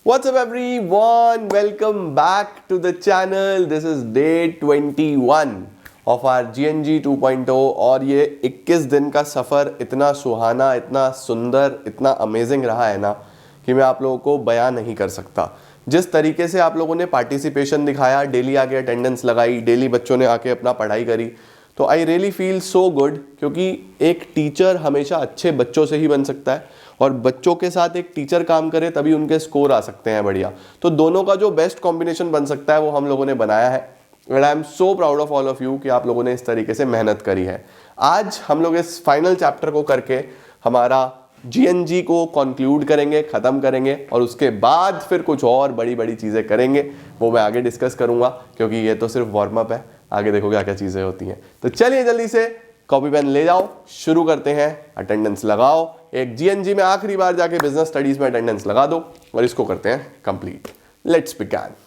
What's up everyone? Welcome back to the channel. This is day 21 of our GNG 2.0 और ये 21 दिन का सफ़र इतना सुहाना, इतना सुंदर, इतना अमेजिंग रहा है ना कि मैं आप लोगों को बयां नहीं कर सकता। जिस तरीके से आप लोगों ने पार्टिसिपेशन दिखाया, डेली आके अटेंडेंस लगाई, डेली बच्चों ने आके अपना पढ़ाई करी, तो I really feel so good क्योंकि एक टीचर हमेशा अच्छे बच्चों से ही बन सकता है और बच्चों के साथ एक टीचर काम करे तभी उनके स्कोर आ सकते हैं बढ़िया। तो दोनों का जो बेस्ट कॉम्बिनेशन बन सकता है वो हम लोगों ने बनाया है and I am so proud of all of you कि आप लोगों ने इस तरीके से मेहनत करी है। आज हम लोग इस फाइनल चैप्टर को करके हमारा जीएनजी को कंक्लूड करेंगे, ख़त्म करेंगे और उसके बाद फिर कुछ और बड़ी बड़ी चीज़ें करेंगे। वो मैं आगे डिस्कस करूँगा क्योंकि ये तो सिर्फ वार्म अप है, आगे देखो क्या क्या चीज़ें होती हैं। तो चलिए जल्दी से कॉपी पेन ले जाओ, शुरू करते हैं। अटेंडेंस लगाओ, एक जीएनजी में आखिरी बार जाके बिजनेस स्टडीज में अटेंडेंस लगा दो और इसको करते हैं कंप्लीट। Let's begin.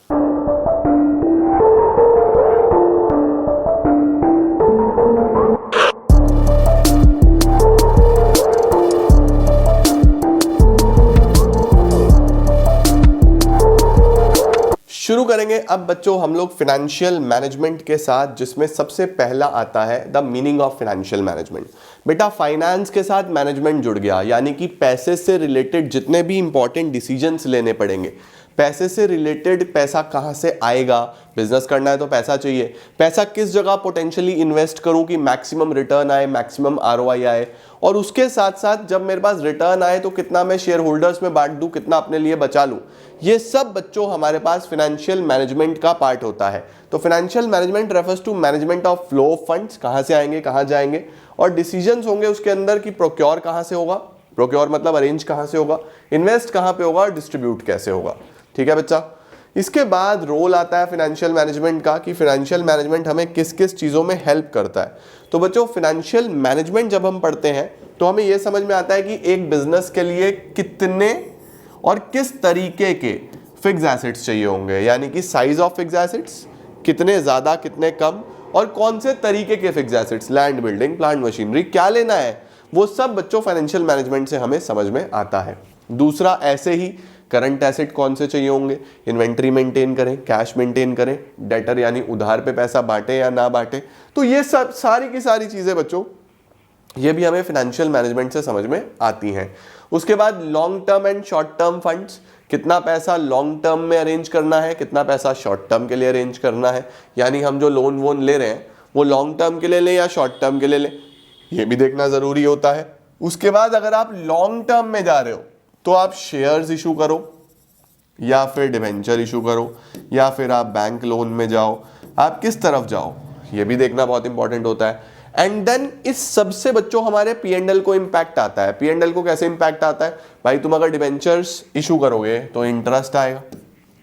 शुरू करेंगे अब बच्चों हम लोग फाइनेंशियल मैनेजमेंट के साथ, जिसमें सबसे पहला आता है the meaning of financial management. बेटा फाइनेंस के साथ मैनेजमेंट जुड़ गया, यानी कि पैसे से रिलेटेड जितने भी इंपॉर्टेंट डिसीजंस लेने पड़ेंगे, पैसे से रिलेटेड पैसा कहाँ से आएगा, बिजनेस करना है तो पैसा चाहिए, पैसा किस जगह पोटेंशियली इन्वेस्ट करूं कि मैक्सिमम रिटर्न आए, मैक्सिमम आरओआई आए, और उसके साथ साथ जब मेरे पास रिटर्न आए तो कितना मैं शेयर होल्डर्स में बांट दूं, कितना अपने लिए बचा लूं। ये सब बच्चों हमारे पास फाइनेंशियल मैनेजमेंट का पार्ट होता है। तो financial management refers to management of flow of funds, कहाँ से आएंगे कहाँ जाएंगे, और डिसीजंस होंगे उसके अंदर कि प्रोक्योर कहाँ से होगा, प्रोक्योर मतलब अरेंज कहाँ से होगा, इन्वेस्ट कहाँ पे होगा और डिस्ट्रीब्यूट कैसे होगा। ठीक है बच्चा। इसके बाद रोल आता है फाइनेंशियल मैनेजमेंट का कि फाइनेंशियल मैनेजमेंट हमें किस किस चीज़ों में हेल्प करता है। तो बच्चों फाइनेंशियल मैनेजमेंट जब हम पढ़ते हैं तो हमें यह समझ में आता है कि एक बिजनेस के लिए कितने और किस तरीके के फिक्स एसेट्स चाहिए होंगे, यानी कि साइज ऑफ फिक्स एसेट्स, कितने ज़्यादा कितने कम, और कौन से तरीके के fix assets, land, building, plant, machinery, क्या लेना है, वो सब बच्चों फाइनेंशियल मैनेजमेंट से हमें समझ में आता है। दूसरा ऐसे ही करंट एसेट कौन से चाहिए होंगे, इन्वेंट्री मेंटेन करें, कैश मेंटेन करें, डेटर यानी उधार पे पैसा बांटे या ना बांटे। तो ये सब सारी की सारी चीज़ें बच्चों ये भी हमें फाइनेंशियल मैनेजमेंट से समझ में आती हैं। उसके बाद long term and short term funds, कितना पैसा लॉन्ग टर्म में अरेंज करना है, कितना पैसा शॉर्ट टर्म के लिए अरेंज करना है, यानी हम जो लोन वोन ले रहे हैं वो लॉन्ग टर्म के लिए लें या शॉर्ट टर्म के लिए लें, ये भी देखना ज़रूरी होता है। उसके बाद अगर आप लॉन्ग टर्म में जा रहे हो तो आप शेयर्स इशू करो या फिर डिवेंचर इशू करो या फिर आप बैंक लोन में जाओ, आप किस तरफ जाओ ये भी देखना बहुत इंपॉर्टेंट होता है। एंड देन इस सबसे बच्चों हमारे पीएनएल को इंपैक्ट आता है। पीएनएल को कैसे इंपैक्ट आता है भाई, तुम अगर डिवेंचर्स इशू करोगे तो इंटरेस्ट आएगा,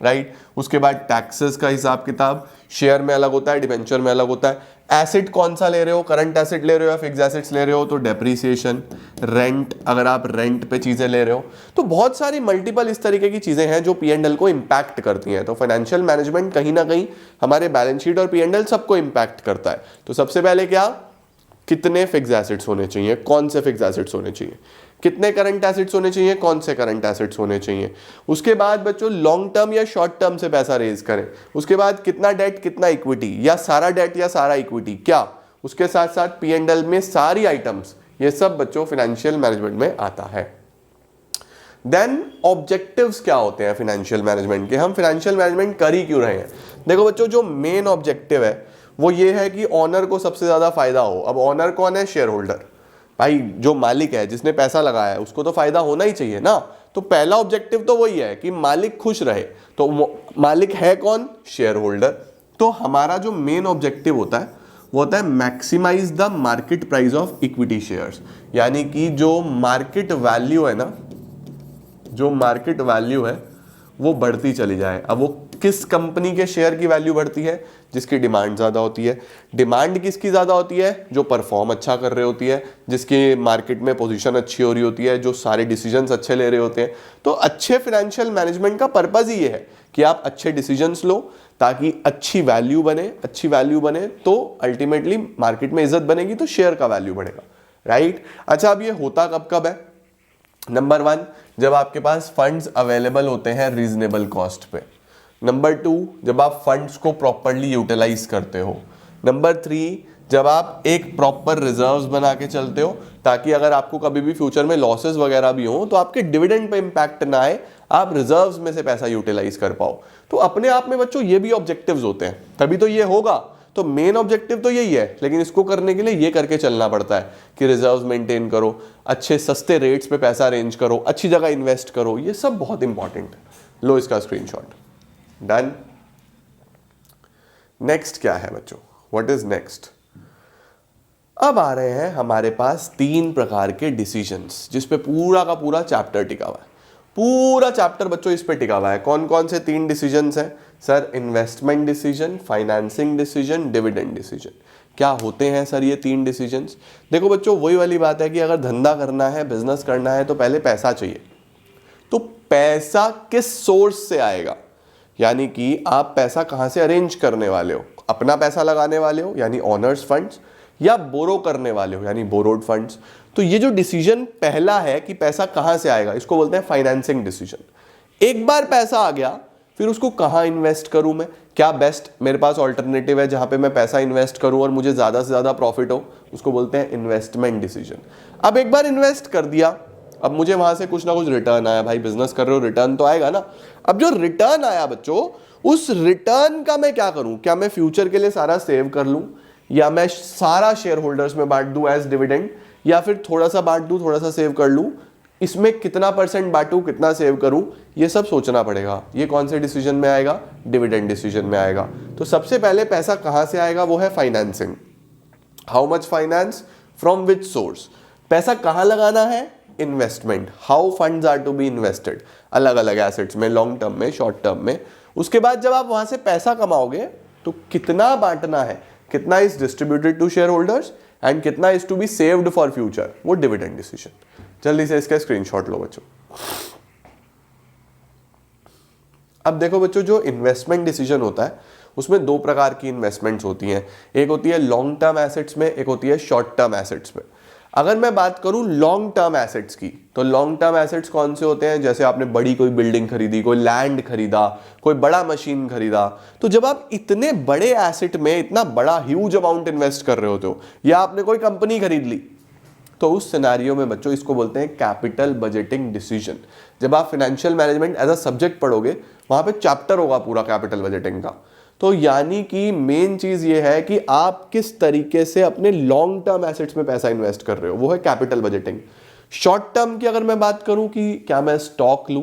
राइट। उसके बाद टैक्सेस का हिसाब किताब शेयर में अलग होता है, डिवेंचर में अलग होता है। एसेट कौन सा ले रहे हो, करंट एसेट ले रहे हो या फिक्स एसेट्स ले रहे हो, तो डेप्रीसिएशन, रेंट, अगर आप रेंट पे चीजें ले रहे हो, तो बहुत सारी मल्टीपल इस तरीके की चीजें हैं जो पीएनएल को इंपैक्ट करती हैं। तो फाइनेंशियल मैनेजमेंट कहीं ना कहीं हमारे बैलेंस शीट और पीएनएल सबको इंपैक्ट करता है। तो सबसे पहले क्या, कितने फिक्स एसेट्स होने चाहिए, कौन से फिक्स एसेट्स होने चाहिए, कितने करंट एसेट्स होने चाहिए, कौन से करंट एसेट्स होने चाहिए। उसके बाद बच्चों लॉन्ग टर्म या शॉर्ट टर्म से पैसा रेज करें। उसके बाद कितना डेट कितना इक्विटी, या सारा डेट या सारा इक्विटी क्या। उसके साथ साथ पीएनएल में सारी आइटम्स, ये सब बच्चों फाइनेंशियल मैनेजमेंट में आता है। देन ऑब्जेक्टिव्स क्या होते हैं फाइनेंशियल मैनेजमेंट के, हम फाइनेंशियल मैनेजमेंट कर ही क्यों रहे हैं। देखो बच्चों जो मेन ऑब्जेक्टिव है वो ये है कि ऑनर को सबसे ज्यादा फायदा हो। अब ऑनर कौन है, शेयर होल्डर, भाई जो मालिक है जिसने पैसा लगाया है उसको तो फायदा होना ही चाहिए ना। तो पहला ऑब्जेक्टिव तो वही है कि मालिक खुश रहे। तो मालिक है कौन, शेयर होल्डर। तो हमारा जो मेन ऑब्जेक्टिव होता है वो होता है maximize the market price of equity shares, यानी कि जो मार्केट वैल्यू है ना, जो मार्केट वैल्यू है वो बढ़ती चली जाए। अब वो किस कंपनी के शेयर की वैल्यू बढ़ती है, जिसकी डिमांड ज़्यादा होती है। डिमांड किसकी ज़्यादा होती है, जो परफॉर्म अच्छा कर रही होती है, जिसकी मार्केट में पोजीशन अच्छी हो रही होती है, जो सारे डिसीजंस अच्छे ले रहे होते हैं। तो अच्छे फाइनेंशियल मैनेजमेंट का पर्पज़ ही ये है कि आप अच्छे डिसीजंस लो ताकि अच्छी वैल्यू बने। अच्छी वैल्यू बने तो अल्टीमेटली मार्केट में इज्जत बनेगी तो शेयर का वैल्यू बढ़ेगा, राइट। अच्छा अब ये होता कब कब है, नंबर 1, जब आपके पास फंड्स अवेलेबल होते हैं रीजनेबल कॉस्ट पे। नंबर 2, जब आप फंड्स को प्रॉपरली यूटिलाइज करते हो। नंबर 3, जब आप एक प्रॉपर रिजर्व्स बना के चलते हो, ताकि अगर आपको कभी भी फ्यूचर में लॉसेस वगैरह भी हो तो आपके डिविडेंड पे इंपैक्ट ना आए, आप रिजर्व्स में से पैसा यूटिलाइज कर पाओ। तो अपने आप में बच्चों ये भी ऑब्जेक्टिव्स होते हैं, तभी तो ये होगा। तो मेन ऑब्जेक्टिव तो यही है, लेकिन इसको करने के लिए ये करके चलना पड़ता है कि रिजर्व्स मेंटेन करो, अच्छे सस्ते रेट्स पे पैसा अरेंज करो, अच्छी जगह इन्वेस्ट करो, ये सब बहुत इंपॉर्टेंट है। लो इसका स्क्रीनशॉट। डन। नेक्स्ट क्या है बच्चों, व्हाट इज नेक्स्ट? अब आ रहे हैं हमारे पास 3 प्रकार के डिसीजंस, जिस पे पूरा का पूरा चैप्टर टिका हुआ है। पूरा चैप्टर बच्चों इस पे टिका हुआ है। कौन कौन से 3 डिसीजंस हैं sir? Investment decision, financing decision, dividend decision. क्या होते हैं सर ये 3 डिसीजंस? देखो बच्चों, वही वाली बात है कि अगर धंधा करना है, बिजनेस करना है, तो पहले पैसा चाहिए। तो पैसा किस सोर्स से आएगा, यानी कि आप पैसा कहां से अरेंज करने वाले हो? अपना पैसा लगाने वाले हो यानी ओनर्स फंड्स, या बोरो करने वाले हो यानी बोरोड फंड्स। तो ये जो डिसीजन पहला है कि पैसा कहां से आएगा, इसको बोलते हैं फाइनेंसिंग डिसीजन। एक बार पैसा आ गया, फिर उसको कहां इन्वेस्ट करूं मैं, क्या बेस्ट मेरे पास ऑल्टरनेटिव है जहां पे मैं पैसा इन्वेस्ट करूं और मुझे ज्यादा से ज्यादा प्रॉफिट हो, उसको बोलते हैं इन्वेस्टमेंट डिसीजन। अब एक बार इन्वेस्ट कर दिया, अब मुझे वहां से कुछ ना कुछ रिटर्न आया। भाई बिजनेस कर रहे हो, रिटर्न तो आएगा ना। अब जो रिटर्न आया बच्चों, उस रिटर्न का मैं क्या करूं? क्या मैं फ्यूचर के लिए सारा सेव कर लूं, या मैं सारा शेयर होल्डर्स में बांट दूं एज डिविडेंड, या फिर थोड़ा सा बांट दूं, थोड़ा सा सेव कर लूं? इसमें कितना परसेंट बांटूं, कितना सेव करूं, ये सब सोचना पड़ेगा। ये कौन से डिसीजन में आएगा? डिविडेंड डिसीजन में आएगा। तो सबसे पहले पैसा कहां से आएगा, वो है financing. How much finance, from which source? पैसा कहां लगाना है? Investment. How funds are to be invested, अलग अलग एसेट्स में, लॉन्ग टर्म में, शॉर्ट टर्म में। उसके बाद जब आप वहां से पैसा कमाओगे तो कितना बांटना है, कितना is distributed to share holders and कितना is to be saved for future, वो डिविडेंड डिसीजन। जल्दी से इसका स्क्रीनशॉट लो बच्चों। अब देखो बच्चों, जो इन्वेस्टमेंट डिसीजन होता है उसमें 2 प्रकार की इन्वेस्टमेंट्स होती हैं। एक होती है लॉन्ग टर्म एसेट्स में, एक होती है शॉर्ट टर्म एसेट्स में। अगर मैं बात करूं लॉन्ग टर्म एसेट्स की, तो लॉन्ग टर्म एसेट्स कौन से होते हैं? जैसे आपने बड़ी कोई बिल्डिंग खरीदी, कोई लैंड खरीदा, कोई बड़ा मशीन खरीदा। तो जब आप इतने बड़े एसेट में इतना बड़ा ह्यूज अमाउंट इन्वेस्ट कर रहे होते हो, या आपने कोई कंपनी खरीद ली, तो उस सिनेरियो में बच्चों इसको बोलते हैं कैपिटल बजटिंग डिसीजन। जब आप financial management as a subject पढ़ोगे, वहां पे चैप्टर होगा पूरा कैपिटल बजटिंग का। तो यानी कि मेन चीज ये है कि आप किस तरीके से अपने लॉन्ग टर्म एसेट्स में पैसा इन्वेस्ट कर रहे हो, वो है कैपिटल बजटिंग। शॉर्ट टर्म की अगर मैं बात करूं कि क्या मैं स्टॉक लूं,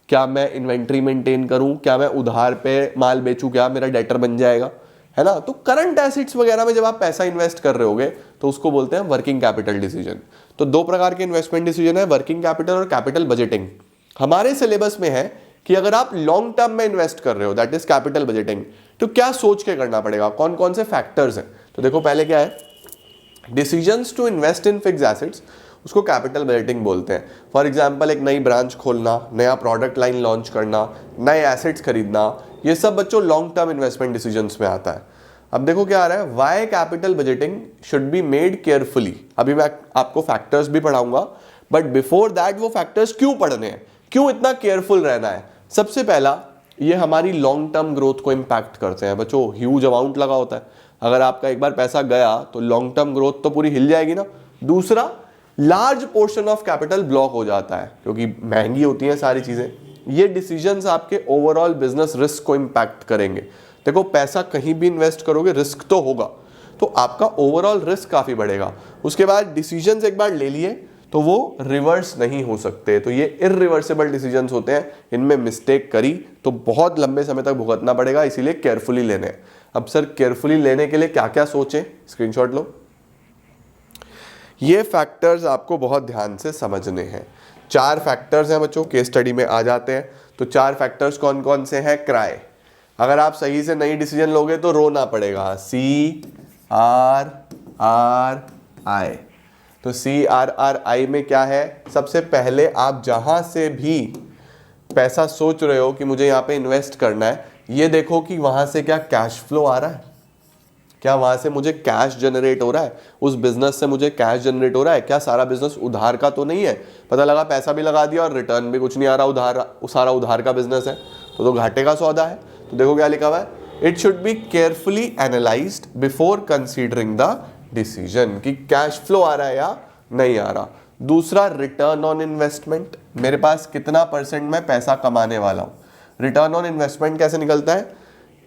क्या मैं इन्वेंट्री मेंटेन करूं, क्या मैं उधार पे माल बेचूं, क्या मेरा डेटर बन जाएगा, है ना। तो करंट एसेट्स वगैरह में जब आप पैसा इन्वेस्ट कर रहे होगे तो उसको बोलते हैं वर्किंग कैपिटल डिसीजन। तो 2 प्रकार के इन्वेस्टमेंट डिसीजन है, वर्किंग कैपिटल और कैपिटल बजटिंग। हमारे सिलेबस में है कि अगर आप लॉन्ग टर्म में इन्वेस्ट कर रहे हो, दैट इज कैपिटल बजटिंग, तो क्या सोच के करना पड़ेगा, कौन कौन से फैक्टर्स हैं। तो देखो पहले क्या है, decisions to invest in fix assets, उसको कैपिटल बजटिंग बोलते हैं। फॉर एग्जांपल एक नई ब्रांच खोलना, नया प्रोडक्ट लाइन लॉन्च करना, नए एसेट्स खरीदना, ये सब बच्चों लॉन्ग टर्म इन्वेस्टमेंट डिसीजंस में आता है। अब देखो क्या आ रहा है, why capital budgeting should be made carefully. अभी मैं आपको फैक्टर्स भी पढ़ाऊंगा, बट बिफोर दैट वो फैक्टर्स क्यों पढ़ने हैं, क्यों इतना केयरफुल रहना है। सबसे पहला, ये हमारी लॉन्ग टर्म ग्रोथ को इंपैक्ट करते हैं बच्चों। ह्यूज अमाउंट लगा होता है, अगर आपका एक बार पैसा गया तो लॉन्ग टर्म ग्रोथ तो पूरी हिल जाएगी ना। दूसरा, large portion of capital block हो जाता है क्योंकि महंगी होती हैं सारी चीजें। ये डिसीजंस आपके ओवरऑल बिजनेस रिस्क को इंपैक्ट करेंगे। देखो पैसा कहीं भी इन्वेस्ट करोगे रिस्क तो होगा, तो आपका ओवरऑल रिस्क काफी बढ़ेगा। उसके बाद डिसीजंस एक बार ले लिए तो वो रिवर्स नहीं हो सकते, तो ये इररिवर्सिबल डिसीजंस होते हैं। इनमें मिस्टेक करी तो बहुत लंबे समय तक भुगतना पड़ेगा, इसीलिए केयरफुली लेने। अब सर केयरफुली लेने के लिए क्या क्या सोचें, स्क्रीनशॉट लो। ये फैक्टर्स आपको बहुत ध्यान से समझने हैं। 4 फैक्टर्स हैं बच्चों, केस स्टडी में आ जाते हैं। तो 4 फैक्टर्स कौन कौन से हैं? क्राई, अगर आप सही से नई डिसीजन लोगे तो रोना पड़ेगा, CRRI। तो CRRI में क्या है, सबसे पहले आप जहां से भी पैसा सोच रहे हो कि मुझे यहाँ पे इन्वेस्ट करना है, ये देखो कि वहां से क्या कैश फ्लो आ रहा है, क्या वहां से मुझे कैश जनरेट हो रहा है, उस बिजनेस से मुझे कैश जनरेट हो रहा है, क्या सारा बिजनेस उधार का तो नहीं है, पता लगा पैसा भी लगा दिया और रिटर्न भी कुछ नहीं आ रहा, उधार सारा उधार का बिजनेस है तो घाटे का सौदा है। तो देखो क्या लिखा हुआ है, it should be carefully analysed before considering the decision, कि कैश फ्लो आ रहा है या नहीं आ रहा। दूसरा रिटर्न ऑन इन्वेस्टमेंट, मेरे पास कितना परसेंट मैं पैसा कमाने वाला हूं। रिटर्न ऑन इन्वेस्टमेंट कैसे निकलता है,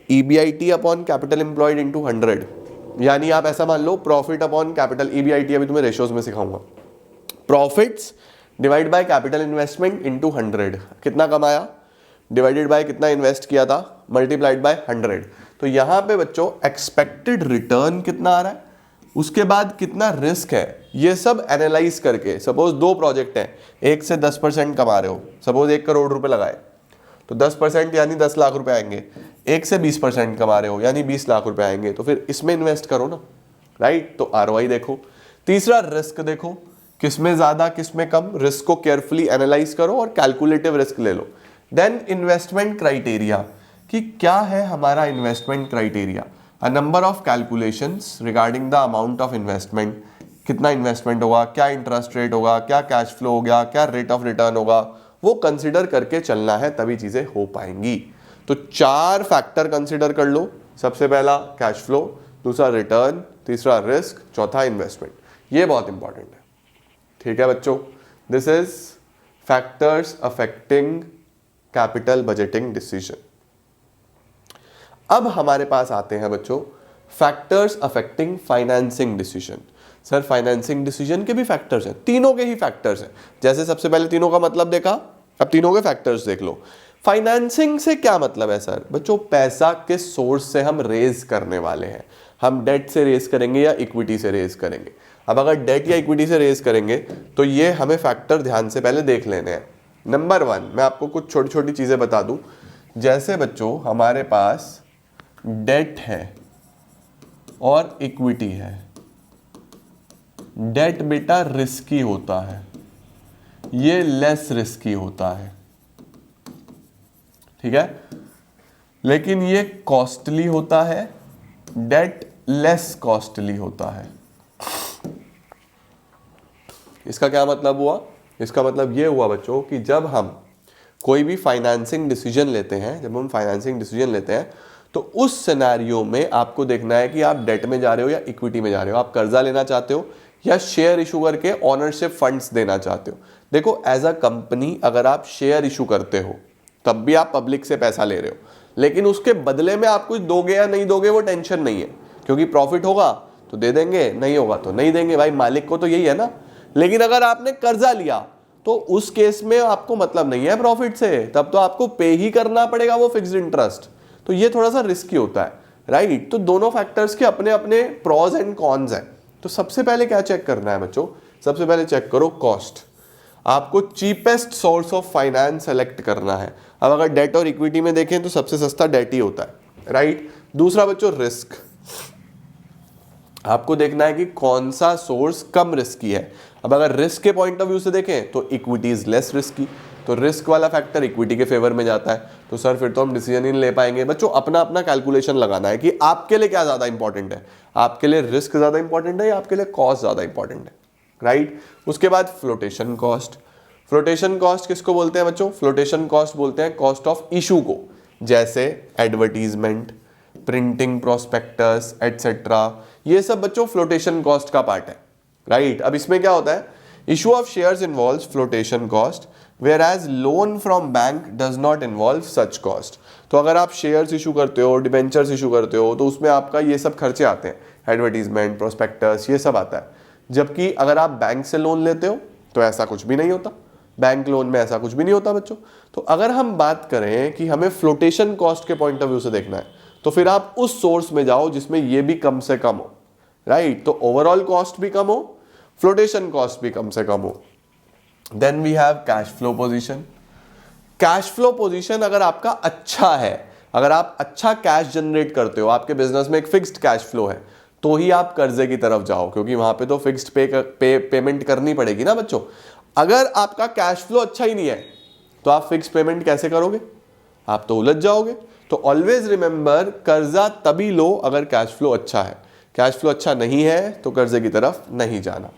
EBIT upon capital employed into 100, यानी आप ऐसा मान लो प्रॉफिट अपॉन कैपिटल, EBIT अभी तुम्हें रेशियोज में सिखाऊंगा, profits divide by capital investment into 100, कितना कमाया डिवाइडेड बाय कितना इन्वेस्ट किया था मल्टीप्लाइड बाय 100। तो यहां पे बच्चों एक्सपेक्टेड रिटर्न कितना आ रहा है, उसके बाद कितना रिस्क है, ये सब एनालाइज करके, सपोज 2 प्रोजेक्ट हैं, 1 से 10% कमा रहे हो, सपोज 1 करोड़ रुपए लगाए तो 10% यानी 10 लाख रुपए आएंगे, 1 से 20% कमा रहे हो यानी 20 लाख रुपए आएंगे, तो फिर इसमें इन्वेस्ट करो ना, राइट। तो ROI देखो। तीसरा रिस्क देखो, किसमें ज्यादा किसमें कम, रिस्क को केयरफुली एनालाइज करो और कैलकुलेटिव रिस्क ले लो। देन इन्वेस्टमेंट क्राइटेरिया, कि क्या है हमारा investment criteria, a number of calculations regarding the amount of investment, कितना इन्वेस्टमेंट होगा, क्या इंटरेस्ट रेट होगा, क्या कैश फ्लो होगा, क्या रेट ऑफ रिटर्न होगा, वो कंसिडर करके चलना है, तभी चीजें हो पाएंगी। तो 4 फैक्टर कंसिडर कर लो, सबसे पहला कैश फ्लो, दूसरा रिटर्न, तीसरा रिस्क, चौथा इन्वेस्टमेंट। ये बहुत इंपॉर्टेंट है, ठीक है बच्चों। This is factors affecting capital budgeting decision. अब हमारे पास आते हैं बच्चों factors affecting financing decision. Sir financing decision के भी फैक्टर्स हैं, तीनों के ही फैक्टर्स हैं। जैसे सबसे पहले तीनों का मतलब देखा, अब तीनों के फैक्टर्स देख लो। फाइनेंसिंग से क्या मतलब है सर, बच्चों पैसा किस सोर्स से हम रेज करने वाले हैं, हम डेट से रेज करेंगे या इक्विटी से रेज करेंगे। अब अगर डेट या इक्विटी से रेज करेंगे तो ये हमें फैक्टर ध्यान से पहले देख लेने हैं। नंबर 1 मैं आपको कुछ छोटी छोटी चीजें बता दूं, जैसे बच्चों हमारे पास डेट है और इक्विटी है। डेट बेटा रिस्की होता है, ये लेस रिस्की होता है, ठीक है, लेकिन ये कॉस्टली होता है, डेट लेस कॉस्टली होता है। इसका क्या मतलब हुआ, इसका मतलब ये हुआ बच्चों कि जब हम कोई भी फाइनेंसिंग डिसीजन लेते हैं, जब हम फाइनेंसिंग डिसीजन लेते हैं तो उस सिनेरियो में आपको देखना है कि आप डेट में जा रहे हो या इक्विटी में जा रहे हो, आप कर्जा लेना चाहते हो या शेयर इशू करके ओनरशिप फंड्स देना चाहते हो। देखो एज अ कंपनी अगर आप शेयर इशू करते हो तब भी आप पब्लिक से पैसा ले रहे हो, लेकिन उसके बदले में आप कुछ दोगे या नहीं दोगे वो टेंशन नहीं है, क्योंकि प्रॉफिट होगा तो दे देंगे, नहीं होगा तो नहीं देंगे, भाई मालिक को तो यही है ना। लेकिन अगर आपने कर्जा लिया तो उस केस में आपको मतलब नहीं है प्रॉफिट से, तब तो आपको पे ही करना पड़ेगा वो फिक्स्ड इंटरेस्ट। तो ये थोड़ा सा रिस्की होता है, राइट। तो दोनों फैक्टर्स के अपने अपने प्रॉज एंड कॉन्स हैं। तो सबसे पहले क्या चेक करना है बच्चों, सबसे पहले चेक करो कॉस्ट, आपको cheapest source of finance select करना है। अब अगर डेट और इक्विटी में देखें तो सबसे सस्ता डेट ही होता है, राइट। दूसरा बच्चों रिस्क, आपको देखना है कि कौन सा सोर्स कम रिस्की है। अब अगर रिस्क के पॉइंट ऑफ व्यू से देखें तो इक्विटी इज लेस रिस्की, तो रिस्क वाला फैक्टर इक्विटी के फेवर में जाता है। तो सर फिर तो हम डिसीजन ही नहीं ले पाएंगे। बच्चों अपना अपना कैलकुलेशन लगाना है कि आपके लिए क्या ज्यादा इंपॉर्टेंट है, आपके लिए रिस्क ज्यादा इंपॉर्टेंट है या आपके लिए कॉस्ट ज्यादा इंपॉर्टेंट है, राइट। उसके बाद फ्लोटेशन कॉस्ट, फ्लोटेशन कॉस्ट किसको बोलते हैं बच्चों, फ्लोटेशन कॉस्ट बोलते हैं कॉस्ट ऑफ इशू को, जैसे एडवर्टीजमेंट, प्रिंटिंग प्रोस्पेक्टस एटसेट्रा, ये सब बच्चों फ्लोटेशन कॉस्ट का पार्ट है, राइट। अब इसमें क्या होता है, issue of shares involves flotation cost whereas loan from bank does not involve such cost. तो अगर आप शेयर्स इशू करते हो, डिबेंचर्स इशू करते हो, तो उसमें आपका ये सब खर्चे आते हैं, एडवर्टीजमेंट, प्रोस्पेक्टस, ये सब आता है। जबकि अगर आप बैंक से लोन लेते हो तो ऐसा कुछ भी नहीं होता, बैंक लोन में ऐसा कुछ भी नहीं होता बच्चों। तो अगर हम बात करें कि हमें फ्लोटेशन कॉस्ट के पॉइंट ऑफ व्यू से देखना है तो फिर आप उस सोर्स में जाओ जिसमें ये भी कम से कम हो, राइट। तो ओवरऑल कॉस्ट भी कम हो, फ्लोटेशन कॉस्ट भी कम से कम हो। Then we have cash flow position. Cash flow position अगर आपका अच्छा है, अगर आप अच्छा कैश जनरेट करते हो, आपके बिजनेस में एक फिक्स्ड कैश फ्लो है, तो ही आप कर्जे की तरफ जाओ, क्योंकि वहां पे तो फिक्स्ड पेमेंट करनी पड़ेगी ना बच्चों। अगर आपका कैश फ्लो अच्छा ही नहीं है तो आप फिक्स्ड पेमेंट कैसे करोगे, आप तो उलझ जाओगे। तो ऑलवेज रिमेंबर कर्जा तभी लो अगर कैश फ्लो अच्छा है। कैश फ्लो अच्छा नहीं है तो कर्जे की तरफ नहीं जाना।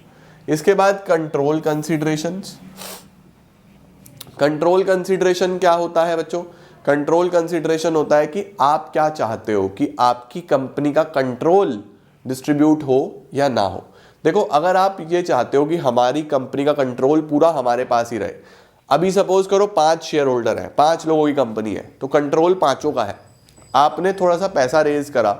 इसके बाद कंट्रोल कंसीडरेशंस। कंट्रोल कंसीडरेशन क्या होता है बच्चों? कंट्रोल कंसीडरेशन होता है कि आप क्या चाहते हो कि आपकी कंपनी का कंट्रोल डिस्ट्रीब्यूट हो या ना हो। देखो, अगर आप ये चाहते हो कि हमारी कंपनी का कंट्रोल पूरा हमारे पास ही रहे, अभी सपोज करो 5 शेयर होल्डर हैं, 5 लोगों की कंपनी है, तो कंट्रोल 5 का है। आपने थोड़ा सा पैसा रेज करा,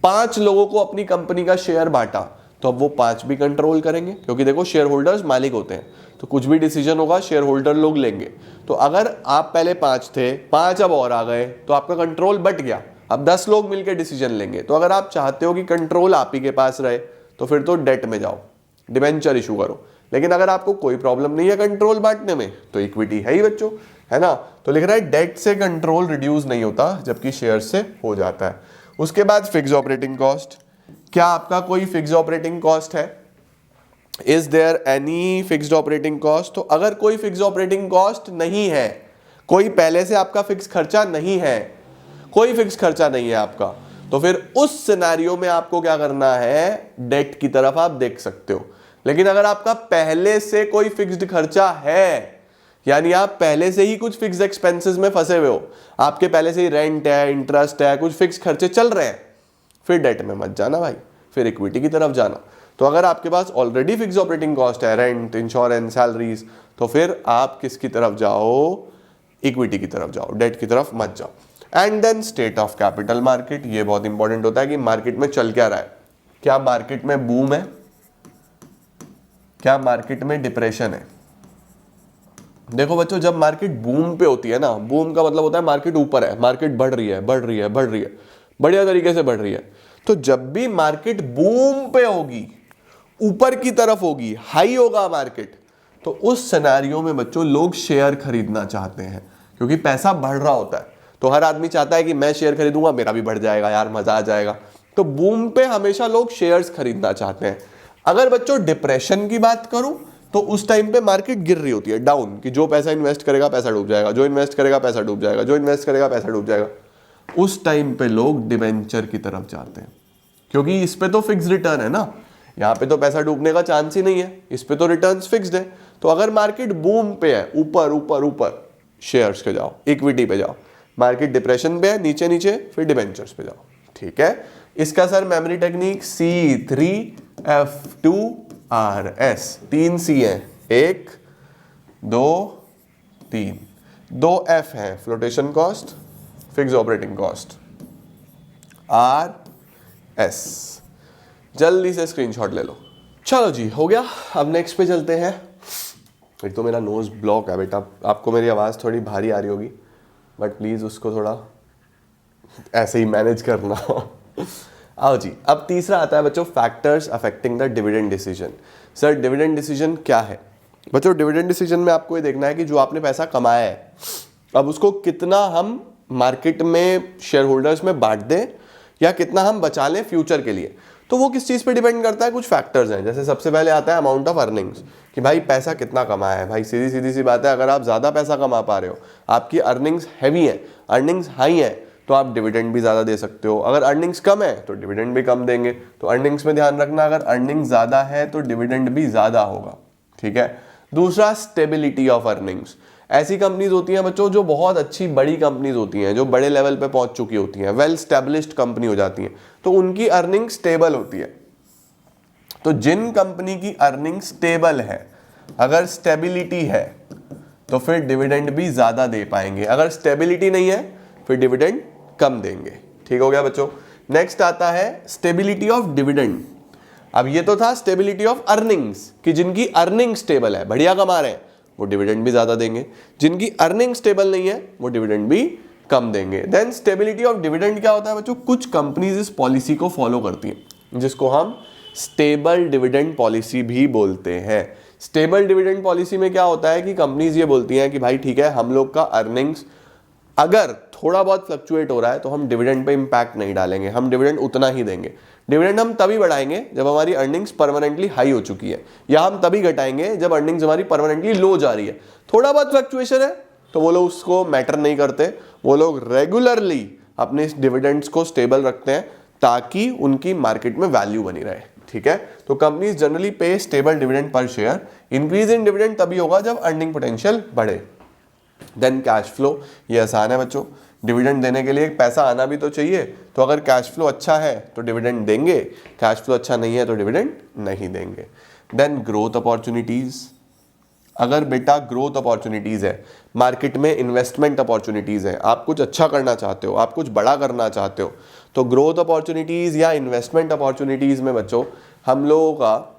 5 लोगों को अपनी कंपनी का शेयर बांटा, तो अब वो 5 भी कंट्रोल करेंगे, क्योंकि देखो शेयर होल्डर्स मालिक होते हैं, तो कुछ भी डिसीजन होगा शेयर होल्डर लोग लेंगे। तो अगर आप पहले 5 थे, 5 अब और आ गए, तो आपका कंट्रोल बट गया, अब 10 लोग मिलकर डिसीजन लेंगे। तो अगर आप चाहते हो कि कंट्रोल आप ही के पास रहे, तो फिर तो डेट में जाओ, डिबेंचर इशू करो। लेकिन अगर आपको कोई प्रॉब्लम नहीं है कंट्रोल बांटने में, तो इक्विटी है ही बच्चों, है ना। तो लिख रहा है डेट से कंट्रोल रिड्यूस नहीं होता, जबकि शेयर से हो जाता है। उसके बाद फिक्स ऑपरेटिंग कॉस्ट। क्या आपका कोई फिक्स ऑपरेटिंग कॉस्ट है? Is there any fixed operating cost? तो अगर कोई फिक्स ऑपरेटिंग कॉस्ट नहीं है, कोई पहले से आपका फिक्स खर्चा नहीं है, कोई फिक्स खर्चा नहीं है आपका, तो फिर उस सिनेरियो में आपको क्या करना है? डेट की तरफ आप देख सकते हो। लेकिन अगर आपका पहले से कोई फिक्स्ड खर्चा है, यानी आप पहले से ही कुछ फिक्स एक्सपेंसेस में फंसे हुए हो, आपके पहले से ही रेंट है, इंटरेस्ट है, कुछ फिक्स खर्चे चल रहे हैं, फिर डेट में मत जाना भाई, फिर इक्विटी की तरफ जाना। तो अगर आपके पास ऑलरेडी फिक्स ऑपरेटिंग कॉस्ट है, रेंट, इंश्योरेंस, सैलरीज, तो फिर आप किसकी तरफ जाओ? इक्विटी की तरफ जाओ, डेट की तरफ मत जाओ। And then state of capital market. ये बहुत इंपॉर्टेंट होता है कि मार्केट में चल क्या रहा है, क्या मार्केट में बूम है, क्या मार्केट में डिप्रेशन है। देखो बच्चों, जब मार्केट बूम पे होती है ना, बूम का मतलब होता है मार्केट ऊपर है, मार्केट बढ़ रही है, बढ़ रही है, बढ़ रही है, बढ़िया तरीके से बढ़ रही है। तो जब भी मार्केट बूम पे होगी, ऊपर की तरफ होगी, हाई होगा मार्केट, तो उस सिनेरियो में बच्चों लोग शेयर खरीदना चाहते हैं, क्योंकि पैसा बढ़ रहा होता है। तो हर आदमी चाहता है कि मैं शेयर खरीदूंगा, मेरा भी बढ़ जाएगा यार, मजा आ जाएगा। तो बूम पे हमेशा लोग शेयर्स खरीदना चाहते हैं। अगर बच्चों डिप्रेशन की बात करूं, तो उस टाइम पे मार्केट गिर रही होती है, डाउन, कि जो पैसा इन्वेस्ट करेगा पैसा डूब जाएगा, जो इन्वेस्ट करेगा पैसा डूब जाएगा, जो इन्वेस्ट करेगा पैसा डूब जाएगा। उस टाइम पे लोग डिबेंचर की तरफ जाते हैं, क्योंकि इस पे तो फिक्स रिटर्न है ना, यहाँ पे तो पैसा डूबने का चांस ही नहीं है, इस पे तो रिटर्न्स फिक्स्ड है। तो अगर मार्केट बूम पे है, ऊपर ऊपर ऊपर, शेयर्स पे जाओ, इक्विटी पे जाओ। मार्केट डिप्रेशन पे है, नीचे नीचे, फिर डिबेंचर्स पे जाओ। ठीक है। इसका sir memory technique C3F2RS, 3 C है, 1 2 3, 2 F है, flotation cost, fix operating cost, RS। जल्दी से स्क्रीनशॉट ले लो। चलो जी, हो गया। अब नेक्स्ट पे चलते हैं। एक तो मेरा नोज ब्लॉक है बेटा, आपको मेरी आवाज़ थोड़ी भारी आ रही होगी, बट प्लीज़ उसको थोड़ा ऐसे ही मैनेज करना। आओ जी, अब तीसरा आता है बच्चों, factors affecting the dividend decision. Sir dividend decision क्या है? बच्चों डिविडेंड डिसीजन में आपको ये देखना है कि जो आपने पैसा कमाया है, अब उसको कितना हम मार्केट में शेयर होल्डर्स में बांट दें या कितना हम बचा लें फ्यूचर के लिए। तो वो किस चीज़ पे डिपेंड करता है? कुछ फैक्टर्स हैं। जैसे सबसे पहले आता है अमाउंट ऑफ अर्निंग्स, कि भाई पैसा कितना कमाया है। भाई सीधी सी बात है, अगर आप ज़्यादा पैसा कमा पा रहे हो, आपकी अर्निंग्स हैवी है, अर्निंग्स हाई है, तो आप डिविडेंड भी ज़्यादा दे सकते हो। अगर अर्निंग्स कम है तो डिविडेंड भी कम देंगे। तो अर्निंग्स में ध्यान रखना, अगर अर्निंग्स ज़्यादा है तो डिविडेंड भी ज़्यादा होगा। ठीक है। दूसरा, स्टेबिलिटी ऑफ अर्निंग्स। ऐसी कंपनीज होती हैं बच्चों जो बहुत अच्छी बड़ी कंपनीज होती हैं, जो बड़े लेवल पे पहुंच चुकी होती हैं, वेल स्टैब्लिश्ड कंपनी हो जाती हैं, तो उनकी अर्निंग स्टेबल होती है। तो जिन कंपनी की अर्निंग स्टेबल है, अगर स्टेबिलिटी है, तो फिर डिविडेंड भी ज़्यादा दे पाएंगे। अगर स्टेबिलिटी नहीं है, फिर डिविडेंड कम देंगे। ठीक हो गया बच्चों। नेक्स्ट आता है स्टेबिलिटी ऑफ डिविडेंड। अब ये तो था स्टेबिलिटी ऑफ अर्निंग्स, कि जिनकी अर्निंग स्टेबल है, बढ़िया कमा रहे हैं, वो डिविडेंड भी ज्यादा देंगे। जिनकी अर्निंग स्टेबल नहीं है, वो डिविडेंड भी कम देंगे। देन स्टेबिलिटी ऑफ डिविडेंड क्या होता है बच्चों? कुछ कंपनीज इस पॉलिसी को फॉलो करती हैं, जिसको हम स्टेबल डिविडेंड पॉलिसी भी बोलते हैं। स्टेबल डिविडेंड पॉलिसी में क्या होता है कि कंपनीज ये बोलती हैं कि भाई ठीक है, हम लोग का अर्निंग्स अगर थोड़ा बहुत फ्लक्चुएट हो रहा है तो हम डिविडेंड पे इंपैक्ट नहीं डालेंगे, हम डिविडेंड उतना ही देंगे। डिविडेंड हम तभी बढ़ाएंगे जब हमारी अर्निंग्स परमानेंटली हाई हो चुकी है, या हम तभी घटाएंगे जब अर्निंग्स हमारी परमानेंटली लो जा रही है। थोड़ा बहुत फ्लक्चुएशन है तो वो लोग उसको मैटर नहीं करते, वो लोग रेगुलरली अपने डिविडेंड्स को स्टेबल रखते हैं, ताकि उनकी मार्केट में वैल्यू बनी रहे, ठीक है। तो कंपनीज जनरली पे stable dividend per share. Increase in dividend तभी होगा जब अर्निंग पोटेंशियल बढ़े। देन कैश फ्लो, ये आसान है बच्चों, डिविडेंड देने के लिए पैसा आना भी तो चाहिए, तो अगर कैश फ्लो अच्छा है तो डिविडेंड देंगे, कैश फ्लो अच्छा नहीं है तो डिविडेंड नहीं देंगे। देन ग्रोथ अपॉर्चुनिटीज, अगर बेटा ग्रोथ अपॉर्चुनिटीज है, मार्केट में इन्वेस्टमेंट अपॉर्चुनिटीज है, आप कुछ अच्छा करना चाहते हो, आप कुछ बड़ा करना चाहते हो, तो ग्रोथ अपॉर्चुनिटीज या इन्वेस्टमेंट अपॉर्चुनिटीज में बच्चों हम लोगों का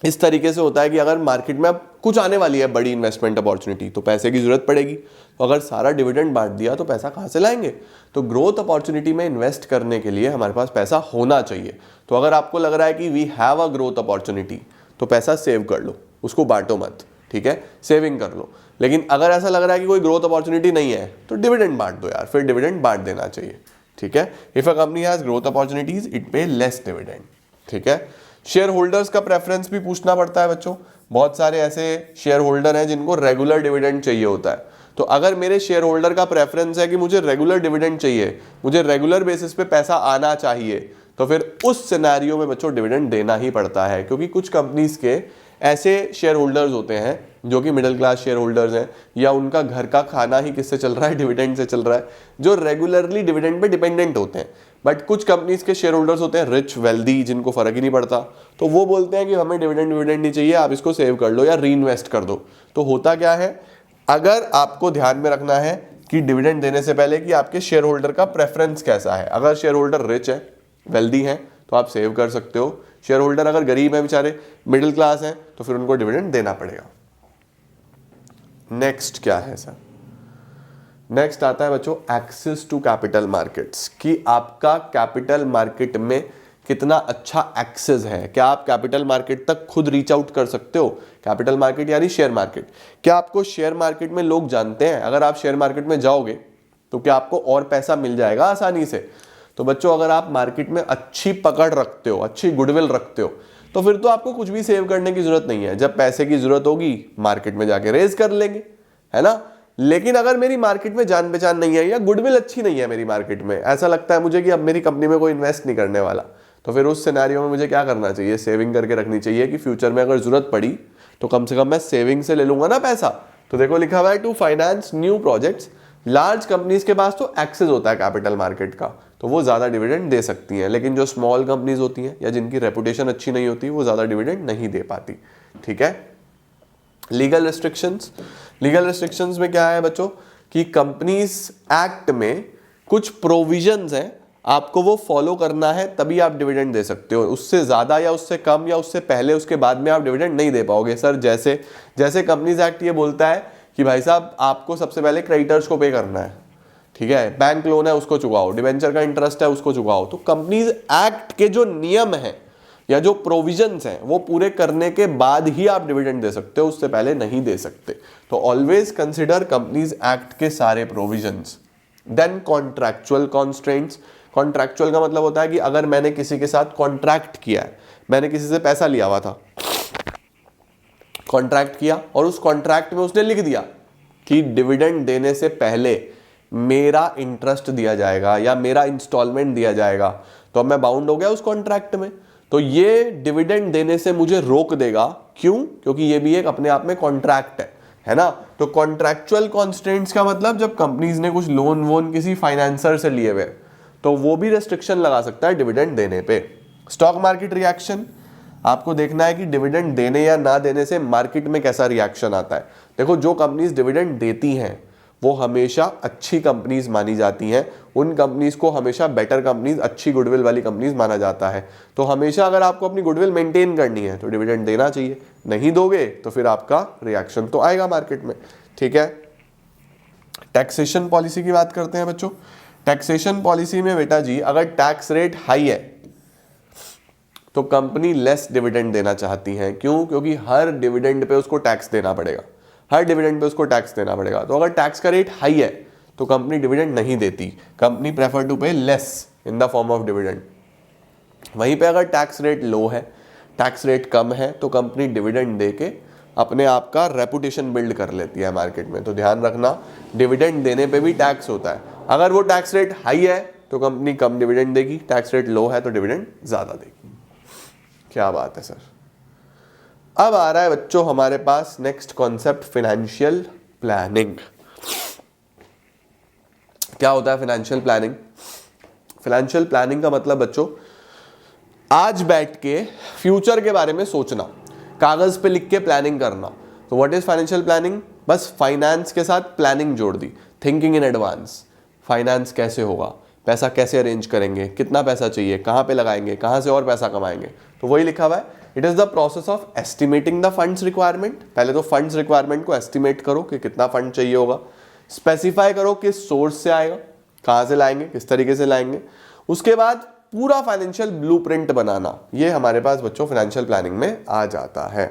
इस तरीके से होता है कि अगर मार्केट में अब कुछ आने वाली है बड़ी इन्वेस्टमेंट अपॉर्चुनिटी, तो पैसे की जरूरत पड़ेगी, तो अगर सारा डिविडेंड बांट दिया तो पैसा कहाँ से लाएंगे। तो ग्रोथ अपॉर्चुनिटी में इन्वेस्ट करने के लिए हमारे पास पैसा होना चाहिए। तो अगर आपको लग रहा है कि we have a growth opportunity, तो पैसा सेव कर लो, उसको बांटो मत, ठीक है, सेविंग कर लो। लेकिन अगर ऐसा लग रहा है कि कोई ग्रोथ अपॉर्चुनिटी नहीं है तो डिविडेंड बांट दो यार, फिर डिविडेंड बांट देना चाहिए, ठीक है। If a company has growth opportunities it पे लेस डिविडेंड, ठीक है। शेयर होल्डर्स का प्रेफरेंस भी पूछना पड़ता है बच्चों। बहुत सारे ऐसे शेयर होल्डर हैं जिनको रेगुलर डिविडेंड चाहिए होता है, तो अगर मेरे शेयर होल्डर का प्रेफरेंस है कि मुझे रेगुलर डिविडेंड चाहिए, मुझे रेगुलर बेसिस पे पैसा आना चाहिए, तो फिर उस सिनेरियो में बच्चों डिविडेंड देना ही पड़ता है। क्योंकि कुछ कंपनीज के ऐसे शेयर होल्डर्स होते हैं जो कि मिडिल क्लास शेयर होल्डर्स हैं, या उनका घर का खाना ही किससे चल रहा है, डिविडेंड से चल रहा है, जो रेगुलरली डिविडेंड पे डिपेंडेंट होते हैं। बट कुछ कंपनीज के शेयर होल्डर्स होते हैं रिच, वेल्दी, जिनको फर्क ही नहीं पड़ता, तो वो बोलते हैं कि हमें डिविडेंड नहीं चाहिए, आप इसको सेव कर लो या री इन्वेस्ट कर दो। तो होता क्या है, अगर आपको ध्यान में रखना है कि डिविडेंड देने से पहले कि आपके शेयर होल्डर का प्रेफरेंस कैसा है। अगर शेयर होल्डर रिच है, वेल्दी है, तो आप सेव कर सकते हो। शेयर होल्डर अगर गरीब है, बेचारे मिडिल क्लास हैं, तो फिर उनको डिविडेंड देना पड़ेगा। नेक्स्ट क्या है सर, नेक्स्ट आता है बच्चों एक्सेस टू कैपिटल मार्केट्स, कि आपका कैपिटल मार्केट में कितना अच्छा एक्सेस है, क्या आप कैपिटल मार्केट तक खुद रीच आउट कर सकते हो। कैपिटल मार्केट यानी शेयर मार्केट, क्या आपको शेयर मार्केट में लोग जानते हैं। अगर आप शेयर मार्केट में जाओगे तो क्या आपको और पैसा मिल जाएगा आसानी से। तो बच्चों अगर आप मार्केट में अच्छी पकड़ रखते हो, अच्छी गुडविल रखते हो, तो फिर तो आपको कुछ भी सेव करने की जरूरत नहीं है। जब पैसे की जरूरत होगी मार्केट में जाके रेज कर लेंगे, है ना। लेकिन अगर मेरी मार्केट में जान पहचान नहीं है या गुडविल अच्छी नहीं है मेरी मार्केट में, ऐसा लगता है मुझे कि अब मेरी कंपनी में कोई इन्वेस्ट नहीं करने वाला, तो फिर उस सिनेरियो में मुझे क्या करना चाहिए, सेविंग करके रखनी चाहिए कि फ्यूचर में अगर जरूरत पड़ी तो कम से कम मैं सेविंग से ले लूंगा ना पैसा। तो देखो लिखा हुआ है to finance new projects. Large companies के पास तो एक्सेस होता है कैपिटल मार्केट का, तो वो ज्यादा डिविडेंड दे सकती हैं। लेकिन जो स्मॉल कंपनीज होती हैं या जिनकी रेपुटेशन अच्छी नहीं होती, वो ज्यादा डिविडेंड नहीं दे पाती, ठीक है। लीगल रिस्ट्रिक्शंस, लीगल रिस्ट्रिक्शंस में क्या है बच्चों कि कंपनीज एक्ट में कुछ प्रोविजंस हैं, आपको वो फॉलो करना है तभी आप डिविडेंड दे सकते हो। उससे ज्यादा या उससे कम या उससे पहले उसके बाद में आप डिविडेंड नहीं दे पाओगे सर। जैसे जैसे कंपनीज एक्ट ये बोलता है कि भाई साहब आपको सबसे पहले क्रेडिटर्स को पे करना है, ठीक है, बैंक लोन है उसको चुकाओ, डिवेंचर का इंटरेस्ट है उसको चुकाओ। तो कंपनीज एक्ट के जो नियम हैं या जो प्रोविजंस हैं वो पूरे करने के बाद ही आप डिविडेंड दे सकते हो, उससे पहले नहीं दे सकते। तो ऑलवेज कंसिडर कंपनीज एक्ट के सारे provisions. Then contractual constraints. Contractual का मतलब होता है कि अगर मैंने किसी के साथ कॉन्ट्रैक्ट किया है, मैंने किसी से पैसा लिया हुआ था, कॉन्ट्रैक्ट किया और उस कॉन्ट्रैक्ट में उसने लिख दिया कि डिविडेंड देने से पहले मेरा इंटरेस्ट दिया जाएगा या मेरा इंस्टॉलमेंट दिया जाएगा, तो अब मैं बाउंड हो गया उस कॉन्ट्रैक्ट में। तो ये डिविडेंड देने से मुझे रोक देगा, क्यों, क्योंकि ये भी एक अपने आप में कॉन्ट्रैक्ट है ना। तो कॉन्ट्रैक्चुअल कॉन्स्ट्रेंट्स का मतलब जब कंपनीज ने कुछ लोन वोन किसी फाइनेंसर से लिए हुए, तो वो भी रेस्ट्रिक्शन लगा सकता है डिविडेंड देने पे। स्टॉक मार्केट रिएक्शन, आपको देखना है कि डिविडेंड देने या ना देने से मार्केट में कैसा रिएक्शन आता है। देखो जो कंपनीज डिविडेंड देती हैं वो हमेशा अच्छी कंपनीज मानी जाती हैं, उन कंपनीज को हमेशा बेटर कंपनीज, अच्छी गुडविल वाली कंपनीज माना जाता है। तो हमेशा अगर आपको अपनी गुडविल मेंटेन करनी है तो डिविडेंड देना चाहिए, नहीं दोगे तो फिर आपका रिएक्शन तो आएगा मार्केट में, ठीक है। टैक्सेशन पॉलिसी की बात करते हैं बच्चों। टैक्सेशन पॉलिसी में बेटा जी अगर टैक्स रेट हाई है तो कंपनी लेस डिविडेंड देना चाहती है। क्यों, क्योंकि हर डिविडेंड पे उसको टैक्स देना पड़ेगा, हर डिविडेंड पे उसको टैक्स देना पड़ेगा। तो अगर टैक्स का रेट हाई है तो कंपनी डिविडेंड नहीं देती, कंपनी प्रेफर टू पे less in the form of dividend. वहीं पे अगर टैक्स रेट लो है, टैक्स रेट कम है, तो कंपनी डिविडेंड दे के अपने आप का रेपुटेशन बिल्ड कर लेती है मार्केट में। तो ध्यान रखना डिविडेंड देने पे भी टैक्स होता है। अगर वो टैक्स रेट हाई है तो कंपनी कम डिविडेंड देगी, टैक्स रेट लो है तो डिविडेंड ज़्यादा देगी। क्या बात है सर। अब आ रहा है बच्चों हमारे पास नेक्स्ट कॉन्सेप्ट, फाइनेंशियल प्लानिंग। क्या होता है फाइनेंशियल प्लानिंग? फाइनेंशियल प्लानिंग का मतलब बच्चों आज बैठ के फ्यूचर के बारे में सोचना, कागज पे लिख के प्लानिंग करना। तो व्हाट इज फाइनेंशियल प्लानिंग? बस फाइनेंस के साथ प्लानिंग जोड़ दी, थिंकिंग इन एडवांस। फाइनेंस कैसे होगा, पैसा कैसे अरेंज करेंगे, कितना पैसा चाहिए, कहाँ पे लगाएंगे, कहाँ से और पैसा कमाएंगे, तो वही लिखा हुआ है। It is the process of estimating the funds requirement. पहले तो फंड्स रिक्वायरमेंट को एस्टिमेट करो कि कितना फंड चाहिए होगा, स्पेसिफाई करो किस सोर्स से आएगा, कहाँ से लाएंगे, किस तरीके से लाएंगे। उसके बाद पूरा फाइनेंशियल ब्लूप्रिंट बनाना, ये हमारे पास बच्चों फाइनेंशियल प्लानिंग में आ जाता है।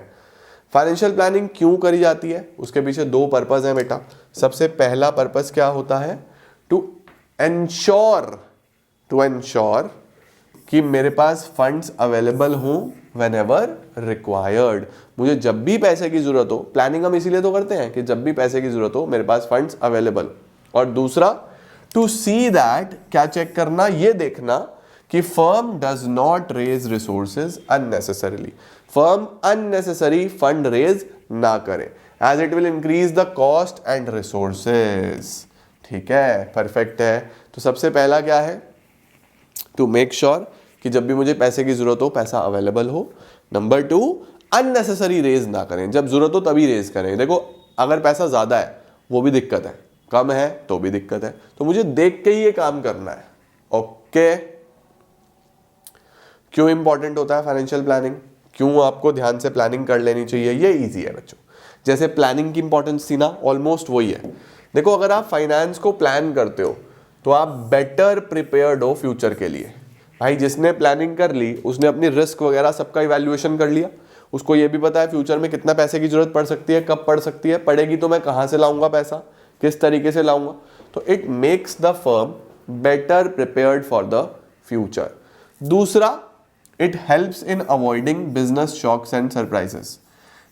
फाइनेंशियल प्लानिंग क्यों करी जाती है? उसके पीछे दो पर्पस हैं बेटा। सबसे पहला पर्पस क्या होता है? टू एंश्योर कि मेरे पास फंड्स अवेलेबल हों व्हेनेवर रिक्वायर्ड। मुझे जब भी पैसे की जरूरत हो, प्लानिंग हम इसीलिए तो करते हैं कि जब भी पैसे की जरूरत हो मेरे पास फंड्स अवेलेबल। और दूसरा, टू सी दैट, क्या चेक करना, ये देखना कि firm does not raise resources unnecessarily. Firm unnecessary fund raise ना करे, as it will increase the cost and resources. ठीक है, परफेक्ट है। तो सबसे पहला क्या है? टू मेक श्योर कि जब भी मुझे पैसे की जरूरत हो पैसा अवेलेबल हो। नंबर टू, अननेसेसरी रेज ना करें, जब जरूरत हो तभी रेज करें। देखो अगर पैसा ज्यादा है वो भी दिक्कत है, कम है तो भी दिक्कत है, तो मुझे देख के ही ये काम करना है। ओके, क्यों इंपॉर्टेंट होता है फाइनेंशियल प्लानिंग, क्यों आपको ध्यान से प्लानिंग कर लेनी चाहिए? ये इजी है बच्चों, जैसे प्लानिंग की इंपॉर्टेंस थी ना, ऑलमोस्ट वही है। देखो अगर आप फाइनेंस को प्लान करते हो तो आप बेटर प्रिपेयर्ड हो फ्यूचर के लिए। भाई जिसने प्लानिंग कर ली उसने अपनी रिस्क वगैरह सबका इवैल्यूएशन कर लिया, उसको ये भी पता है फ्यूचर में कितना पैसे की जरूरत पड़ सकती है, कब पड़ सकती है, पड़ेगी तो मैं कहाँ से लाऊंगा पैसा, किस तरीके से लाऊंगा। तो it makes the firm better prepared for the future. दूसरा, it helps in avoiding business shocks and surprises.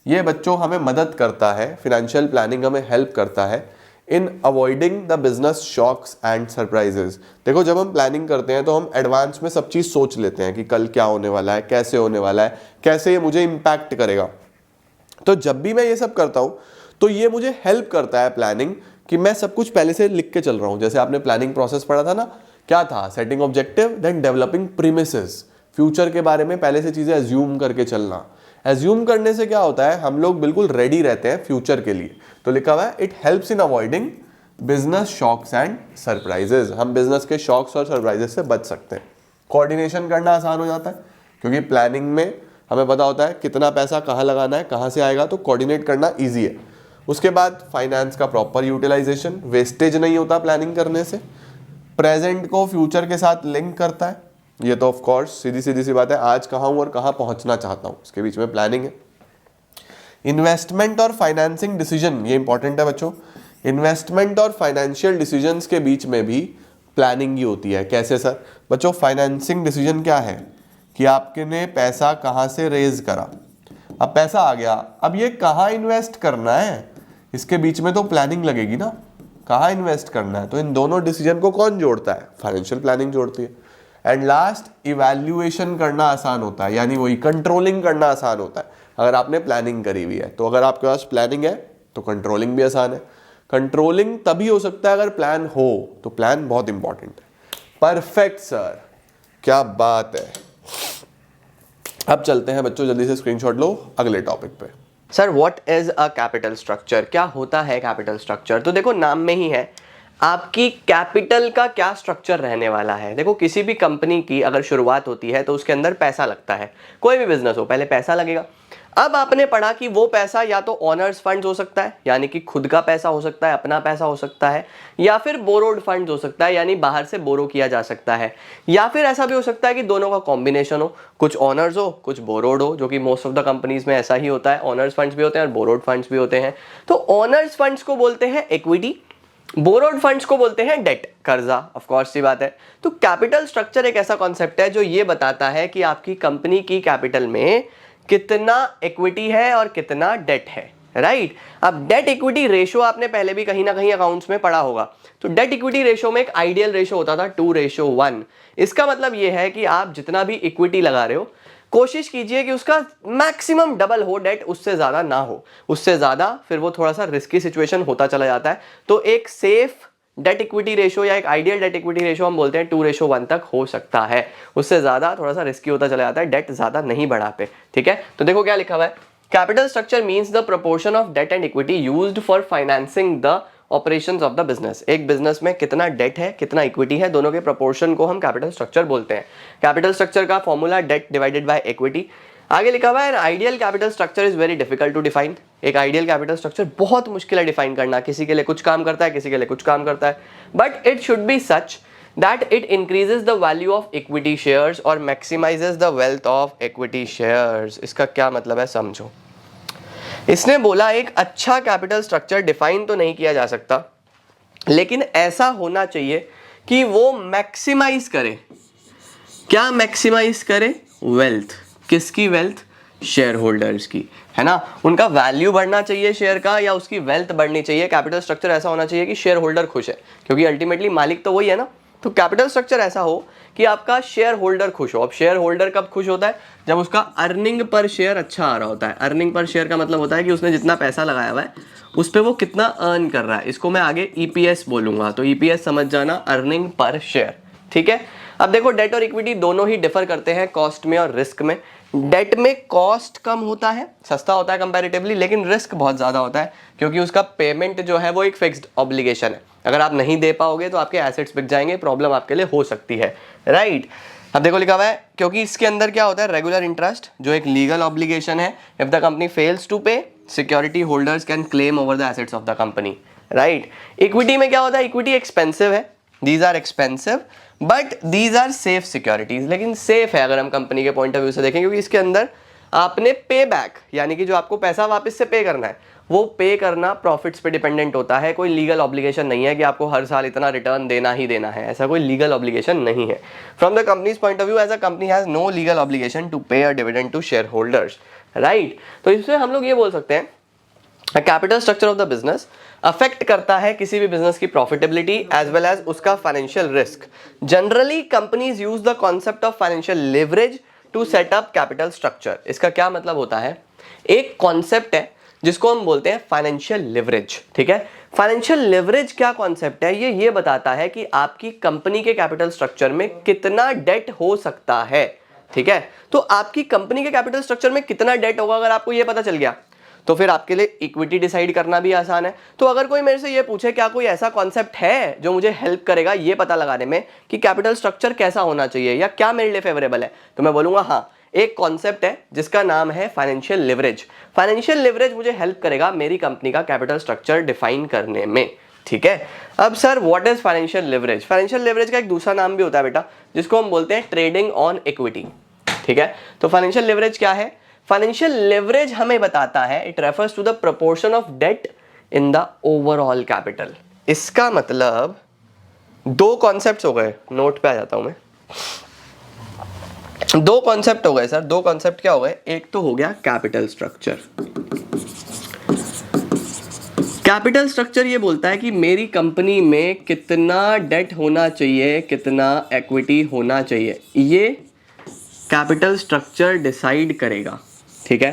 ये बच्चों हमें मदद करता है, फाइनेंशियल प्लानिंग हमें हेल्प करता है in avoiding the business shocks and surprises. देखो जब हम प्लानिंग करते हैं तो हम एडवांस में सब चीज़ सोच लेते हैं कि कल क्या होने वाला है, कैसे होने वाला है, कैसे ये मुझे इम्पैक्ट करेगा। तो जब भी मैं ये सब करता हूँ तो ये मुझे हेल्प करता है प्लानिंग, कि मैं सब कुछ पहले से लिख के चल रहा हूँ। जैसे आपने प्लानिंग प्रोसेस पढ़ा था ना, क्या था? Setting objective, then developing premises. Future के बारे में पहले से चीज़ें एज्यूम करके चलना। एज्यूम करने से क्या होता है, हम लोग बिल्कुल रेडी रहते हैं फ्यूचर के लिए। तो लिखा हुआ है it helps in avoiding business shocks and surprises. हम बिजनेस के शॉक्स और सरप्राइजेस से बच सकते हैं। कोऑर्डिनेशन करना आसान हो जाता है क्योंकि प्लानिंग में हमें पता होता है कितना पैसा कहाँ लगाना है, कहाँ से आएगा, तो कोऑर्डिनेट करना ईजी है। उसके बाद फाइनेंस का प्रॉपर यूटिलाइजेशन, वेस्टेज नहीं होता प्लानिंग करने से। प्रेजेंट को फ्यूचर के साथ लिंक करता है, ये तो ऑफ कोर्स सीधी सी बात है। आज कहाँ हूँ और कहाँ पहुँचना चाहता हूँ, इसके बीच में प्लानिंग है। इन्वेस्टमेंट और फाइनेंसिंग डिसीजन, ये इंपॉर्टेंट है बच्चों। इन्वेस्टमेंट और फाइनेंशियल डिसीजंस के बीच में भी प्लानिंग ही होती है। कैसे सर? बच्चों फाइनेंसिंग डिसीजन क्या है कि आपने पैसा कहाँ से रेज करा, अब पैसा आ गया, अब ये कहाँ इन्वेस्ट करना है, इसके बीच में तो प्लानिंग लगेगी ना, कहाँ इन्वेस्ट करना है। तो इन दोनों डिसीजन को कौन जोड़ता है? फाइनेंशियल प्लानिंग जोड़ती है। एंड लास्ट, इवैल्यूएशन करना आसान होता है, यानी वही कंट्रोलिंग करना आसान होता है अगर आपने प्लानिंग करी हुई है। तो अगर आपके पास प्लानिंग है तो कंट्रोलिंग भी आसान है। कंट्रोलिंग तभी हो सकता है अगर प्लान हो, तो प्लान बहुत इंपॉर्टेंट है। परफेक्ट सर, क्या बात है। अब चलते हैं बच्चों, जल्दी से स्क्रीनशॉट लो अगले टॉपिक पे। Sir what is a capital structure? क्या होता है कैपिटल स्ट्रक्चर? तो देखो नाम में ही है आपकी कैपिटल का क्या स्ट्रक्चर रहने वाला है। देखो किसी भी कंपनी की अगर शुरुआत होती है तो उसके अंदर पैसा लगता है। कोई भी बिजनेस हो पहले पैसा लगेगा। अब आपने पढ़ा कि वो पैसा या तो ओनर्स फंड्स हो सकता है, यानी कि खुद का पैसा हो सकता है, अपना पैसा हो सकता है, या फिर बोरोड फंड्स हो सकता है, यानी बाहर से बोरो किया जा सकता है, या फिर ऐसा भी हो सकता है कि दोनों का कॉम्बिनेशन हो, कुछ ओनर्स हो कुछ बोरोड हो, जो कि मोस्ट ऑफ द कंपनीज में ऐसा ही होता है। ओनर्स फंड्स भी होते हैं और बोरोड फंड्स भी होते हैं। तो ओनर्स फंड्स को बोलते हैं इक्विटी, बोरोड फंड्स को बोलते हैं डेट, कर्जा। ऑफ कोर्स सी बात है। तो कैपिटल स्ट्रक्चर एक ऐसा कॉन्सेप्ट है जो ये बताता है कि आपकी कंपनी की कैपिटल में कितना इक्विटी है और कितना डेट है। राइट। अब डेट इक्विटी रेशो आपने पहले भी कहीं ना कहीं अकाउंट्स में पढ़ा होगा। तो डेट इक्विटी रेशो में एक आइडियल रेशो होता था 2:1। इसका मतलब ये है कि आप जितना भी इक्विटी लगा रहे हो कोशिश कीजिए कि उसका मैक्सिमम डबल हो डेट, उससे ज्यादा ना हो। उससे ज्यादा फिर वो थोड़ा सा रिस्की सिचुएशन होता चला जाता है। तो एक सेफ डेट इक्विटी रेशो या एक आइडियल डेट इक्विटी रेशो हम बोलते हैं 2:1 तक हो सकता है। उससे ज्यादा थोड़ा सा रिस्की होता चला जाता है, डेट ज्यादा नहीं बढ़ा पे। ठीक है, तो देखो क्या लिखा हुआ है, capital structure means the proportion of debt and equity used for financing the operations of the business. एक बिजनेस में कितना डेट है कितना इक्विटी है, दोनों के प्रोपोर्शन को हम कैपिटल स्ट्रक्चर बोलते हैं। कैपिटल स्ट्रक्चर का formula debt divided by equity. आगे लिखा हुआ है ideal capital structure is very difficult to define. एक आइडियल कैपिटल स्ट्रक्चर बहुत मुश्किल है डिफाइन करना, किसी के लिए कुछ काम करता है किसी के लिए कुछ काम करता है, but it should be such that it increases the value of equity shares और maximizes the wealth of equity shares। इसका क्या मतलब है समझो। इसने बोला एक अच्छा कैपिटल स्ट्रक्चर डिफाइन तो नहीं किया जा सकता, लेकिन ऐसा होना चाहिए कि वो मैक्सिमाइज करे। क्या मैक्सिमाइज करे? वेल्थ। किसकी वेल्थ? शेयर होल्डर्स की, है ना। उनका वैल्यू बढ़ना चाहिए शेयर का या उसकी वेल्थ बढ़नी चाहिए। कैपिटल स्ट्रक्चर ऐसा होना चाहिए कि शेयर होल्डर खुश है, क्योंकि अल्टीमेटली मालिक तो वही है ना। तो कैपिटल स्ट्रक्चर ऐसा हो कि आपका शेयर होल्डर खुश हो। अब शेयर होल्डर कब खुश होता है? जब उसका अर्निंग पर शेयर अच्छा आ रहा होता है। अर्निंग पर शेयर का मतलब होता है कि उसने जितना पैसा लगाया हुआ है उस पर वो कितना अर्न कर रहा है। इसको मैं आगे ईपीएस बोलूंगा, तो ईपीएस समझ जाना, अर्निंग पर शेयर। ठीक है, अब देखो डेट और इक्विटी दोनों ही डिफर करते हैं कॉस्ट में और रिस्क में। डेट में कॉस्ट कम होता है, सस्ता होता है कंपैरेटिवली, लेकिन रिस्क बहुत ज़्यादा होता है, क्योंकि उसका पेमेंट जो है वो एक फिक्स्ड ऑब्लिगेशन है। अगर आप नहीं दे पाओगे तो आपके एसेट्स बिक जाएंगे, प्रॉब्लम आपके लिए हो सकती है, राइट। अब देखो लिखा हुआ है, क्योंकि इसके अंदर क्या होता है, रेगुलर इंटरेस्ट जो एक लीगल ऑब्लिगेशन है। If the company fails to pay, security holders can claim over the assets of the company, right. Equity में क्या होता है, इक्विटी एक्सपेंसिव है, these are expensive but these are safe securities. लेकिन safe है अगर हम कंपनी के पॉइंट ऑफ व्यू से देखें, क्योंकि इसके अंदर आपने पे बैक, यानी कि जो आपको पैसा वापस से पे करना है, वो पे करना प्रॉफिट्स पे डिपेंडेंट होता है। कोई लीगल ऑब्लिगेशन नहीं है कि आपको हर साल इतना रिटर्न देना ही देना है, ऐसा कोई लीगल ऑब्लिगेशन नहीं है। From the company's point of view, as a company has no legal obligation to pay a dividend to share holders, right. तो इससे हम लोग ये बोल सकते हैं capital structure of the business affect करता है किसी भी बिजनेस की प्रॉफिटेबिलिटी एज वेल एज उसका financial risk. Generally companies use the concept of financial leverage to set up capital structure. इसका क्या मतलब होता है, एक कॉन्सेप्ट है जिसको हम बोलते हैं फाइनेंशियल लेवरेज। ठीक है, फाइनेंशियल लेवरेज क्या कॉन्सेप्ट है, ये बताता है कि आपकी कंपनी के कैपिटल स्ट्रक्चर में कितना डेट हो सकता है। ठीक है, तो आपकी कंपनी के कैपिटल स्ट्रक्चर में कितना डेट होगा, अगर आपको ये पता चल गया तो फिर आपके लिए इक्विटी डिसाइड करना भी आसान है। तो अगर कोई मेरे से ये पूछे क्या कोई ऐसा कॉन्सेप्ट है जो मुझे हेल्प करेगा ये पता लगाने में कि कैपिटल स्ट्रक्चर कैसा होना चाहिए या क्या मेरे लिए फेवरेबल है, तो मैं बोलूंगा हाँ, एक कॉन्सेप्ट है जिसका नाम है फाइनेंशियल लिवरेज। फाइनेंशियल लिवरेज मुझे हेल्प करेगा मेरी कंपनी का कैपिटल स्ट्रक्चर डिफाइन करने में। ठीक है, अब sir what is financial leverage? Financial leverage का एक दूसरा नाम भी होता है बेटा, जिसको हम बोलते हैं ट्रेडिंग ऑन इक्विटी। ठीक है, तो फाइनेंशियल लिवरेज क्या है? फाइनेंशियल लेवरेज हमें बताता है, it refers to the proportion of debt in the overall capital. इसका मतलब दो कॉन्सेप्ट्स हो गए, नोट पे आ जाता हूं मैं। दो कॉन्सेप्ट हो गए सर, दो कॉन्सेप्ट क्या हो गए, एक तो हो गया कैपिटल स्ट्रक्चर। कैपिटल स्ट्रक्चर ये बोलता है कि मेरी कंपनी में कितना डेट होना चाहिए, कितना इक्विटी होना चाहिए, ये कैपिटल स्ट्रक्चर डिसाइड करेगा। ठीक है,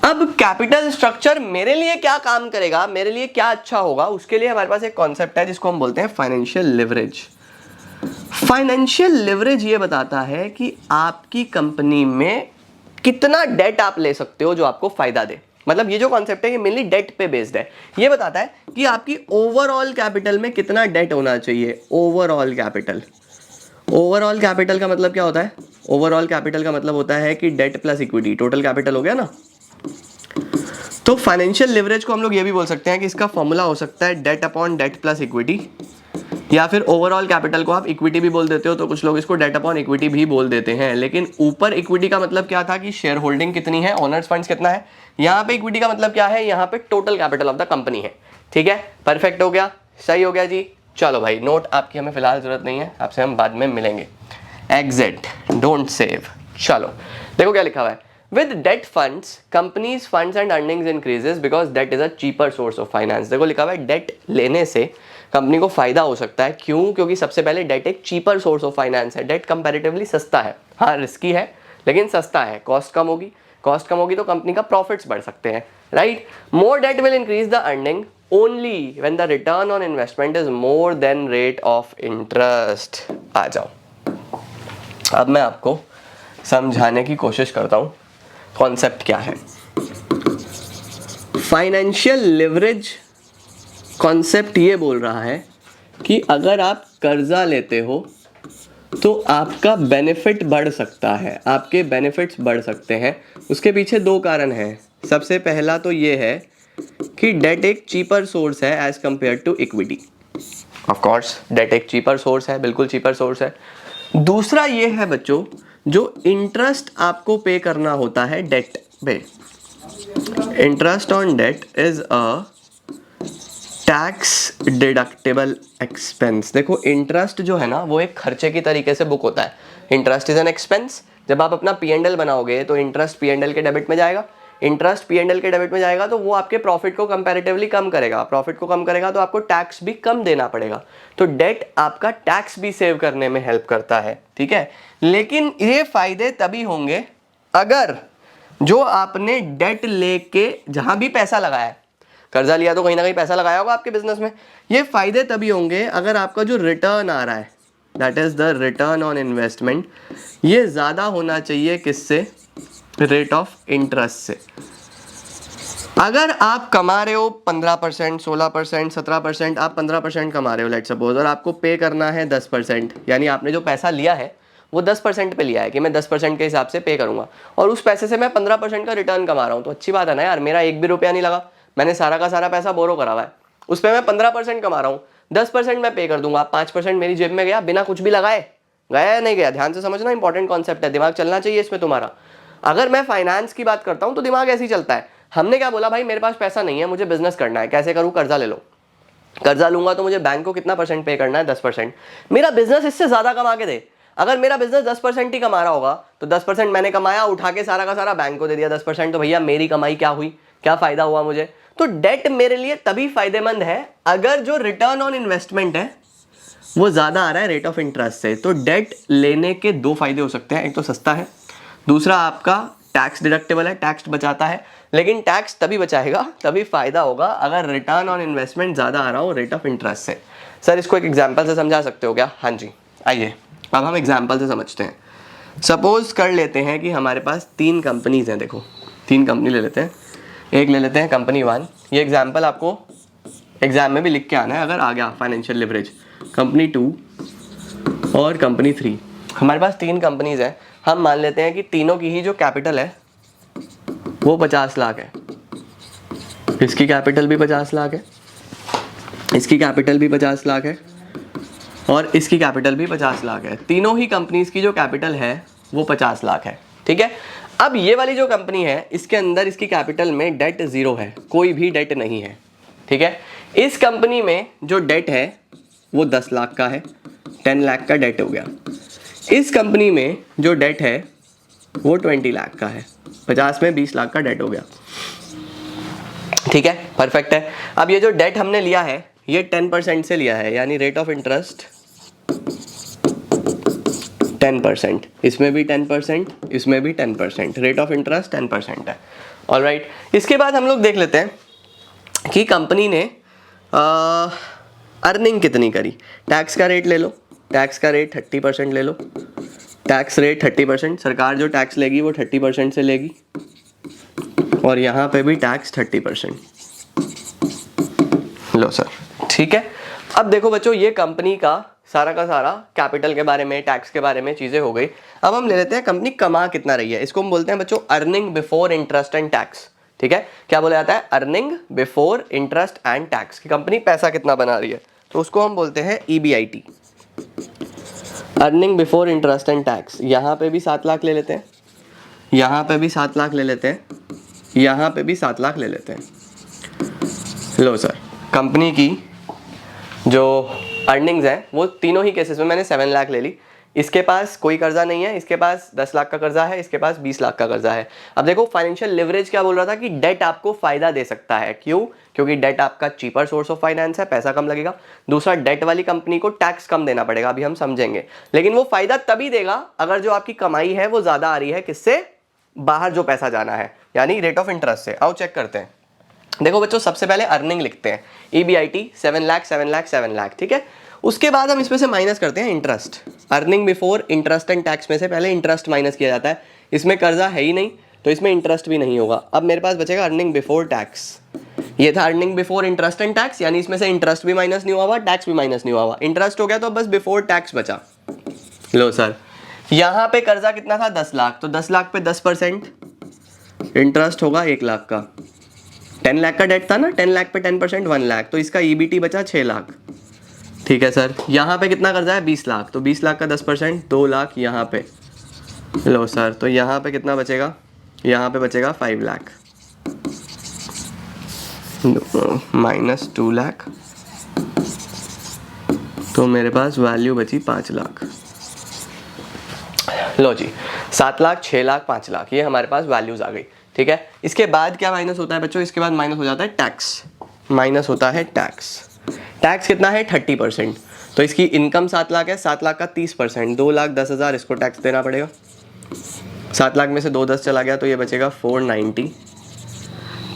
अब कैपिटल स्ट्रक्चर मेरे लिए क्या काम करेगा, मेरे लिए क्या अच्छा होगा, उसके लिए हमारे पास एक कॉन्सेप्ट है जिसको हम बोलते हैं फाइनेंशियल लिवरेज। फाइनेंशियल लिवरेज ये बताता है कि आपकी कंपनी में कितना डेट आप ले सकते हो जो आपको फायदा दे। मतलब ये जो कॉन्सेप्ट है ये मेनली डेट पे बेस्ड है। ये बताता है कि आपकी ओवरऑल कैपिटल में कितना डेट होना चाहिए। ओवरऑल कैपिटल, ओवरऑल कैपिटल का मतलब क्या होता है? ओवरऑल कैपिटल का मतलब होता है कि debt plus equity, total capital हो गया ना। तो फाइनेंशियल लिवरेज को हम लोग ये भी बोल सकते हैं कि इसका फॉर्मूला हो सकता है debt upon debt plus equity, या फिर ओवरऑल कैपिटल को आप इक्विटी भी बोल देते हो, तो कुछ लोग इसको डेट अपॉन इक्विटी भी बोल देते हैं। लेकिन ऊपर इक्विटी का मतलब क्या था कि शेयर होल्डिंग कितनी है, ओनर्स फंड्स कितना है। यहाँ पे इक्विटी का मतलब क्या है, यहाँ पे total capital of the company है। ठीक है, परफेक्ट हो गया, सही हो गया जी। चलो भाई, नोट आपकी हमें फिलहाल जरूरत नहीं है, आपसे हम बाद में मिलेंगे। Exit, don't save. चलो देखो क्या लिखा हुआ है, With debt funds, companies funds and earnings increases because debt is a cheaper source of finance. देखो लिखा हुआ है डेट लेने से कंपनी को फायदा हो सकता है। क्यों? क्योंकि सबसे पहले डेट एक चीपर सोर्स ऑफ फाइनेंस है। डेट कंपैरेटिवली सस्ता है, हाँ रिस्की है लेकिन सस्ता है। कॉस्ट कम होगी तो कंपनी का प्रॉफिट्स बढ़ सकते हैं, right. More debt will increase the earning only when the return on investment is more than rate of interest. आ जाओ, अब मैं आपको समझाने की कोशिश करता हूँ कॉन्सेप्ट क्या है। फाइनेंशियल लिवरेज कॉन्सेप्ट ये बोल रहा है कि अगर आप कर्जा लेते हो तो आपका बेनिफिट बढ़ सकता है, आपके बेनिफिट्स बढ़ सकते हैं। उसके पीछे दो कारण हैं। सबसे पहला तो ये है कि डेट एक चीपर सोर्स है as compare to equity. Of course debt एक चीपर सोर्स है, बिल्कुल चीपर सोर्स है। दूसरा ये है बच्चों, जो इंटरेस्ट आपको पे करना होता है डेट पे, interest on debt is a tax deductible expense. देखो इंटरेस्ट जो है ना वो एक खर्चे की तरीके से बुक होता है। Interest is an expense. जब आप अपना P&L बनाओगे तो इंटरेस्ट P&L के डेबिट में जाएगा। इंटरेस्ट P&L के डेबिट में जाएगा तो वो आपके प्रॉफिट को कंपैरेटिवली कम करेगा। प्रॉफिट को कम करेगा तो आपको टैक्स भी कम देना पड़ेगा। तो डेट आपका टैक्स भी सेव करने में हेल्प करता है, ठीक है। लेकिन ये फायदे तभी होंगे अगर जो आपने डेट लेके जहां भी पैसा लगाया है, कर्जा लिया तो कहीं ना कहीं पैसा लगाया होगा आपके बिजनेस में, ये फायदे तभी होंगे अगर आपका जो रिटर्न आ रहा है, that is the return on investment, ये ज़्यादा होना चाहिए किससे? रेट ऑफ इंटरेस्ट से। अगर आप कमा रहे हो 15%, 16%, 17%, आप 15% कमा रहे हो लेट्स सपोज, और आपको पे करना है 10%, यानी आपने जो पैसा लिया है वो 10% पे लिया है कि मैं 10% के हिसाब से पे करूंगा, और उस पैसे से मैं 15% का रिटर्न कमा रहा हूँ, तो अच्छी बात है ना यार, मेरा एक भी रुपया नहीं लगा, मैंने सारा का सारा पैसा बोरो करा हुआ है, उस पर मैं 15% कमा रहा हूँ, 10% मैं पे कर दूंगा, 5% मेरी जेब में गया बिना कुछ भी लगाए, गया या नहीं गया, ध्यान से समझना, इंपॉर्टेंट कॉन्सेप्ट है, दिमाग चलना चाहिए इसमें तुम्हारा। अगर मैं फाइनेंस की बात करता हूँ तो दिमाग ऐसे ही चलता है। हमने क्या बोला, भाई मेरे पास पैसा नहीं है, मुझे बिजनेस करना है, कैसे करूँ? कर्जा ले लो। कर्जा लूंगा तो मुझे बैंक को कितना परसेंट पे करना है? 10%। मेरा बिजनेस इससे ज्यादा कमा के दे। अगर मेरा बिजनेस 10% ही कमा रहा होगा तो 10% मैंने कमाया, उठा के सारा का सारा बैंक को दे दिया 10%, तो भैया मेरी कमाई क्या हुई? क्या फायदा हुआ मुझे? तो डेट मेरे लिए तभी फायदेमंद है अगर जो रिटर्न ऑन इन्वेस्टमेंट है वो ज्यादा आ रहा है रेट ऑफ इंटरेस्ट से। तो डेट लेने के दो फायदे हो सकते हैं, एक तो सस्ता है, दूसरा आपका टैक्स डिडक्टेबल है, टैक्स बचाता है, लेकिन टैक्स तभी बचाएगा, तभी फायदा होगा अगर रिटर्न ऑन इन्वेस्टमेंट ज्यादा आ रहा हो रेट ऑफ इंटरेस्ट से। सर इसको एक एग्जांपल से समझा सकते हो क्या? हाँ जी, आइए अब हम एग्जांपल से समझते हैं। सपोज कर लेते हैं कि हमारे पास 3 कंपनीज हैं। देखो 3 कंपनी ले लेते हैं। एक ले लेते हैं कंपनी 1, ये एग्जाम्पल आपको एग्जाम में भी लिख के आना है अगर आ गया फाइनेंशियल लिवरेज। कंपनी 2 और कंपनी 3, हमारे पास 3 कंपनीज हैं। हम मान लेते हैं कि तीनों की ही जो कैपिटल है वो 50 लाख है, इसकी कैपिटल भी 50 लाख है, इसकी कैपिटल भी 50 लाख है, और इसकी कैपिटल भी 50 लाख है। तीनों ही कंपनीज की जो कैपिटल है वो 50 लाख है, ठीक है। अब ये वाली जो कंपनी है इसके अंदर इसकी कैपिटल में डेट 0 है, कोई भी डेट नहीं है, ठीक है। इस कंपनी में जो डेट है वो 10 लाख का है, 10 लाख का डेट हो गया। इस कंपनी में जो डेट है वो 20 लाख का है, 50 में 20 लाख का डेट हो गया, ठीक है, परफेक्ट है। अब ये जो डेट हमने लिया है ये 10% से लिया है, यानी रेट ऑफ इंटरेस्ट 10%, इसमें भी 10%, इसमें भी 10%, रेट ऑफ इंटरेस्ट 10% है। ऑलराइट, इसके बाद हम लोग देख लेते हैं कि कंपनी ने अर्निंग कितनी करी। टैक्स का रेट ले लो, टैक्स का रेट 30% ले लो, टैक्स रेट 30%, सरकार जो टैक्स लेगी वो 30% से लेगी, और यहाँ पे भी टैक्स 30%। लो सर, ठीक है। अब देखो बच्चों, ये कंपनी का सारा कैपिटल के बारे में, टैक्स के बारे में चीज़ें हो गई। अब हम ले लेते हैं कंपनी कमा कितना रही है। इसको हम बोलते हैं बच्चों earning before interest and tax, ठीक है। क्या बोला जाता है? Earning before interest and tax, की कंपनी पैसा कितना बना रही है, तो उसको हम बोलते हैं EBIT, earning before interest and tax. यहाँ पे भी 7 लाख ले लेते हैं, यहाँ पे भी 7 लाख ले लेते हैं, यहाँ पे भी 7 लाख ले लेते हैं। लो सर, कंपनी की जो अर्निंग्स है वो तीनों ही केसेस में मैंने 7 लाख ले ली। इसके पास कोई कर्जा नहीं है, इसके पास 10 लाख का कर्जा है, इसके पास 20 लाख का कर्जा है। अब देखो फाइनेंशियल लिवरेज क्या बोल रहा था कि डेट आपको फायदा दे सकता है। क्यों? क्योंकि डेट आपका चीपर सोर्स ऑफ फाइनेंस है, पैसा कम लगेगा। दूसरा, डेट वाली कंपनी को टैक्स कम देना पड़ेगा, अभी हम समझेंगे। लेकिन वो फायदा तभी देगा अगर जो आपकी कमाई है वो ज्यादा आ रही है किससे? बाहर जो पैसा जाना है, यानी रेट ऑफ इंटरेस्ट से। आओ चेक करते हैं। देखो बच्चों, सबसे पहले अर्निंग लिखते हैं, EBIT 7 लाख 7 लाख 7 लाख, ठीक है। उसके बाद हम इसमें से माइनस करते हैं interest. Earning before interest and tax में से पहले इंटरेस्ट माइनस किया जाता है। इसमें कर्जा है ही नहीं तो इसमें इंटरेस्ट भी नहीं होगा। अब मेरे पास बचेगा अर्निंग बिफोर टैक्स। ये था earning before interest and tax, यानी इसमें से इंटरेस्ट भी माइनस नहीं हुआ, टैक्स भी माइनस नहीं हुआ। इंटरेस्ट हो गया तो बस बिफोर टैक्स बचा। लो सर, यहां पे कर्जा कितना था? 10 लाख, तो 10 लाख पे 10%, इंटरेस्ट होगा 1 लाख का। 10 लाख का डेट था ना, 10 लाख पे 10% 1 लाख, तो इसका EBT बचा 6 लाख। ठीक है सर, यहाँ पे कितना कर्जा है? 20 लाख, तो 20 लाख का 10% 2 लाख यहाँ पे। लो सर, तो यहाँ पे कितना बचेगा? यहाँ पे बचेगा 5 लाख माइनस 2 लाख, तो मेरे पास वैल्यू बची 5 लाख। लो जी, 7 लाख 6 लाख 5 लाख, ये हमारे पास वैल्यूज आ गई। ठीक है, इसके बाद क्या माइनस होता है बच्चों? इसके बाद माइनस हो जाता है टैक्स। माइनस होता है टैक्स। टैक्स कितना है? 30%। तो इसकी इनकम 7 लाख है, 7 लाख का 30%, 2,10,000 इसको टैक्स देना पड़ेगा। 7 लाख में से 2 10 चला गया तो ये बचेगा 490।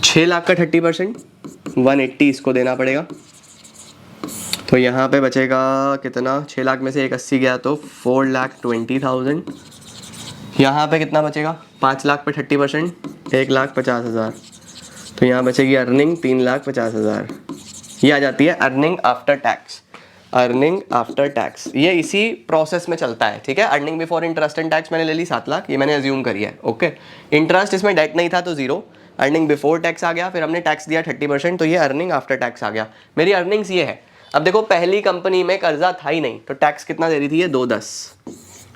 6 लाख का 30%, 180 इसको देना पड़ेगा। तो यहाँ पे बचेगा कितना? 6 लाख में से 180 गया तो 4,20,000। यहाँ पे कितना बचेगा? 5 लाख पे 30%, 1,50,000। तो यहाँ बचेगी अर्निंग 3,50,000। ये आ जाती है earning after tax. Earning after tax ये इसी प्रोसेस में चलता है। ठीक है, earning before interest and tax मैंने ले ली 7 लाख, ये मैंने अज्यूम करी है। ओके, इंटरेस्ट इसमें डेट नहीं था तो 0। अर्निंग बिफोर टैक्स आ गया, फिर हमने टैक्स दिया 30%, तो ये अर्निंग आफ्टर टैक्स आ गया। मेरी अर्निंग्स ये है। अब देखो, पहली कंपनी में कर्जा था ही नहीं तो टैक्स कितना दे रही थी? ये 210।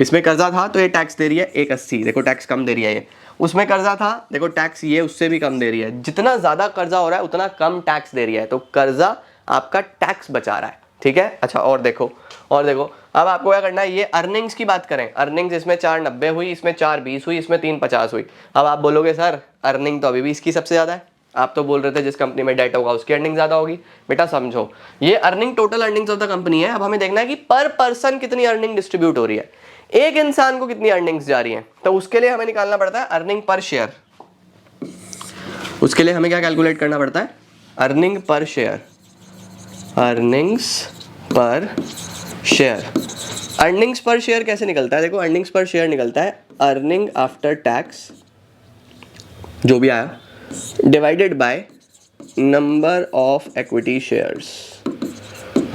इसमें कर्जा था तो ये टैक्स दे रही है 180, देखो टैक्स कम दे रही है ये। उसमें कर्जा था, देखो टैक्स ये उससे भी कम दे रही है। जितना ज्यादा कर्जा हो रहा है उतना कम टैक्स दे रही है, तो कर्जा आपका टैक्स बचा रहा है। ठीक है, अच्छा और देखो अब आपको क्या करना है? ये अर्निंग्स की बात करें, अर्निंग्स इसमें 490 हुई, इसमें 420 हुई, इसमें 350 हुई। अब आप बोलोगे सर अर्निंग तो अभी भी इसकी सबसे ज्यादा है। आप तो बोल रहे थे जिस कंपनी में डेट होगा उसकी अर्निंग ज्यादा होगी। बेटा समझो, ये earning total earnings of the company है। अब हमें देखना है कि पर पर्सन कितनी अर्निंग डिस्ट्रीब्यूट हो रही है, एक इंसान को कितनी अर्निंग्स जा रही है। तो उसके लिए हमें निकालना पड़ता है अर्निंग पर शेयर। उसके लिए हमें क्या कैलकुलेट करना पड़ता है? Earning per share. अर्निंग्स पर शेयर। अर्निंग्स पर शेयर कैसे निकलता है? देखो, अर्निंग्स पर शेयर निकलता है अर्निंग आफ्टर टैक्स जो भी आया divided by number of equity shares.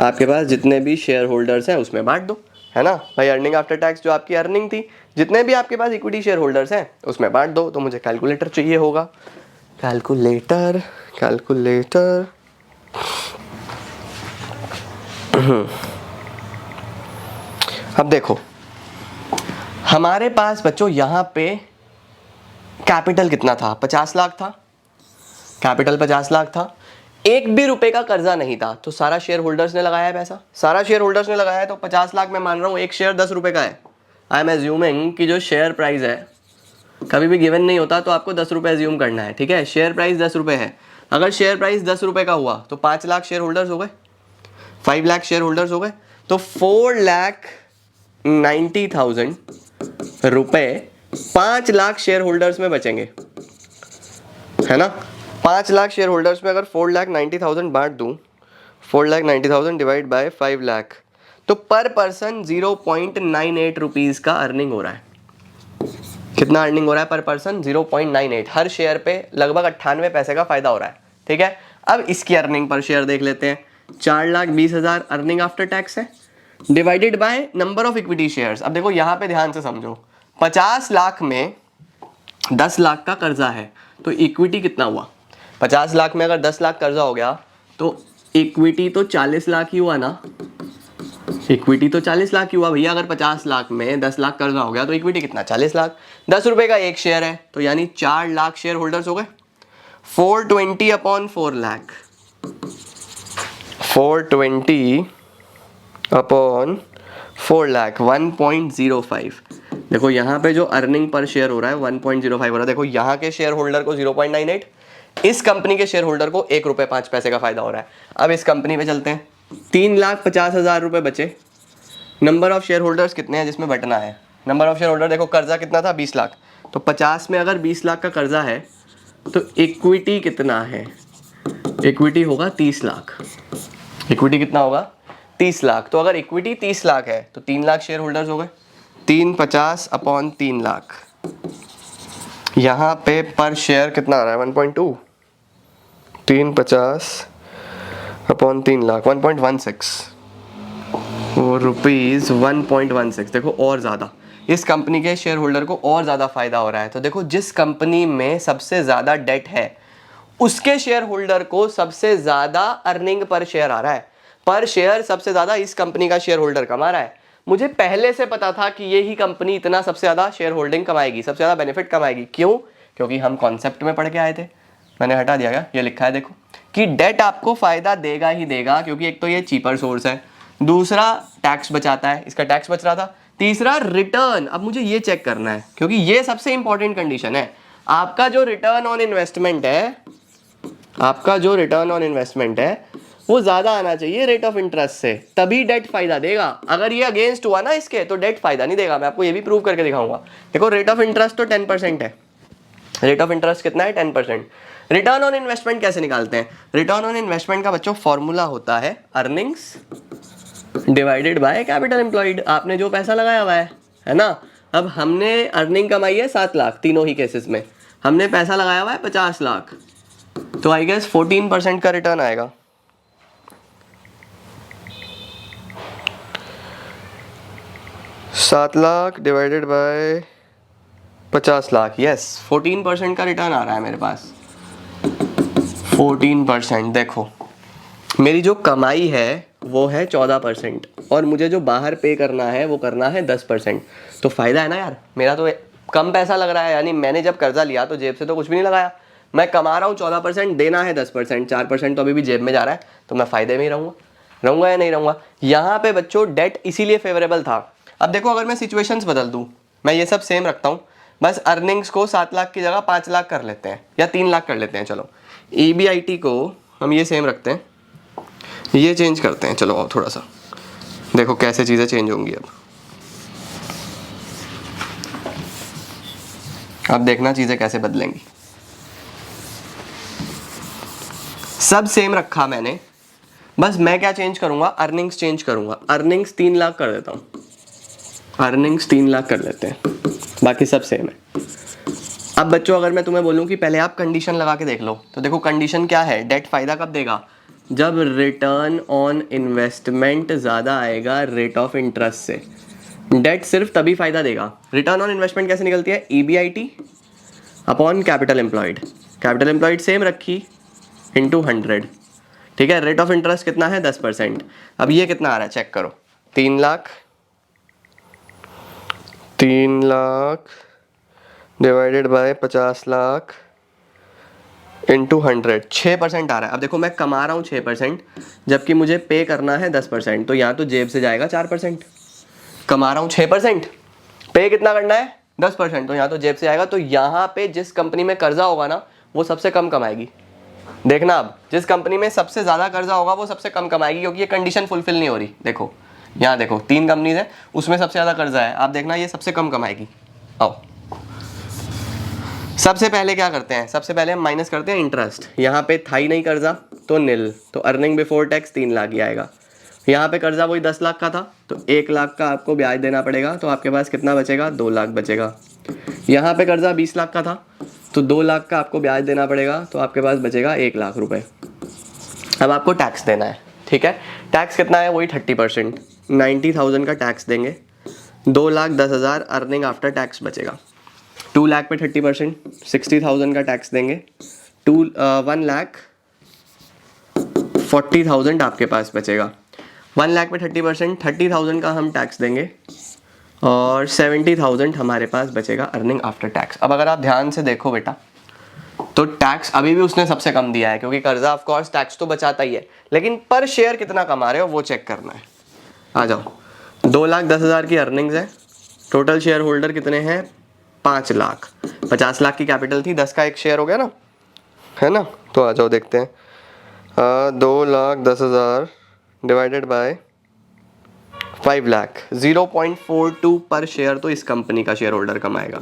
आपके पास जितने भी शेयर होल्डर्स हैं उसमें बांट दो, है ना भाई। अर्निंग आफ्टर टैक्स जो आपकी अर्निंग थी, जितने भी आपके पास इक्विटी शेयर होल्डर्स हैं उसमें बांट दो। तो मुझे कैलकुलेटर चाहिए होगा, कैलकुलेटर। अब देखो, हमारे पास बच्चों यहाँ पे कैपिटल कितना था? 50 लाख था। कैपिटल 50 लाख था, एक भी रुपए का कर्जा नहीं था, तो सारा शेयर होल्डर्स ने लगाया है पैसा। सारा शेयर होल्डर्स ने लगाया है, तो 50 लाख मैं मान रहा हूँ एक शेयर 10 रुपए का है। आई एम एज्यूमिंग कि जो शेयर प्राइस है कभी भी गिवन नहीं होता, तो आपको 10 रुपए एज्यूम करना है। ठीक है, शेयर प्राइस 10 रुपए है। अगर शेयर प्राइस 10 रुपए का हुआ तो 5 लाख शेयर होल्डर्स हो गए, 5 लाख शेयर होल्डर्स हो गए, तो 4,90,000 रुपए 5 लाख शेयर होल्डर्स में बचेंगे, है ना। 5 लाख शेयर होल्डर्स में अगर 4,90,000 बांट दूं, 4,90,000 डिवाइड बाय 5 लाख, तो पर पर्सन 0.98 रुपीज का अर्निंग हो रहा है। कितना अर्निंग हो रहा है पर पर्सन? 0.98। हर शेयर पे लगभग 98 पैसे का फायदा हो रहा है। ठीक है, अब इसकी अर्निंग पर शेयर देख लेते हैं। 4,20,000 अर्निंग आफ्टर टैक्स है, divided by number of equity shares. अब देखो यहाँ पे ध्यान से समझो, 50 लाख में 10 लाख का कर्जा है, तो इक्विटी कितना हुआ? 50 लाख में अगर 10 लाख कर्जा हो गया तो इक्विटी तो 40 लाख ही हुआ ना। इक्विटी तो 40 लाख ही हुआ भैया। अगर 50 लाख में 10 लाख कर्जा हो गया तो इक्विटी कितना? 40 लाख। 10 रुपए का एक शेयर है, तो यानी 4 लाख शेयर होल्डर्स हो गए। 420 अपॉन 4 लाख, 420 अपॉन 4 लाख 1.05। देखो यहाँ पे जो अर्निंग पर शेयर हो रहा है 1.05 हो रहा है। देखो यहाँ के शेयर होल्डर को 0.98, इस कंपनी के शेयर होल्डर को 1 रुपये 5 पैसे का फायदा हो रहा है। अब इस कंपनी पे चलते हैं, 3,50,000 रुपये बचे। नंबर ऑफ शेयर होल्डर्स कितने हैं जिसमें बटना है? नंबर ऑफ शेयर होल्डर देखो, कर्जा कितना था 20 लाख, तो 50 में अगर 20 लाख का कर्जा है तो इक्विटी कितना है? इक्विटी होगा 30 लाख। इक्विटी कितना होगा? 30 लाख। तो अगर इक्विटी 30 लाख है तो 3 लाख शेयर होल्डर्स हो गए, 350/3 लाख। यहाँ पे पर शेयर कितना आ रहा है? 1.2, 350/3 लाख 1.16 रुपीज़ 1.16। देखो और ज़्यादा इस कंपनी के शेयर होल्डर को और ज़्यादा फायदा हो रहा है। तो देखो जिस कंपनी में सबसे ज़्यादा डेट है उसके शेयर होल्डर को सबसे ज़्यादा अर्निंग पर शेयर आ रहा है। पर शेयर सबसे ज़्यादा इस कंपनी का शेयर होल्डर कमा रहा है। मुझे पहले से पता था कि ये ही कंपनी इतना सबसे ज़्यादा शेयर होल्डिंग कमाएगी, सबसे ज़्यादा बेनिफिट कमाएगी। क्यों? क्योंकि हम कॉन्सेप्ट में पढ़ के आए थे। मैंने हटा दिया क्या? ये लिखा है देखो कि डेट आपको फ़ायदा देगा ही देगा, क्योंकि एक तो ये चीपर सोर्स है, दूसरा टैक्स बचाता है, इसका टैक्स बच रहा था, तीसरा रिटर्न। अब मुझे ये चेक करना है क्योंकि ये सबसे इंपॉर्टेंट कंडीशन है। आपका जो रिटर्न ऑन इन्वेस्टमेंट है, आपका जो रिटर्न ऑन इन्वेस्टमेंट है वो ज़्यादा आना चाहिए रेट ऑफ इंटरेस्ट से, तभी डेट फायदा देगा। अगर ये अगेंस्ट हुआ ना इसके तो डेट फायदा नहीं देगा। मैं आपको ये भी प्रूव करके दिखाऊंगा। देखो रेट ऑफ इंटरेस्ट तो 10% है। रेट ऑफ इंटरेस्ट कितना है? 10%। रिटर्न ऑन इन्वेस्टमेंट कैसे निकालते हैं? रिटर्न ऑन इन्वेस्टमेंट का बच्चों फॉर्मूला होता है earnings divided by capital employed. आपने जो पैसा लगाया हुआ है ना। अब हमने अर्निंग कमाई है 7 लाख, तीनों ही केसेस में हमने पैसा लगाया हुआ है 50 लाख, तो आई गेस 14% का रिटर्न आएगा। सात lakh divided by 50 lakh, yes 14% का रिटर्न आ रहा है मेरे पास। 14%। देखो मेरी जो कमाई है वो है 14% और मुझे जो बाहर पे करना है वो करना है 10%। तो फ़ायदा है ना यार। मेरा तो कम पैसा लग रहा है, यानी मैंने जब कर्जा लिया तो जेब से तो कुछ भी नहीं लगाया। मैं कमा रहा हूँ 14%, देना है 10%, 4% तो अभी भी जेब में जा रहा है। तो मैं फ़ायदे में ही रहूँगा या नहीं रहूँगा? यहाँ पे बच्चों डेट इसीलिए फेवरेबल था। अब देखो अगर मैं सिचुएशंस बदल दूँ, मैं ये सब सेम रखता हूँ, बस अर्निंग्स को 7 लाख की जगह 5 लाख कर लेते हैं या 3 लाख कर लेते हैं। चलो EBIT को हम ये सेम रखते हैं, ये चेंज करते हैं। चलो और थोड़ा सा देखो कैसे चीज़ें चेंज होंगी। अब देखना चीज़ें कैसे बदलेंगी। सब सेम रखा मैंने, बस मैं क्या चेंज करूंगा? अर्निंग्स चेंज करूंगा। अर्निंग्स 3 लाख कर देता हूँ, अर्निंग्स 3 लाख कर लेते हैं, बाकी सब सेम है। अब बच्चों अगर मैं तुम्हें बोलूं कि पहले आप कंडीशन लगा के देख लो, तो देखो कंडीशन क्या है? डेट फायदा कब देगा? जब रिटर्न ऑन इन्वेस्टमेंट ज़्यादा आएगा रेट ऑफ इंटरेस्ट से। डेट सिर्फ तभी फायदा देगा। रिटर्न ऑन इन्वेस्टमेंट कैसे निकलती है? EBIT upon capital employed. Capital employed same रखी इंटू 100, ठीक है। रेट ऑफ इंटरेस्ट कितना है? 10%। अब ये कितना आ रहा है चेक करो, 3 lakh divided by 50 lakh into 100, 6% आ रहा है। अब देखो मैं कमा रहा हूँ 6%, जबकि मुझे पे करना है 10%, तो यहाँ तो जेब से जाएगा 4%। कमा रहा हूँ 6%, पे कितना करना है? 10%, तो यहाँ तो जेब से आएगा। तो यहाँ पे जिस कंपनी में कर्जा होगा ना वो सबसे कम कमाएगी। देखना अब जिस कंपनी में सबसे ज़्यादा कर्जा होगा वो सबसे कम कमाएगी, क्योंकि ये कंडीशन फुलफिल नहीं हो रही। देखो यहाँ देखो 3 कंपनीज है, उसमें सबसे ज़्यादा कर्जा है। आप देखना ये सबसे कम कमाएगी। आओ सबसे पहले क्या करते हैं? सबसे पहले हम माइनस करते हैं इंटरेस्ट। यहाँ पे था ही नहीं कर्जा तो निल, तो अर्निंग बिफोर टैक्स 3 लाख ही आएगा। यहाँ पे कर्जा वही 10 लाख का था तो 1 लाख का आपको ब्याज देना पड़ेगा, तो आपके पास कितना बचेगा? 2 लाख बचेगा। यहाँ पे कर्जा 20 लाख का था तो 2 लाख का आपको ब्याज देना पड़ेगा, तो आपके पास बचेगा 1 लाख रुपए। अब आपको टैक्स देना है, ठीक है। टैक्स कितना है? वही 30%, 90,000 का टैक्स देंगे। 2,10,000 अर्निंग आफ्टर टैक्स बचेगा। 2 लाख पे 30%, 60,000 का टैक्स देंगे। 1,40,000 आपके पास बचेगा। 1 लाख पे 30%, 30,000 का हम टैक्स देंगे और 70,000 हमारे पास बचेगा अर्निंग आफ्टर टैक्स। अब अगर आप ध्यान से देखो बेटा, तो टैक्स अभी भी उसने सबसे कम दिया है, क्योंकि कर्जा ऑफ कोर्स टैक्स तो बचाता ही है, लेकिन पर शेयर कितना कमा रहे हो वो चेक करना है। आ जाओ 2,10,000 की अर्निंग्स है, टोटल शेयर होल्डर कितने हैं 5 लाख, 50 लाख की कैपिटल थी, 10 का एक शेयर हो गया ना, है ना। तो आ जाओ देखते हैं, 2,10,000 डिवाइडेड बाय 5 लाख, 0.42 पर शेयर तो इस कंपनी का शेयर होल्डर कमाएगा,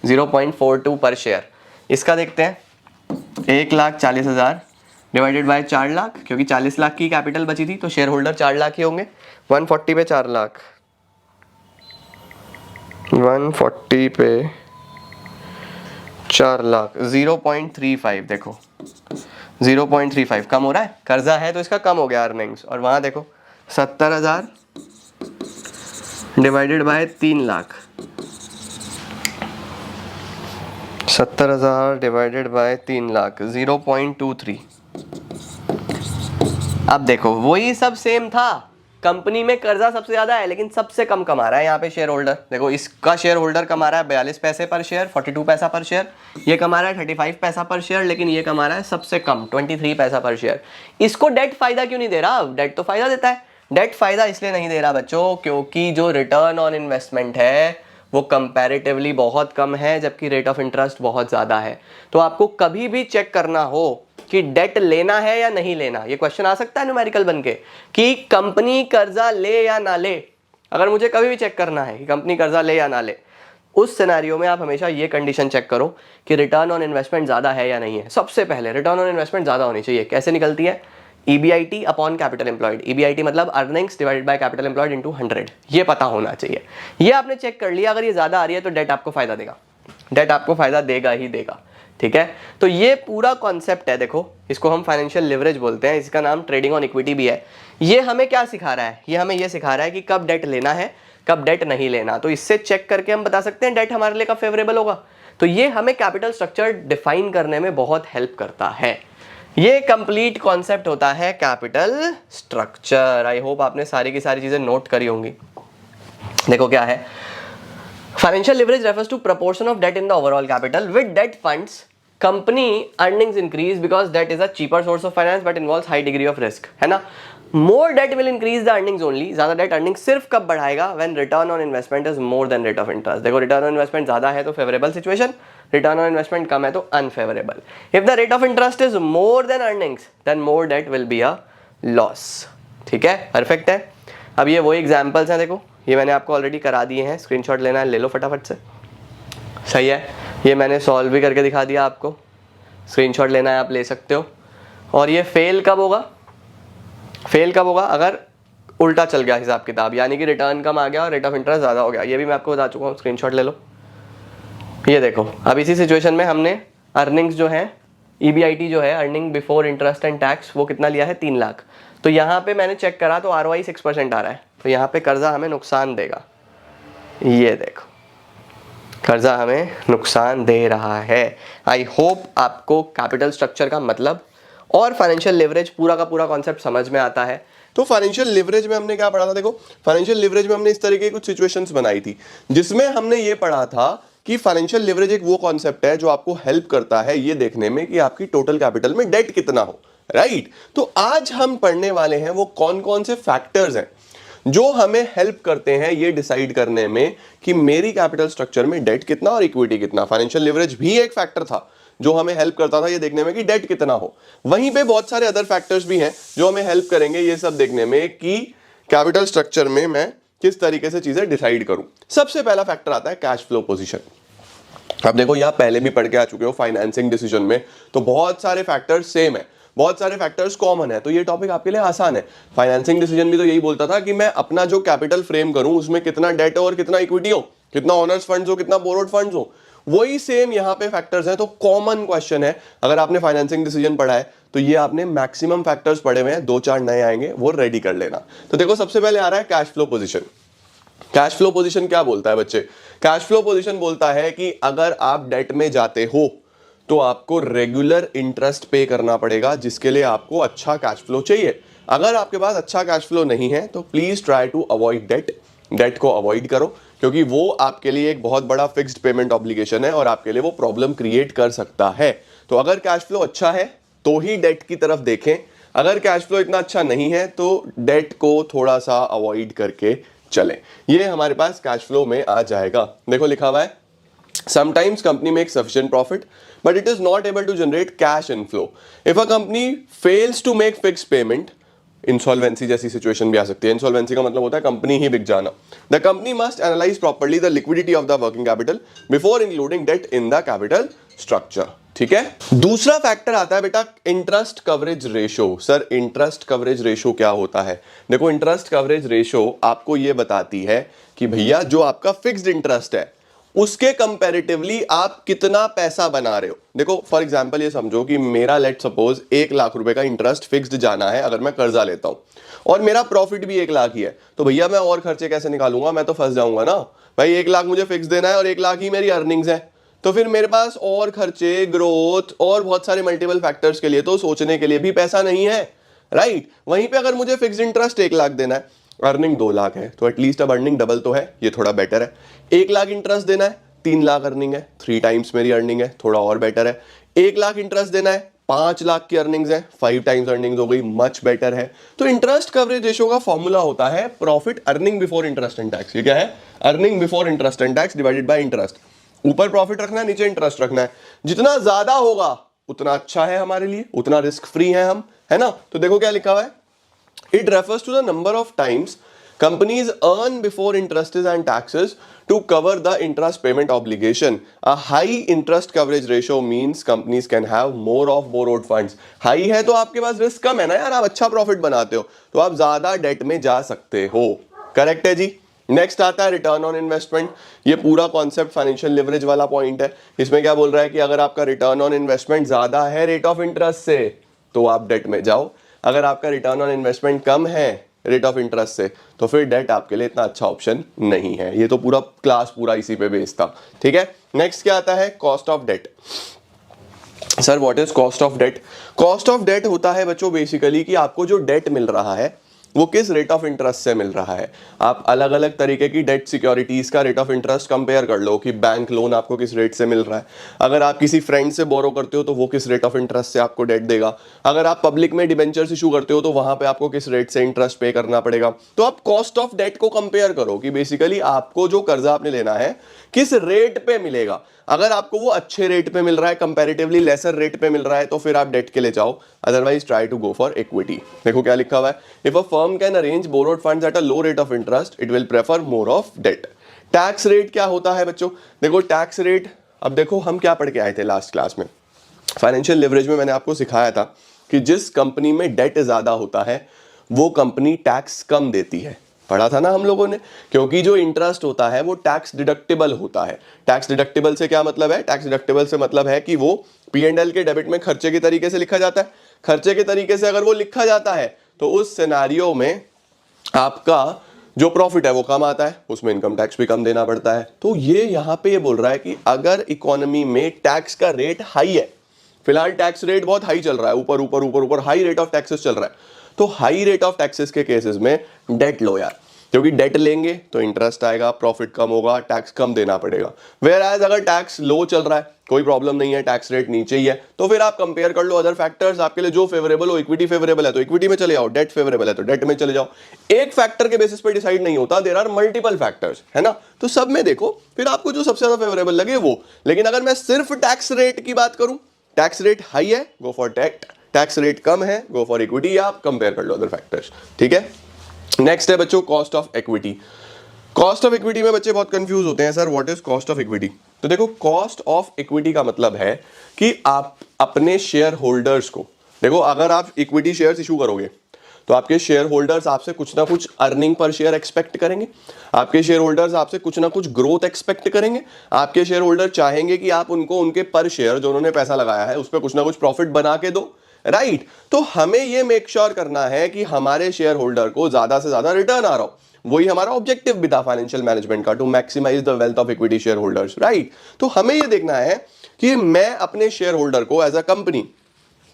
0.42 पर शेयर। इसका देखते हैं, 1,40,000 डिवाइडेड बाय 4 लाख, क्योंकि 40 लाख की कैपिटल बची थी तो शेयर होल्डर 4 लाख ही होंगे, 140 पे 4 लाख, 140 पे 4 लाख, 0.35, देखो 0.35 कम हो रहा है, कर्जा है तो इसका कम हो गया अर्निंग्स। और वहां देखो 70,000 divided by 3 lakh, 70,000 divided by 3 lakh, 0.23। अब देखो वही सब सेम था, कंपनी में कर्जा सबसे ज्यादा है लेकिन सबसे कम कमा रहा है यहाँ पे शेयर होल्डर। देखो इसका शेयर होल्डर कमा रहा है 42 पैसे पर शेयर, 42 पैसा पर शेयर, ये कमा रहा है 35 पैसा पर शेयर, लेकिन ये कमा रहा है सबसे कम 23 पैसा पर शेयर। इसको डेट फायदा क्यों नहीं दे रहा? डेट तो फायदा देता है। डेट फायदा इसलिए नहीं दे रहा बच्चों क्योंकि जो रिटर्न ऑन इन्वेस्टमेंट है वो कंपैरेटिवली बहुत कम है, जबकि रेट ऑफ इंटरेस्ट बहुत ज़्यादा है। तो आपको कभी भी चेक करना हो कि डेट लेना है या नहीं लेना, ये क्वेश्चन आ सकता है न्यूमेरिकल बन के कि कंपनी कर्जा ले या ना ले। अगर मुझे कभी भी चेक करना है कि कंपनी कर्जा ले या ना ले, उस सिनेरियो में आप हमेशा ये कंडीशन चेक करो कि रिटर्न ऑन इन्वेस्टमेंट ज़्यादा है या नहीं है। सबसे पहले रिटर्न ऑन इन्वेस्टमेंट ज़्यादा होनी चाहिए। कैसे निकलती है? EBIT upon capital employed. EBIT मतलब earnings divided by capital employed into 100, ये पता होना चाहिए। ये आपने चेक कर लिया, अगर ये ज़्यादा आ रही है तो डेट आपको फायदा देगा, डेट आपको फायदा देगा ही देगा। ठीक है, तो ये पूरा कॉन्सेप्ट है। देखो इसको हम फाइनेंशियल लिवरेज बोलते हैं, इसका नाम ट्रेडिंग ऑन इक्विटी भी है। ये हमें क्या सिखा रहा है? ये हमें ये सिखा रहा है कि कब डेट लेना है, कब डेट नहीं लेना। तो इससे चेक करके हम बता सकते हैं डेट हमारे लिए कब फेवरेबल होगा। तो ये हमें कैपिटल स्ट्रक्चर डिफाइन करने में बहुत हेल्प करता है। ये कंप्लीट कॉन्सेप्ट होता है कैपिटल स्ट्रक्चर। आई होप आपने सारी की सारी चीजें नोट करी होंगी। देखो क्या है, financial leverage refers to proportion of debt in the overall capital. With debt funds company earnings increase because debt is a cheaper source of finance but involves high degree of risk, है ना। More debt will increase the earnings only. ज्यादा debt earning सिर्फ कब बढ़ाएगा? When return on investment is more than rate of interest. देखो return on investment ज्यादा है तो favourable situation, return on investment कम है तो unfavourable. If the rate of interest is more than earnings then more debt will be a loss. ठीक है, perfect है। अब ये वही एग्जांपल्स हैं, देखो ये मैंने आपको ऑलरेडी करा दिए हैं, स्क्रीनशॉट लेना है ले लो फटाफट से। सही है, ये मैंने सॉल्व भी करके दिखा दिया आपको, स्क्रीनशॉट लेना है आप ले सकते हो। और ये फेल कब होगा? फेल कब होगा? अगर उल्टा चल गया हिसाब किताब, यानी कि रिटर्न कम आ गया और रेट ऑफ इंटरेस्ट ज़्यादा हो गया। ये भी मैं आपको बता चुका हूँ, स्क्रीनशॉट ले लो। ये देखो अब इसी सिचुएशन में हमने अर्निंग्स जो है, EBIT जो है earning before interest and tax, वो कितना लिया है? 3 लाख। तो यहाँ पे मैंने चेक करा तो ROI 6% आ रहा है, तो यहाँ पे कर्जा हमें नुकसान देगा। ये देखो कर्जा हमें नुकसान दे रहा है। आई होप आपको कैपिटल स्ट्रक्चर का मतलब और फाइनेंशियल लिवरेज पूरा का पूरा कॉन्सेप्ट समझ में आता है। तो फाइनेंशियल लिवरेज में हमने क्या पढ़ा था? देखो फाइनेंशियल लिवरेज में हमने इस तरीके की कुछ सिचुएशंस बनाई थी जिसमें हमने ये पढ़ा था कि फाइनेंशियल लिवरेज एक वो कॉन्सेप्ट है जो आपको हेल्प करता है ये देखने में कि आपकी टोटल कैपिटल में डेट कितना हो, राइट। तो आज हम पढ़ने वाले हैं वो कौन कौन से फैक्टर्स हैं जो हमें हेल्प करते हैं ये डिसाइड करने में कि मेरी कैपिटल स्ट्रक्चर में डेट कितना और इक्विटी कितना। फाइनेंशियल लिवरेज भी एक फैक्टर था जो हमें हेल्प करता था ये देखने में कि डेट कितना हो। वहीं पे बहुत सारे अदर फैक्टर्स भी हैं जो हमें हेल्प करेंगे ये सब देखने में कि कैपिटल स्ट्रक्चर में मैं किस तरीके से चीजें डिसाइड करूं। सबसे पहला फैक्टर आता है कैश फ्लो पोजीशन। अब देखो यहां पहले भी पढ़ के आ चुके हो फाइनेंसिंग डिसीजन में, तो बहुत सारे फैक्टर्स सेम है, बहुत सारे फैक्टर्स कॉमन है, तो ये टॉपिक आपके लिए आसान है। फाइनेंसिंग डिसीजन भी तो यही बोलता था कि मैं अपना जो कैपिटल फ्रेम करूं उसमें कितना डेट हो और कितना इक्विटी हो, कितना ओनर्स फंड्स हो, कितना बोरोड फंड्स हो। वही सेम यहाँ पे फैक्टर्स हैं। तो कॉमन क्वेश्चन है, अगर आपने फाइनेंसिंग डिसीजन पढ़ा है तो ये आपने मैक्सिमम फैक्टर्स पढ़े हुए हैं, 2-4 नए आएंगे वो रेडी कर लेना। तो देखो सबसे पहले आ रहा है cash flow position. Cash flow position क्या बोलता है बच्चे? कैश फ्लो पोजीशन बोलता है कि अगर आप डेट में जाते हो तो आपको रेगुलर इंटरेस्ट पे करना पड़ेगा, जिसके लिए आपको अच्छा कैश फ्लो चाहिए। अगर आपके पास अच्छा कैश फ्लो नहीं है तो please try to avoid debt. Debt को अवॉइड करो क्योंकि वो आपके लिए एक बहुत बड़ा फिक्स्ड पेमेंट ऑब्लिगेशन है और आपके लिए वो प्रॉब्लम क्रिएट कर सकता है। तो अगर कैश फ्लो अच्छा है तो ही डेट की तरफ देखें, अगर कैश फ्लो इतना अच्छा नहीं है तो डेट को थोड़ा सा अवॉइड करके चले। ये हमारे पास कैश फ्लो में आ जाएगा। देखो लिखा हुआ है sometimes company makes sufficient profit but it is not able to generate cash inflow. If a company fails to make fixed payment, insolvency जैसी सिचुएशन भी आ सकती है। इंसॉल्वेंसी का मतलब होता है कंपनी ही बिक जाना। The company must analyse properly the liquidity of the working capital before including debt in the capital structure. ठीक है, दूसरा फैक्टर आता है बेटा interest coverage ratio. Sir interest coverage ratio क्या होता है? देखो इंटरेस्ट कवरेज रेशो आपको ये बताती है कि भैया जो आपका फिक्स्ड इंटरेस्ट है उसके कंपैरेटिवली आप कितना पैसा बना रहे हो। देखो फॉर एग्जांपल ये समझो कि मेरा लेट सपोज 1 लाख रुपए का इंटरेस्ट फिक्स्ड जाना है अगर मैं कर्जा लेता हूं और मेरा प्रॉफिट भी 1 लाख ही है, तो भैया मैं और खर्चे कैसे निकालूंगा? मैं तो फंस जाऊंगा ना भाई। 1 लाख मुझे फिक्स देना है और 1 लाख ही मेरी अर्निंग्स है, तो फिर मेरे पास और खर्चे, ग्रोथ और बहुत सारे मल्टीपल फैक्टर्स के लिए तो सोचने के लिए भी पैसा नहीं है, राइट। वहीं पे अगर मुझे फिक्स्ड इंटरेस्ट 1 लाख देना है, अर्निंग 2 लाख है, तो एटलीस्ट अब अर्निंग डबल तो है, ये थोड़ा बेटर है। 1 लाख इंटरेस्ट देना है, 3 लाख अर्निंग है, 3 टाइम्स मेरी अर्निंग है, थोड़ा और बेटर है। 1 लाख इंटरेस्ट देना है, 5 लाख की अर्निंग्स है, 5 टाइम्स अर्निंग्स हो गई, मच बेटर है। तो इंटरेस्ट कवरेज रेशियो का फॉर्मूला होता है profit earning before interest and tax. ये क्या है? Earning before interest and tax divided by interest. ऊपर प्रॉफिट रखना है, नीचे इंटरेस्ट रखना है। जितना ज्यादा होगा उतना अच्छा है हमारे लिए, उतना रिस्क फ्री है हम, है ना। तो देखो क्या लिखा हुआ है, it refers to the number of times companies earn before interests and taxes to cover the interest payment obligation. A high interest coverage ratio means companies can have more of borrowed funds. High है तो आपके पास risk कम है ना यार, आप अच्छा profit बनाते हो तो आप ज्यादा डेट में जा सकते हो। करेक्ट है जी। नेक्स्ट आता है रिटर्न ऑन इन्वेस्टमेंट। ये पूरा कॉन्सेप्ट फाइनेंशियल लिवरेज वाला पॉइंट है। इसमें क्या बोल रहा है कि अगर आपका रिटर्न ऑन इन्वेस्टमेंट ज्यादा है रेट ऑफ इंटरेस्ट से तो आप डेट में जाओ, अगर आपका रिटर्न ऑन इन्वेस्टमेंट कम है रेट ऑफ इंटरेस्ट से तो फिर डेट आपके लिए इतना अच्छा ऑप्शन नहीं है। ये तो पूरा क्लास पूरा इसी पे बेस्ड था। ठीक है, नेक्स्ट क्या आता है? Cost of debt. Sir what is cost of debt? Cost of debt होता है बच्चों बेसिकली कि आपको जो डेट मिल रहा है वो किस रेट ऑफ इंटरेस्ट से मिल रहा है। आप अलग अलग तरीके की डेट सिक्योरिटीज का रेट ऑफ इंटरेस्ट कंपेयर कर लो कि बैंक लोन आपको किस रेट से मिल रहा है। अगर आप किसी फ्रेंड से बोरो करते हो तो वो किस रेट ऑफ इंटरेस्ट से आपको डेट देगा। अगर आप पब्लिक में डिबेंचर्स इशू करते हो तो वहां पे आपको किस रेट से इंटरेस्ट पे करना पड़ेगा। तो आप कॉस्ट ऑफ डेट को कंपेयर करो कि बेसिकली आपको जो कर्जा आपने लेना है किस रेट पे मिलेगा। अगर आपको वो अच्छे रेट पे मिल रहा है, कंपैरेटिवली लेसर रेट पे मिल रहा है, तो फिर आप डेट के लिए जाओ, otherwise try to go for equity. देखो क्या लिखा हुआ है, if a firm can arrange borrowed funds at a low rate of interest it will prefer more of debt. Tax rate क्या होता है बच्चों? देखो टैक्स रेट, अब देखो हम क्या पढ़ के आए थे लास्ट क्लास में, फाइनेंशियल लिवरेज में मैंने आपको सिखाया था कि जिस कंपनी में डेट ज्यादा होता है वो कंपनी टैक्स कम देती है। पढ़ा था ना हम लोगों ने, क्योंकि जो इंटरेस्ट होता है वो टैक्स डिडक्टेबल होता है। टैक्स डिडक्टेबल से क्या मतलब है? टैक्स डिडक्टेबल से मतलब है कि वो P&L के डेबिट में खर्चे के तरीके से लिखा जाता है। खर्चे के तरीके से अगर वो लिखा जाता है तो उस सिनेरियो में आपका जो प्रॉफिट है वो कम आता है, उसमें इनकम टैक्स भी कम देना पड़ता है। तो ये यहाँ पे ये बोल रहा है कि अगर इकोनॉमी में टैक्स का रेट हाई है, फिलहाल टैक्स रेट बहुत हाई चल रहा है, ऊपर ऊपर ऊपर ऊपर हाई रेट ऑफ टैक्सेस चल रहा है, तो हाई रेट ऑफ टैक्सेस के केसेस में डेट लो यार, क्योंकि डेट लेंगे तो इंटरेस्ट आएगा, प्रॉफिट कम होगा, टैक्स कम देना पड़ेगा। वेयर एज अगर टैक्स लो चल रहा है, कोई प्रॉब्लम नहीं है, टैक्स रेट नीचे ही है, तो फिर आप कंपेयर कर लो अदर फैक्टर्स, आपके लिए जो फेवरेबल हो। इक्विटी फेवरेबल है तो इक्विटी में चले जाओ, डेट फेवरेबल है तो डेट में चले जाओ। एक फैक्टर के बेसिस पे डिसाइड नहीं होता, देयर आर मल्टीपल फैक्टर्स, है ना। तो सब में देखो फिर आपको जो सबसे ज्यादा फेवरेबल लगे वो। लेकिन अगर मैं सिर्फ टैक्स रेट की बात करूं, टैक्स रेट हाई है go for debt, tax rate कम है गो फॉर इक्विटी, या आप कंपेयर कर लो अदर फैक्टर्स। ठीक है, नेक्स्ट है बच्चों cost of equity. Cost of equity में बच्चे बहुत कंफ्यूज होते हैं, sir what is cost of equity? तो देखो कॉस्ट ऑफ इक्विटी का मतलब है कि आप अपने शेयर होल्डर्स को, देखो अगर आप इक्विटी शेयर्स इशू करोगे तो आपके शेयर होल्डर्स आपसे कुछ ना कुछ अर्निंग पर शेयर एक्सपेक्ट करेंगे, आपके शेयर होल्डर्स आपसे कुछ ना कुछ ग्रोथ एक्सपेक्ट करेंगे, आपके शेयर होल्डर चाहेंगे कि आप उनको उनके पर शेयर जो उन्होंने पैसा लगाया है उस पर कुछ ना कुछ प्रॉफिट बना के दो, राइट। तो हमें ये मेक श्योर करना है कि हमारे शेयर होल्डर को ज्यादा से ज्यादा रिटर्न आ रहा हो, वही हमारा ऑब्जेक्टिव भी था फाइनेंशियल मैनेजमेंट का, to maximise the wealth of equity share holders, right. तो हमें ये देखना है कि मैं अपने शेयर होल्डर को एज अ कंपनी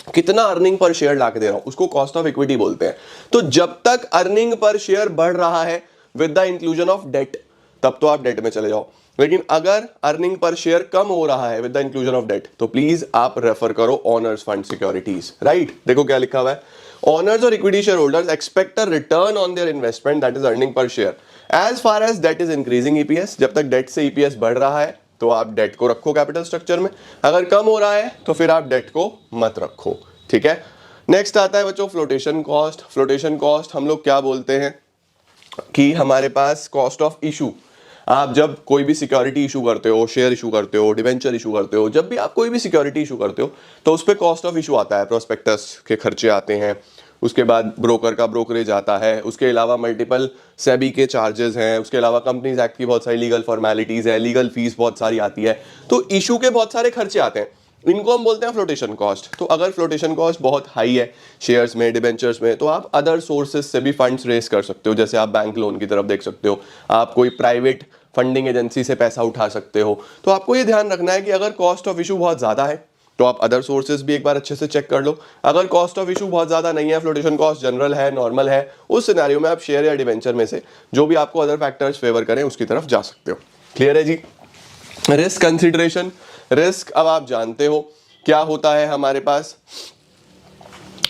कितना अर्निंग पर शेयर ला के दे रहा हूं, उसको कॉस्ट ऑफ इक्विटी बोलते हैं। तो जब तक अर्निंग पर शेयर बढ़ रहा है with the inclusion of debt, तब तो आप डेट में चले जाओ। लेकिन अगर अर्निंग पर शेयर कम हो रहा है with the inclusion of debt, तो प्लीज आप रेफर करो ओनर्स फंड सिक्योरिटीज, राइट। देखो क्या लिखा हुआ है, ओनर्स और equity share holders expect a return on their investment that is earning per share as far as debt is increasing EPS, जब तक डेट से ईपीएस बढ़ रहा है तो आप डेट को रखो कैपिटल स्ट्रक्चर में, अगर कम हो रहा है तो फिर आप डेट को मत रखो, ठीक है। नेक्स्ट आता है बच्चों फ्लोटेशन कॉस्ट। फ्लोटेशन कॉस्ट हम लोग क्या बोलते हैं कि हमारे पास कॉस्ट ऑफ इशू, आप जब कोई भी सिक्योरिटी इशू करते हो, शेयर इशू करते हो, डिवेंचर इशू करते हो, जब भी आप कोई भी सिक्योरिटी इशू करते हो तो उस पर कॉस्ट ऑफ इशू आता है, प्रोस्पेक्टस के खर्चे आते हैं, उसके बाद ब्रोकर का ब्रोकरेज आता है, उसके अलावा मल्टीपल सेबी के चार्जेस हैं, उसके अलावा कंपनीज एक्ट की बहुत सारी लीगल फॉर्मेलिटीज है, लीगल फीस बहुत सारी आती है, तो इशू के बहुत सारे खर्चे आते हैं, इनको हम बोलते हैं फ्लोटेशन कॉस्ट। तो अगर फ्लोटेशन कॉस्ट बहुत हाई है शेयर्स में, डिबेंचर्स में, तो आप अदर सोर्सेज से भी फंड्स रेस कर सकते हो, जैसे आप बैंक लोन की तरफ देख सकते हो, आप कोई प्राइवेट फंडिंग एजेंसी से पैसा उठा सकते हो। तो आपको ये ध्यान रखना है कि अगर कॉस्ट ऑफ इशू बहुत ज़्यादा है तो आप अदर सोर्सेज भी एक बार अच्छे से चेक कर लो, अगर कॉस्ट ऑफ इशू बहुत ज़्यादा नहीं है, फ्लोटेशन कॉस्ट जनरल है, नॉर्मल है, उस सिनेरियो में आप शेयर या डिवेंचर में से जो भी आपको अदर फैक्टर्स फेवर करें उसकी तरफ जा सकते हो। क्लियर है जी। रिस्क कंसिडरेशन, रिस्क अब आप जानते हो क्या होता है हमारे पास,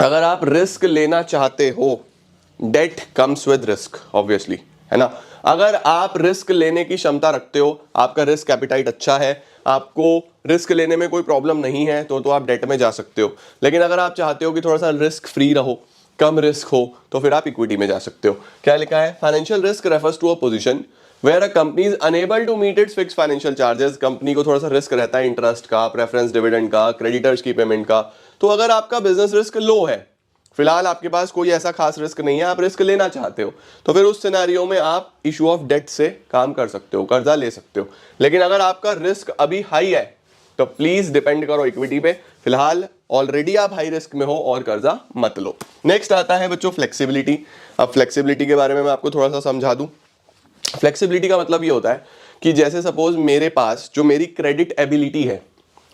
अगर आप रिस्क लेना चाहते हो, that comes with risk obviously, है ना। अगर आप रिस्क लेने की क्षमता रखते हो, आपका रिस्क एपिटाइट अच्छा है, आपको रिस्क लेने में कोई प्रॉब्लम नहीं है, तो आप डेट में जा सकते हो। लेकिन अगर आप चाहते हो कि थोड़ा सा रिस्क फ्री रहो, कम रिस्क हो, तो फिर आप इक्विटी में जा सकते हो। क्या लिखा है, financial risk refers to a position where a company is unable to meet its fix financial charges. Company को थोड़ा सा रिस्क रहता है इंटरेस्ट का, प्रेफरेंस डिविडेंड का, क्रेडिटर्स की पेमेंट का। तो अगर आपका बिजनेस रिस्क लो है, फिलहाल आपके पास कोई ऐसा खास रिस्क नहीं है, आप रिस्क लेना चाहते हो, तो फिर उस सिनेरियो में आप इशू ऑफ डेट से काम कर सकते हो, कर्जा ले सकते हो। लेकिन अगर आपका रिस्क अभी हाई है तो प्लीज डिपेंड करो इक्विटी पे, फिलहाल ऑलरेडी आप हाई रिस्क में हो और कर्जा मत लो। नेक्स्ट आता है बच्चों फ्लेक्सिबिलिटी। अब फ्लेक्सिबिलिटी के बारे में मैं आपको थोड़ा सा समझा दूं। फ्लेक्सिबिलिटी का मतलब ये होता है कि जैसे सपोज मेरे पास जो मेरी क्रेडिट एबिलिटी है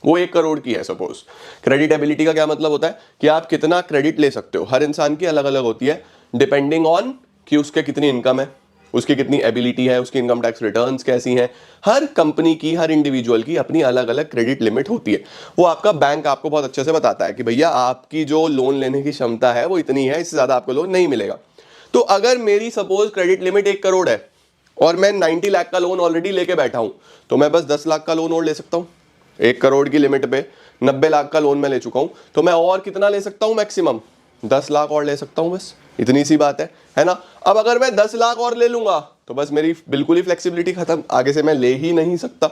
वो 1 करोड़ की है सपोज। क्रेडिट एबिलिटी का क्या मतलब होता है कि आप कितना क्रेडिट ले सकते हो, हर इंसान की अलग अलग होती है डिपेंडिंग ऑन कि उसके कितनी इनकम है, उसकी कितनी एबिलिटी है, उसकी इनकम टैक्स रिटर्न्स कैसी हैं। हर कंपनी की, हर इंडिविजुअल की अपनी अलग अलग क्रेडिट लिमिट होती है। वो आपका बैंक आपको बहुत अच्छे से बताता है कि भैया आपकी जो लोन लेने की क्षमता है वो इतनी है, इससे ज़्यादा आपको लोन नहीं मिलेगा। तो अगर मेरी सपोज क्रेडिट लिमिट 1 करोड़ है और मैं 90 लाख का लोन ऑलरेडी लेके बैठा हूं, तो मैं बस 10 लाख का लोन और ले सकता हूं। 1 करोड़ की लिमिट पे 90 लाख का लोन मैं ले चुका हूं, तो मैं और कितना ले सकता हूं, मैक्सिमम 10 लाख और ले सकता हूं, बस इतनी सी बात है ना। अब अगर मैं 10 लाख और ले लूंगा तो बस मेरी बिल्कुल ही फ्लेक्सिबिलिटी खत्म, आगे से मैं ले ही नहीं सकता।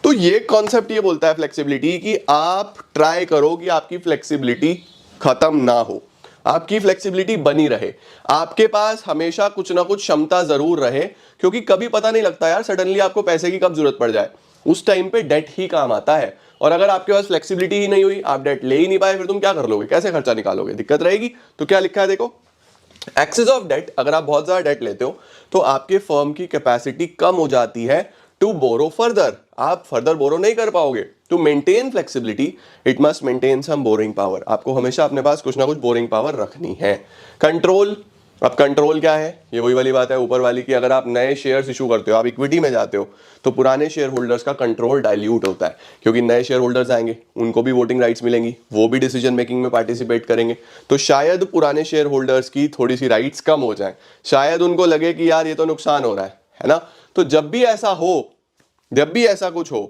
तो ये कॉन्सेप्ट ये बोलता है फ्लेक्सिबिलिटी कि आप ट्राई करो कि आपकी फ्लेक्सिबिलिटी खत्म ना हो, आपकी फ्लेक्सिबिलिटी बनी रहे, आपके पास हमेशा कुछ ना कुछ क्षमता जरूर रहे, क्योंकि कभी पता नहीं लगता यार सडनली आपको पैसे की कब जरूरत पड़ जाए, उस टाइम पे डेट ही काम आता है। और अगर आपके पास फ्लेक्सिबिलिटी ही नहीं हुई, आप डेट ले ही नहीं पाए, फिर तुम क्या कर लोगे, कैसे खर्चा निकालोगे, दिक्कत रहेगी। तो क्या लिखा है देखो, एक्सेस ऑफ डेट, अगर आप बहुत ज्यादा डेट लेते हो तो आपके फर्म की कैपेसिटी कम हो जाती है टू बोरो फर्दर, आप फर्दर बोरो नहीं कर पाओगे। To maintain flexibility it must maintain some borrowing power, आपको हमेशा अपने पास कुछ ना कुछ बोरिंग पावर रखनी है। कंट्रोल, अब कंट्रोल क्या है, ये वही वाली बात है ऊपर वाली की, अगर आप नए शेयर्स इशू करते हो, आप इक्विटी में जाते हो, तो पुराने शेयर होल्डर्स का कंट्रोल डाइल्यूट होता है, क्योंकि नए शेयर होल्डर्स आएंगे, उनको भी वोटिंग राइट्स मिलेंगी, वो भी डिसीजन मेकिंग में पार्टिसिपेट करेंगे। तो शायद पुराने शेयर होल्डर्स की थोड़ी सी राइट्स कम हो जाए, शायद उनको लगे कि यार ये तो नुकसान हो रहा है ना। तो जब भी ऐसा हो, जब भी ऐसा कुछ हो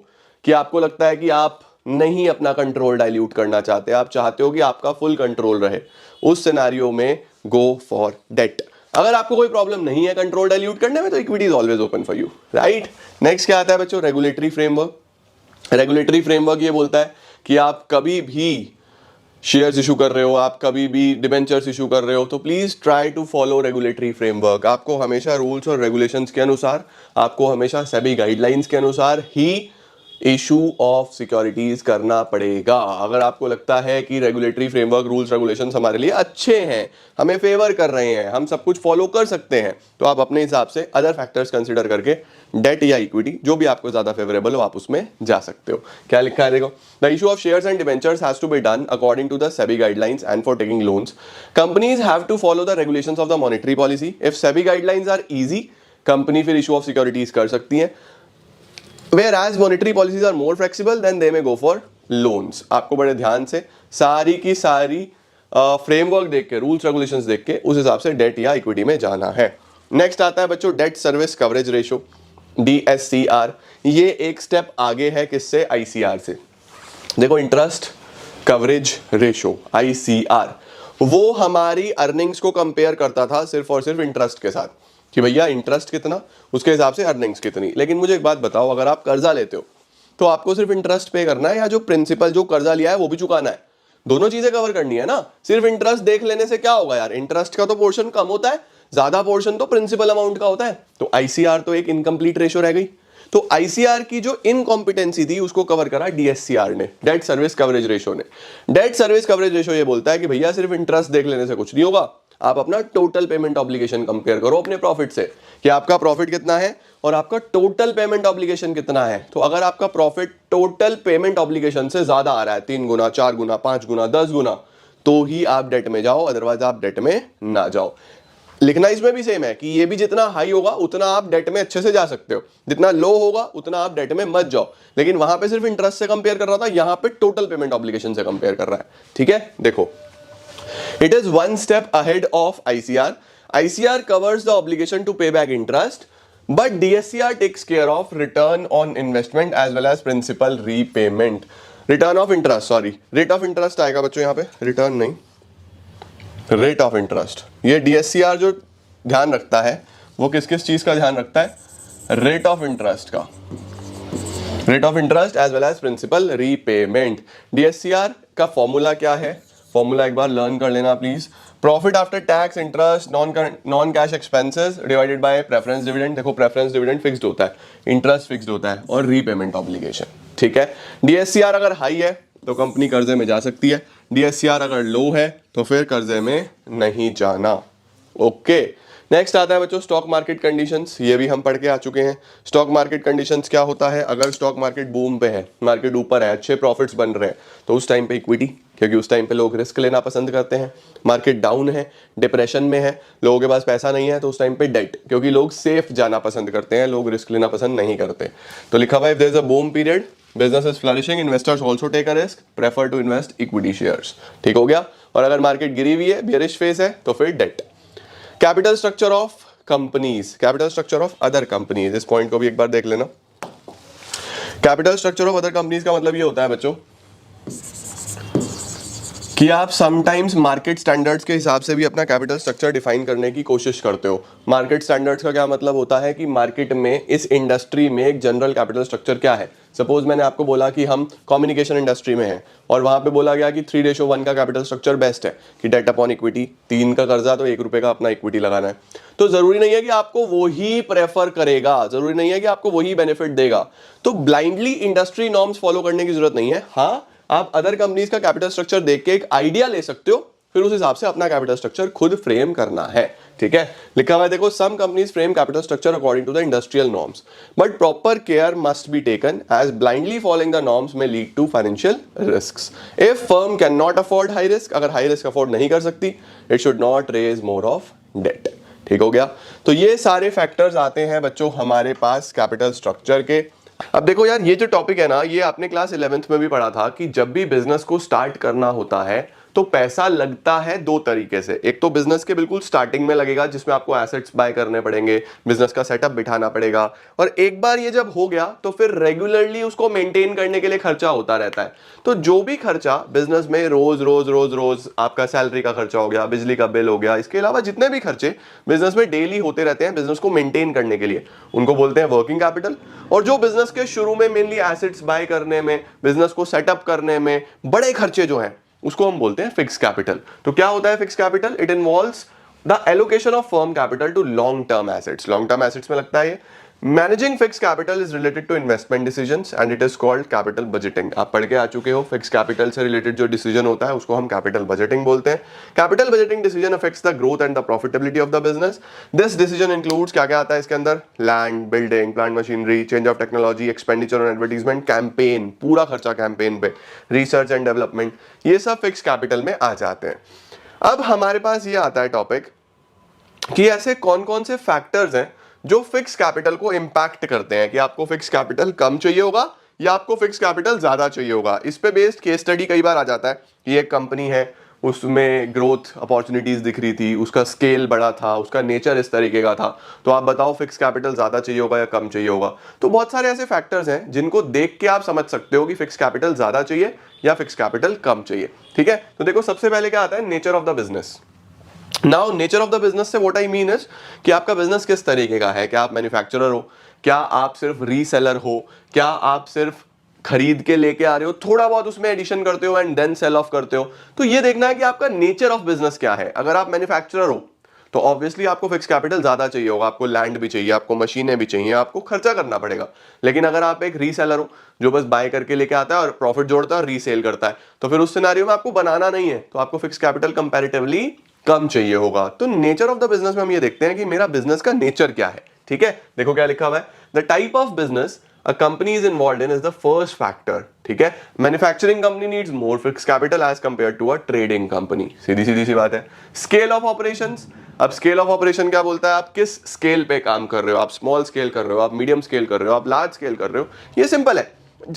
कि आपको लगता है कि आप नहीं अपना कंट्रोल डाइल्यूट करना चाहते, आप चाहते हो कि आपका फुल कंट्रोल रहे, उस सिनेरियो में गो फॉर डेट। अगर आपको कोई प्रॉब्लम नहीं है कंट्रोल डाइल्यूट करने में, तो equity is always open for you, right. Next क्या आता है बच्चों, रेगुलेटरी फ्रेमवर्क। रेगुलेटरी फ्रेमवर्क ये बोलता है कि आप कभी भी शेयर्स इशू कर रहे हो, आप कभी भी डिबेंचर्स इशू कर रहे हो, तो please try to follow regulatory framework. आपको हमेशा रूल्स और रेगुलेशंस के अनुसार, आपको हमेशा सेबी गाइडलाइंस के अनुसार ही इशू ऑफ सिक्योरिटीज करना पड़ेगा। अगर आपको लगता है कि रेगुलेटरी फ्रेमवर्क, रूल्स रेगुलेशंस हमारे लिए अच्छे हैं, हमें फेवर कर रहे हैं, हम सब कुछ फॉलो कर सकते हैं, तो आप अपने हिसाब से अदर फैक्टर्स कंसीडर करके डेट या इक्विटी जो भी आपको ज्यादा फेवरेबल हो आप उसमें जा सकते हो। क्या लिखा है देखो, the issue of shares and debentures has to be done according to the SEBI guidelines and for taking loans companies have to follow the regulations of the monetary policy. If SEBI guidelines are easy, company फिर issue of securities कर सकती है। Whereas monetary policies are more flexible, then they may go for loans। आपको बड़े ध्यान से सारी की सारी फ्रेमवर्क देख के, रूल्स रेगुलेशंस देख के उस हिसाब से डेट या इक्विटी में जाना है। नेक्स्ट आता है बच्चों debt service coverage ratio, DSCR। ये एक स्टेप आगे है किससे, ICR से। देखो इंटरेस्ट कवरेज रेशो ICR, वो हमारी अर्निंग्स को कंपेयर करता था सिर्फ और सिर्फ इंटरेस्ट के साथ कि भैया इंटरेस्ट कितना उसके हिसाब से अर्निंग्स कितनी। लेकिन मुझे एक बात बताओ, अगर आप कर्जा लेते हो तो आपको सिर्फ इंटरेस्ट पे करना है या जो प्रिंसिपल जो कर्जा लिया है वो भी चुकाना है? दोनों चीजें कवर करनी है ना। सिर्फ इंटरेस्ट देख लेने से क्या होगा यार, इंटरेस्ट का तो पोर्शन कम होता है, ज्यादा पोर्शन तो प्रिंसिपल अमाउंट का होता है। तो ICR तो एक इनकम्प्लीट रेशो रह गई। तो ICR की जो इनकॉम्पिटेंसी थी उसको कवर करा DSCR ने, डेट सर्विस कवरेज रेशो ने। डेट सर्विस कवरेज रेशो ये बोलता है कि भैया सिर्फ इंटरेस्ट देख लेने से कुछ नहीं होगा, आप अपना टोटल पेमेंट ऑब्लिगेशन कंपेयर करो अपने प्रॉफिट से कि आपका प्रॉफिट कितना है और आपका टोटल पेमेंट ऑब्लिगेशन कितना है। तो अगर आपका प्रॉफिट टोटल पेमेंट ऑब्लिगेशन से ज्यादा आ रहा है, 3 गुना, 4 गुना, 5 गुना, 10 गुना, तो ही आप डेट में जाओ, अदरवाइज आप डेट में ना जाओ। लिखना इसमें भी सेम है कि ये भी जितना हाई होगा उतना आप डेट में अच्छे से जा सकते हो, जितना लो होगा उतना आप डेट में मत जाओ। लेकिन वहां पे सिर्फ इंटरेस्ट से कंपेयर कर रहा था, यहां पे टोटल पेमेंट ऑब्लिगेशन से कंपेयर कर रहा है। ठीक है, देखो it is one step ahead of ICR. ICR covers the obligation to pay back interest, but DSCR takes care of return on investment as well as principal repayment. Return of interest, sorry, rate of interest आएगा बच्चों यहाँ पे, return नहीं, rate of interest। ये DSCR जो ध्यान रखता है वो किस किस चीज का ध्यान रखता है, rate of interest का, rate of interest as well as principal repayment। DSCR का फॉर्मूला क्या है, फॉर्मूला एक बार लर्न कर लेना please. Profit after tax, interest, non cash expenses divided by preference dividend. देखो प्रेफरेंस डिविडेंड फिक्स्ड होता है, इंटरेस्ट फिक्स्ड होता है, और रीपेमेंट ऑब्लिगेशन। ठीक है, DSCR अगर हाई है तो कंपनी कर्जे में जा सकती है, DSCR अगर लो है तो फिर कर्जे में नहीं जाना। ओके, नेक्स्ट आता है बच्चों स्टॉक मार्केट कंडीशंस। ये भी हम पढ़ के आ चुके हैं। स्टॉक मार्केट कंडीशंस क्या होता है, अगर स्टॉक मार्केट बूम पे है, मार्केट ऊपर है, अच्छे प्रॉफिट्स बन रहे हैं, तो उस टाइम पे इक्विटी, क्योंकि उस टाइम पे लोग रिस्क लेना पसंद करते हैं। मार्केट डाउन है, डिप्रेशन में है, लोगों के पास पैसा नहीं है, तो उस टाइम पे डेट, क्योंकि लोग सेफ जाना पसंद करते हैं, लोग रिस्क लेना पसंद नहीं करते। तो लिखा हुआ है if there is a boom period, business is flourishing, investors also take a risk, prefer to invest equity shares. ठीक हो गया। और अगर मार्केट गिरी हुई है, बेयरिश फेज है, तो फिर debt. Capital structure of companies, capital structure of other companies, इस पॉइंट को भी एक बार देख लेना। Capital structure of other companies का मतलब ये होता है बच्चों कि आप समटाइम्स मार्केट स्टैंडर्ड्स के हिसाब से भी अपना कैपिटल स्ट्रक्चर डिफाइन करने की कोशिश करते हो। मार्केट स्टैंडर्ड्स का क्या मतलब होता है कि मार्केट में, इस इंडस्ट्री में एक जनरल कैपिटल स्ट्रक्चर क्या है। सपोज मैंने आपको बोला कि हम कम्युनिकेशन इंडस्ट्री में हैं और वहां पे बोला गया कि 3:1 का कैपिटल स्ट्रक्चर बेस्ट है, कि डेट अपॉन इक्विटी, 3 का कर्जा तो 1 रुपए का अपना इक्विटी लगाना है। तो जरूरी नहीं है कि आपको वही प्रेफर करेगा, जरूरी नहीं है कि आपको वही बेनिफिट देगा। तो ब्लाइंडली इंडस्ट्री नॉर्म्स फॉलो करने की जरूरत नहीं है। हाँ, आप अदर कंपनीज का कैपिटल स्ट्रक्चर देख के एक आइडिया ले सकते हो, फिर उस हिसाब से अपना कैपिटल स्ट्रक्चर खुद फ्रेम करना है। ठीक है, लिखा हुआ है देखो, some companies frame capital structure according to the industrial norms, but proper care must be taken as blindly following the norms may lead to financial risks. If firm can not afford high risk, अगर high risk afford नहीं कर सकती, it should not raise more of debt. ठीक हो गया। तो ये सारे फैक्टर्स आते हैं बच्चों हमारे पास कैपिटल स्ट्रक्चर के। अब देखो यार, ये जो टॉपिक है ना, ये आपने क्लास 11th में भी पढ़ा था कि जब भी बिजनेस को स्टार्ट करना होता है तो पैसा लगता है 2 तरीके से। एक तो बिजनेस के बिल्कुल स्टार्टिंग में लगेगा, जिसमें आपको एसेट्स बाय करने पड़ेंगे, बिजनेस का सेटअप बिठाना पड़ेगा, और एक बार ये जब हो गया तो फिर रेगुलरली उसको मेंटेन करने के लिए खर्चा होता रहता है। तो जो भी खर्चा बिजनेस में रोज रोज रोज रोज, आपका सैलरी का खर्चा हो गया, बिजली का बिल हो गया, इसके अलावा जितने भी खर्चे बिजनेस में डेली होते रहते हैं बिजनेस को मेंटेन करने के लिए, उनको बोलते हैं वर्किंग कैपिटल। और जो बिजनेस के शुरू में मेनली एसेट्स बाय करने में, बिजनेस को सेटअप करने में बड़े खर्चे जो हैं, उसको हम बोलते हैं फिक्स कैपिटल। तो क्या होता है fix capital? It involves the allocation of firm capital to long term assets. Long term assets में लगता है ये। Managing fix capital is related to investment decisions and it is called capital budgeting. आप पढ़ के आ चुके हो, फिक्स कैपिटल से रिलेटेड जो डिसीजन होता है उसको हम कैपिटल बजटिंग बोलते हैं। Capital budgeting decision affects the growth and the profitability of the business. This decision includes, क्या क्या आता है इसके अंदर, land, building, plant machinery, change of technology, expenditure on advertisement, campaign, पूरा खर्चा कैंपेन पे, रिसर्च एंड डेवलपमेंट, ये सब फिक्स कैपिटल में आ जाते हैं। अब हमारे पास ये आता है टॉपिक कि ऐसे कौन कौन से फैक्टर्स हैं जो फिक्स कैपिटल को इंपैक्ट करते हैं, कि आपको फिक्स कैपिटल कम चाहिए होगा या आपको फिक्स कैपिटल ज्यादा चाहिए होगा। इस पे बेस्ड केस स्टडी कई बार आ जाता है कि एक कंपनी है, उसमें ग्रोथ अपॉर्चुनिटीज दिख रही थी, उसका स्केल बड़ा था, उसका नेचर इस तरीके का था, तो आप बताओ फिक्स कैपिटल ज़्यादा चाहिए होगा या कम चाहिए होगा। तो बहुत सारे ऐसे फैक्टर्स हैं जिनको देख के आप समझ सकते हो कि फिक्स कैपिटल ज़्यादा चाहिए या फिक्स कैपिटल कम चाहिए। ठीक है, तो देखो सबसे पहले क्या आता है, nature of the business. Now nature of the business से व्हाट आई मीन इज कि आपका बिजनेस किस तरीके का है, क्या आप मैन्युफैक्चरर हो, क्या आप सिर्फ रीसेलर हो, क्या आप सिर्फ खरीद के लेके आ रहे हो, थोड़ा बहुत उसमें एडिशन करते हो एंड देन सेल ऑफ करते हो। तो ये देखना है कि आपका नेचर ऑफ बिजनेस क्या है। अगर आप मैन्युफैक्चरर हो तो ऑब्वियसली आपको फिक्स कैपिटल ज्यादा चाहिए होगा, आपको लैंड भी चाहिए, आपको मशीनें भी चाहिए, आपको खर्चा करना पड़ेगा। लेकिन अगर आप एक रीसेलर हो जो बस बाय करके लेके आता है और प्रॉफिट जोड़ता है और रीसेल करता है, तो फिर उस सिनेरियो में आपको बनाना नहीं है, तो आपको फिक्स कैपिटल कंपैरेटिवली कम चाहिए होगा। तो नेचर ऑफ द बिजनेस में हम ये देखते हैं कि मेरा बिजनेस का नेचर क्या है। ठीक है, देखो क्या लिखा हुआ है, the type of business a company is involved in is the first factor। ठीक है, manufacturing company needs more fix capital as compare to a trading company. सीधी सीधी सी बात है। स्केल ऑफ ऑपरेशंस, अब स्केल ऑफ ऑपरेशन क्या बोलता है, आप किस स्केल पे काम कर रहे हो, आप स्मॉल स्केल कर रहे हो, आप मीडियम स्केल कर रहे हो, आप लार्ज स्केल कर रहे हो। ये सिंपल है।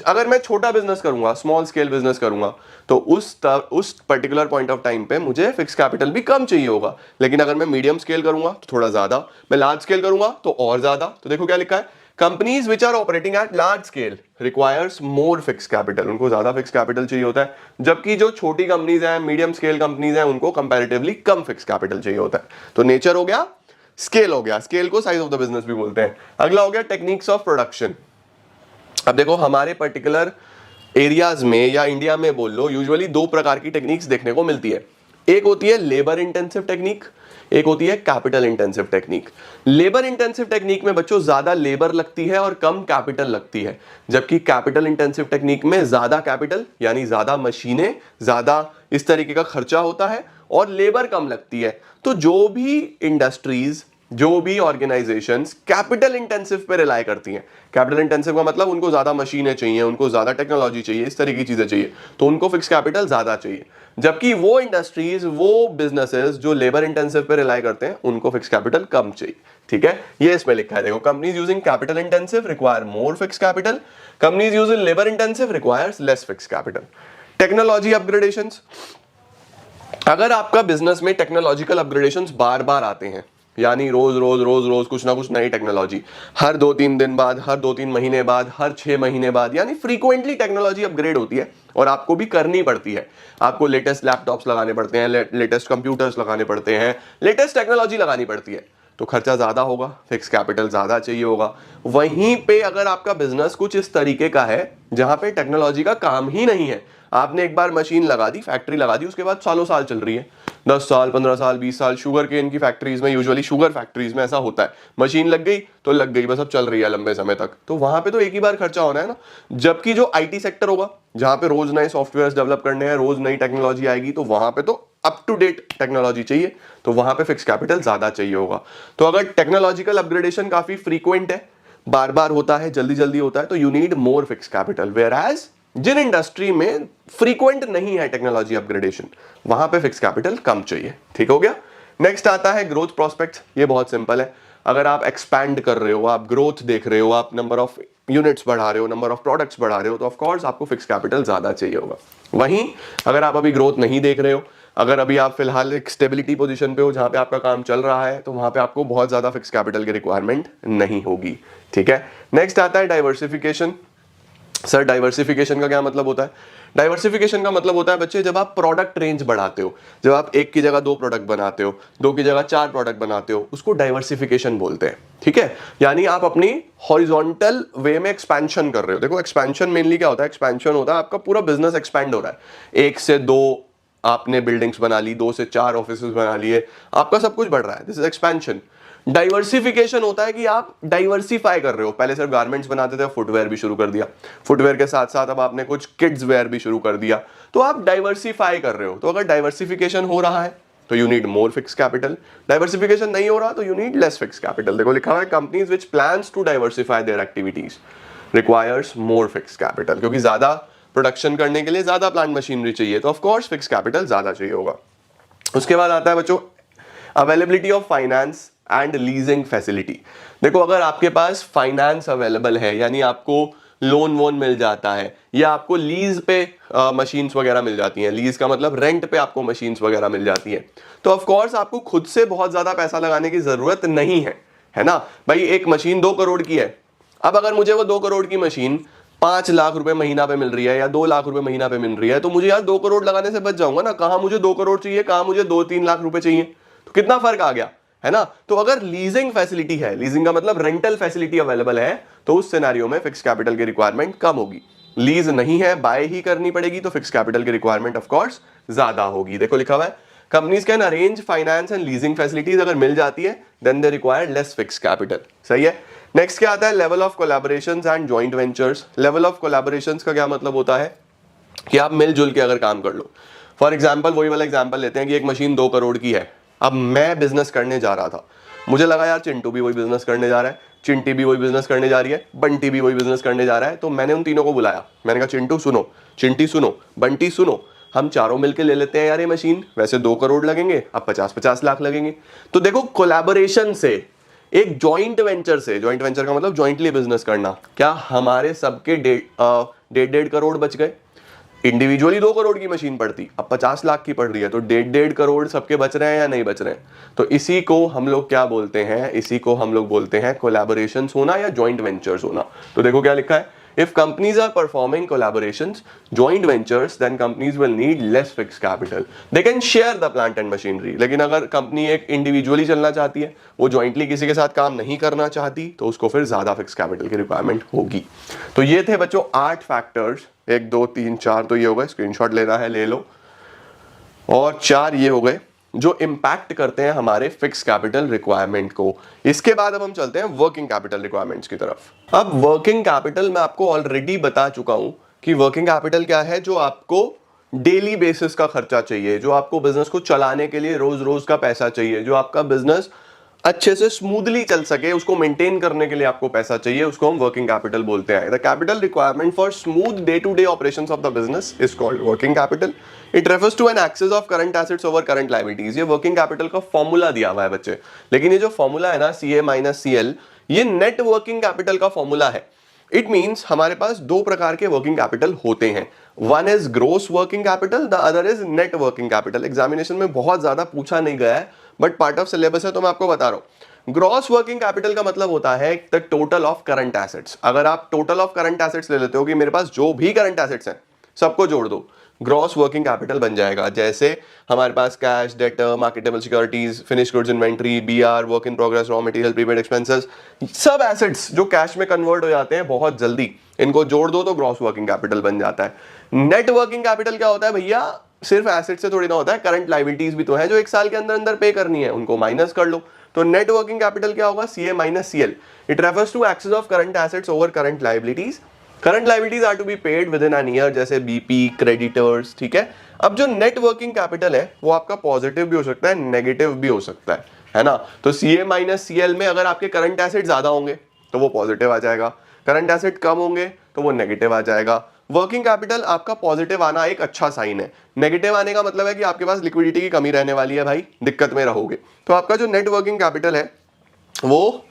अगर मैं छोटा बिजनेस करूंगा, स्मॉल स्केल बिजनेस करूंगा, तो उस पर्टिकुलर पॉइंट ऑफ टाइम पे मुझे फिक्स कैपिटल भी कम चाहिए होगा। लेकिन अगर मैं मीडियम स्केल करूंगा तो थोड़ा ज्यादा, मैं लार्ज स्केल करूंगा तो और ज्यादा। तो देखो क्या लिखा है, companies which are operating at large scale requires more fix capital, उनको ज्यादा फिक्स कैपिटल चाहिए होता है। जबकि जो छोटी कंपनीज हैं, मीडियम स्केल कंपनीज हैं, उनको कंपैरेटिवली कम फिक्स कैपिटल चाहिए होता है। तो नेचर हो गया, स्केल हो गया, स्केल को साइज ऑफ द बिजनेस भी बोलते हैं। अगला हो गया टेक्निक्स ऑफ प्रोडक्शन। अब देखो हमारे पर्टिकुलर एरियाज में या इंडिया में बोल लो, यूजुअली दो प्रकार की टेक्निक्स देखने को मिलती है। एक होती है लेबर इंटेंसिव टेक्निक, एक होती है capital intensive technique. Labour intensive technique में बच्चों ज्यादा लेबर लगती है और कम कैपिटल लगती है, जबकि कैपिटल इंटेंसिव टेक्निक में ज्यादा कैपिटल यानी ज्यादा मशीनें, ज्यादा इस तरीके का खर्चा होता है और लेबर कम लगती है। तो जो भी इंडस्ट्रीज, जो भी ऑर्गेनाइजेशंस कैपिटल इंटेंसिव पे रिलाई करती हैं, कैपिटल इंटेंसिव का मतलब उनको ज्यादा मशीनें चाहिए, उनको ज्यादा टेक्नोलॉजी चाहिए, इस तरह की चीजें चाहिए, तो उनको फिक्स कैपिटल ज्यादा चाहिए। जबकि वो इंडस्ट्रीज, वो बिजनेसेस जो लेबर इंटेंसिव पे रिलाई करते हैं, उनको फिक्स कैपिटल कम चाहिए। ठीक है, ये इसमें लिखा है, देखो companies using capital intensive require more fix capital, companies using labour intensive requires less fix capital. Technology upgradations, अगर आपका बिजनेस में टेक्नोलॉजिकल अपग्रेडेशंस बार बार आते हैं, यानी रोज रोज रोज रोज कुछ ना कुछ नई टेक्नोलॉजी, हर 2-3 दिन बाद, हर 2-3 महीने बाद, हर 6 महीने बाद, यानी फ्रीक्वेंटली टेक्नोलॉजी अपग्रेड होती है और आपको भी करनी पड़ती है। आपको लेटेस्ट लैपटॉप्स लगाने पड़ते हैं, लेटेस्ट कंप्यूटर्स लगाने पड़ते हैं, लेटेस्ट टेक्नोलॉजी लगानी पड़ती है, तो खर्चा ज्यादा होगा, फिक्स कैपिटल ज्यादा चाहिए होगा। वहीं पे अगर आपका बिजनेस कुछ इस तरीके का है जहां पे टेक्नोलॉजी का काम ही नहीं है, आपने एक बार मशीन लगा दी, फैक्ट्री लगा दी, उसके बाद सालों साल चल रही है, 10 साल, 15 साल, 20 साल। शुगर केन की फैक्ट्रीज में, यूजुअली शुगर फैक्ट्रीज में ऐसा होता है, मशीन लग गई तो लग गई, बस अब चल रही है लंबे समय तक, तो वहां पे तो एक ही बार खर्चा होना है ना। जबकि जो आईटी सेक्टर होगा, जहां पे रोज नए सॉफ्टवेयर डेवलप करने हैं, रोज नई टेक्नोलॉजी आएगी, तो वहां पे तो अप टू डेट टेक्नोलॉजी चाहिए, तो वहां पे फिक्स कैपिटल ज्यादा चाहिए होगा। तो अगर टेक्नोलॉजिकल अपग्रेडेशन काफी फ्रीक्वेंट है, बार बार होता है, जल्दी जल्दी होता है, तो you need more fix capital. Whereas जिन इंडस्ट्री में फ्रीक्वेंट नहीं है टेक्नोलॉजी अपग्रेडेशन, वहां पे फिक्स कैपिटल कम चाहिए। ठीक हो गया। नेक्स्ट आता है ग्रोथ प्रोस्पेक्ट्स। ये बहुत सिंपल है, अगर आप एक्सपैंड कर रहे हो, आप ग्रोथ देख रहे हो, आप नंबर ऑफ यूनिट्स बढ़ा रहे हो, नंबर ऑफ प्रोडक्ट्स बढ़ा रहे हो, तो ऑफ कोर्स आपको फिक्स कैपिटल ज्यादा चाहिए होगा। वहीं अगर आप अभी ग्रोथ नहीं देख रहे हो, अगर अभी आप फिलहाल एक स्टेबिलिटी पोजीशन पे हो जहां पे आपका काम चल रहा है, तो वहां पे आपको बहुत ज्यादा फिक्स कैपिटल की रिक्वायरमेंट नहीं होगी। ठीक है। नेक्स्ट आता है डाइवर्सिफिकेशन। सर डाइवर्सिफिकेशन का क्या मतलब होता है? डाइवर्सिफिकेशन का मतलब होता है बच्चे, जब आप प्रोडक्ट रेंज बढ़ाते हो, जब आप एक की जगह 2 प्रोडक्ट बनाते हो, 2 की जगह 4 प्रोडक्ट बनाते हो, उसको डाइवर्सिफिकेशन बोलते हैं। ठीक है, यानी आप अपनी हॉरिजॉन्टल वे में एक्सपेंशन कर रहे हो। देखो एक्सपेंशन मेनली क्या होता है? एक्सपेंशन होता है आपका पूरा बिजनेस एक्सपेंड हो रहा है, 1 से 2 आपने बिल्डिंग्स बना ली, 2 से 4 ऑफिसेज बना लिए, आपका सब कुछ बढ़ रहा है, दिस इज एक्सपेंशन। डाइवर्सिफिकेशन होता है कि आप डाइवर्सिफाई कर रहे हो, पहले सिर्फ गारमेंट्स बनाते थे, फुटवेयर भी शुरू कर दिया, फुटवेयर के साथ साथ अब आपने कुछ किड्स वेयर भी शुरू कर दिया, तो आप डाइवर्सिफाई कर रहे हो। तो अगर डाइवर्सिफिकेशन हो रहा है तो you need more fix capital, diversification नहीं हो रहा तो you need less fix capital. देखो लिखा हुआ है, companies which plans to diversify their activities requires more fix capital, क्योंकि ज्यादा प्रोडक्शन करने के लिए ज्यादा प्लांट मशीनरी चाहिए, तो ऑफ कोर्स फिक्स कैपिटल ज्यादा चाहिए होगा। उसके बाद आता है बच्चों availability of finance and leasing facility. देखो अगर आपके पास फाइनेंस अवेलेबल है, यानी आपको लोन वोन मिल जाता है, या आपको लीज पे मशीन्स वगैरह मिल जाती हैं। लीज का मतलब रेंट पे आपको मशीन्स वगैरह मिल जाती हैं। तो ऑफ कोर्स आपको खुद से बहुत ज्यादा पैसा लगाने की जरूरत नहीं है ना भाई। एक मशीन 2 करोड़ की है, अब अगर मुझे वो 2 करोड़ की मशीन 5 लाख रुपए महीना पे मिल रही है या 2 लाख रुपए महीना पे मिल रही है, तो मुझे यार 2 करोड़ लगाने से बच जाऊंगा ना। कहां मुझे 2 करोड़ चाहिए, कहां मुझे 2-3 लाख रुपए चाहिए, तो कितना फर्क आ गया, है ना। तो अगर लीजिंग फैसिलिटी है, लीजिंग का मतलब रेंटल फैसिलिटी अवेलेबल है, तो उस सिनेरियो में फिक्स कैपिटल की रिक्वायरमेंट कम होगी। लीज नहीं है, बाय ही करनी पड़ेगी, तो फिक्स कैपिटल की रिक्वायरमेंट ऑफ कोर्स ज्यादा होगी। देखो लिखा हुआ है companies can arrange finance and leasing facilities, अगर मिल जाती है then they require less fix capital. सही है। नेक्स्ट क्या आता है, level of collaborations and joint ventures. Level of collaborations का क्या मतलब होता है कि आप मिलजुल के अगर काम कर लो। फॉर एग्जाम्पल वही वाला एग्जाम्पल लेते हैं कि एक मशीन 2 करोड़ की है, अब मैं बिजनेस करने जा रहा था, मुझे लगा यार चिंटू भी वही बिजनेस करने जा रहा है, चिंटी भी वही बिजनेस करने जा रही है, बंटी भी वही बिजनेस करने जा रहा है, तो मैंने उन तीनों को बुलाया। मैंने कहा चिंटू सुनो, चिंटी सुनो, बंटी सुनो, हम चारों मिलकर ले लेते हैं यार ये मशीन, वैसे 2 करोड़ लगेंगे, अब 50-50 लाख लगेंगे। तो देखो कोलैबोरेशन से, एक जॉइंट वेंचर से, जॉइंट वेंचर का मतलब जॉइंटली बिजनेस करना, क्या हमारे सबके 1.5 करोड़ बच गए। इंडिविजुअली 2 करोड़ की मशीन पड़ती, अब 50 लाख की पड़ रही है, तो 1.5 करोड़ सबके बच रहे हैं या नहीं बच रहे हैं। तो इसी को हम लोग क्या बोलते हैं, इसी को हम लोग बोलते हैं कोलैबोरेशन होना या जॉइंट वेंचर्स होना। तो देखो क्या लिखा है, if companies are performing collaborations, joint ventures, then companies will need less fixed capital. They can share the plant and machinery. लेकिन अगर कंपनी एक इंडिविजुअली चलना चाहती है, वो जॉइंटली किसी के साथ काम नहीं करना चाहती, तो उसको फिर ज्यादा फिक्स कैपिटल की रिक्वायरमेंट होगी। तो ये थे बच्चों 8 फैक्टर्स, 1 2 3 4 तो ये हो गए, स्क्रीनशॉट लेना है ले लो, और 4 ये हो गए जो इंपैक्ट करते हैं हमारे फिक्स कैपिटल रिक्वायरमेंट को। इसके बाद अब हम चलते हैं वर्किंग कैपिटल रिक्वायरमेंट्स की तरफ। अब वर्किंग कैपिटल मैं आपको ऑलरेडी बता चुका हूं कि वर्किंग कैपिटल क्या है, जो आपको डेली बेसिस का खर्चा चाहिए, जो आपको बिजनेस को चलाने के लिए रोज रोज का पैसा चाहिए, जो आपका बिजनेस अच्छे से स्मूथली चल सके, उसको मेंटेन करने के लिए आपको पैसा चाहिए, उसको हम वर्किंग कैपिटल बोलते हैं। The capital requirement for smooth day to day operations of the business is called working capital. It refers to an excess of current assets over current liabilities. ये वर्किंग कैपिटल का formula दिया हुआ है बच्चे, लेकिन ये जो फॉर्मूला है ना CA माइनस CL, ये नेट वर्किंग कैपिटल का फॉर्मूला है। इट मीन्स हमारे पास 2 प्रकार के वर्किंग कैपिटल होते हैं, one is gross working capital, the other is net working capital. Examination में बहुत ज्यादा पूछा नहीं गया है, बट पार्ट ऑफ सिलेबस है तो मैं आपको बता रहा हूं। ग्रॉस वर्किंग कैपिटल का मतलब होता है the total of current assets. अगर आप टोटल ऑफ करंट एसेट्स ले लेते हो कि मेरे पास जो भी करंट एसेट्स हैं सबको जोड़ दो, ग्रॉस वर्किंग कैपिटल बन जाएगा। जैसे हमारे पास cash, debtor, marketable securities, finish goods inventory, BR, work in progress, raw material, prepaid expenses, सब एसेट्स जो कैश में कन्वर्ट हो जाते हैं बहुत जल्दी, इनको जोड़ दो तो ग्रॉस वर्किंग कैपिटल बन जाता है। नेट वर्किंग कैपिटल क्या होता है भैया, सिर्फ एसेट से थोड़ी ना होता है, करंट लायबिलिटीज भी तो है जो 1 साल के अंदर अंदर पे करनी है, उनको माइनस कर लो। तो नेट वर्किंग कैपिटल क्या होगा, CA minus CL। It refers to excess of current assets over current liabilities. Current liabilities are to be paid within an year, जैसे BP, क्रेडिटर्स, ठीक है। अब जो नेट वर्किंग कैपिटल है वो आपका पॉजिटिव भी हो सकता है, नेगेटिव भी हो सकता है ना। तो CA माइनस CL में अगर आपके करंट एसेट ज्यादा होंगे तो वो पॉजिटिव आ जाएगा, करंट एसेट कम होंगे तो वो नेगेटिव आ जाएगा। वर्किंग कैपिटल आपका पॉजिटिव आना एक अच्छा साइन है, नेगेटिव आने का मतलब है कि आपके पास लिक्विडिटी की कमी रहने वाली है भाई, दिक्कत में रहोगे। तो आपका जो नेट वर्किंग कैपिटल है वो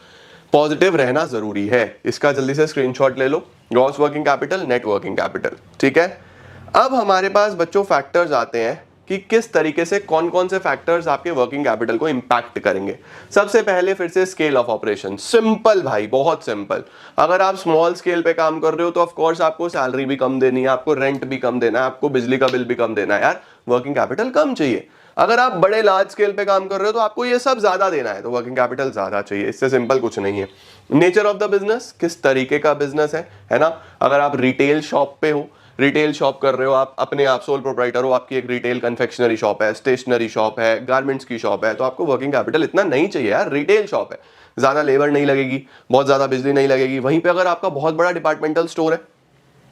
पॉजिटिव रहना जरूरी है। इसका जल्दी से स्क्रीनशॉट ले लो, gross working capital, net working capital, ठीक है। अब हमारे पास बच्चों फैक्टर्स आते हैं कि किस तरीके से कौन कौन से फैक्टर्स आपके वर्किंग कैपिटल को इंपैक्ट करेंगे। सबसे पहले फिर से स्केल ऑफ ऑपरेशन, सिंपल भाई, बहुत सिंपल। अगर आप स्मॉल स्केल पे काम कर रहे हो तो ऑफ कोर्स आपको सैलरी भी कम देनी है, आपको रेंट भी कम देना है, आपको बिजली का बिल भी कम देना है, यार वर्किंग कैपिटल कम चाहिए। अगर आप बड़े लार्ज स्केल पे काम कर रहे हो तो आपको ये सब ज्यादा देना है, तो वर्किंग कैपिटल ज्यादा चाहिए। इससे सिंपल कुछ नहीं है। नेचर ऑफ द बिजनेस, किस तरीके का बिजनेस है ना। अगर आप रिटेल शॉप पे हो, रिटेल शॉप कर रहे हो, आप अपने आप सोल प्रोप्राइटर हो, आपकी एक रिटेल कन्फेक्शनरी शॉप है, स्टेशनरी शॉप है, गारमेंट्स की शॉप है, तो आपको वर्किंग कैपिटल इतना नहीं चाहिए यार, रिटेल शॉप है, ज्यादा लेबर नहीं लगेगी, बहुत ज्यादा बिजली नहीं लगेगी। वहीं पे अगर आपका बहुत बड़ा डिपार्टमेंटल स्टोर है,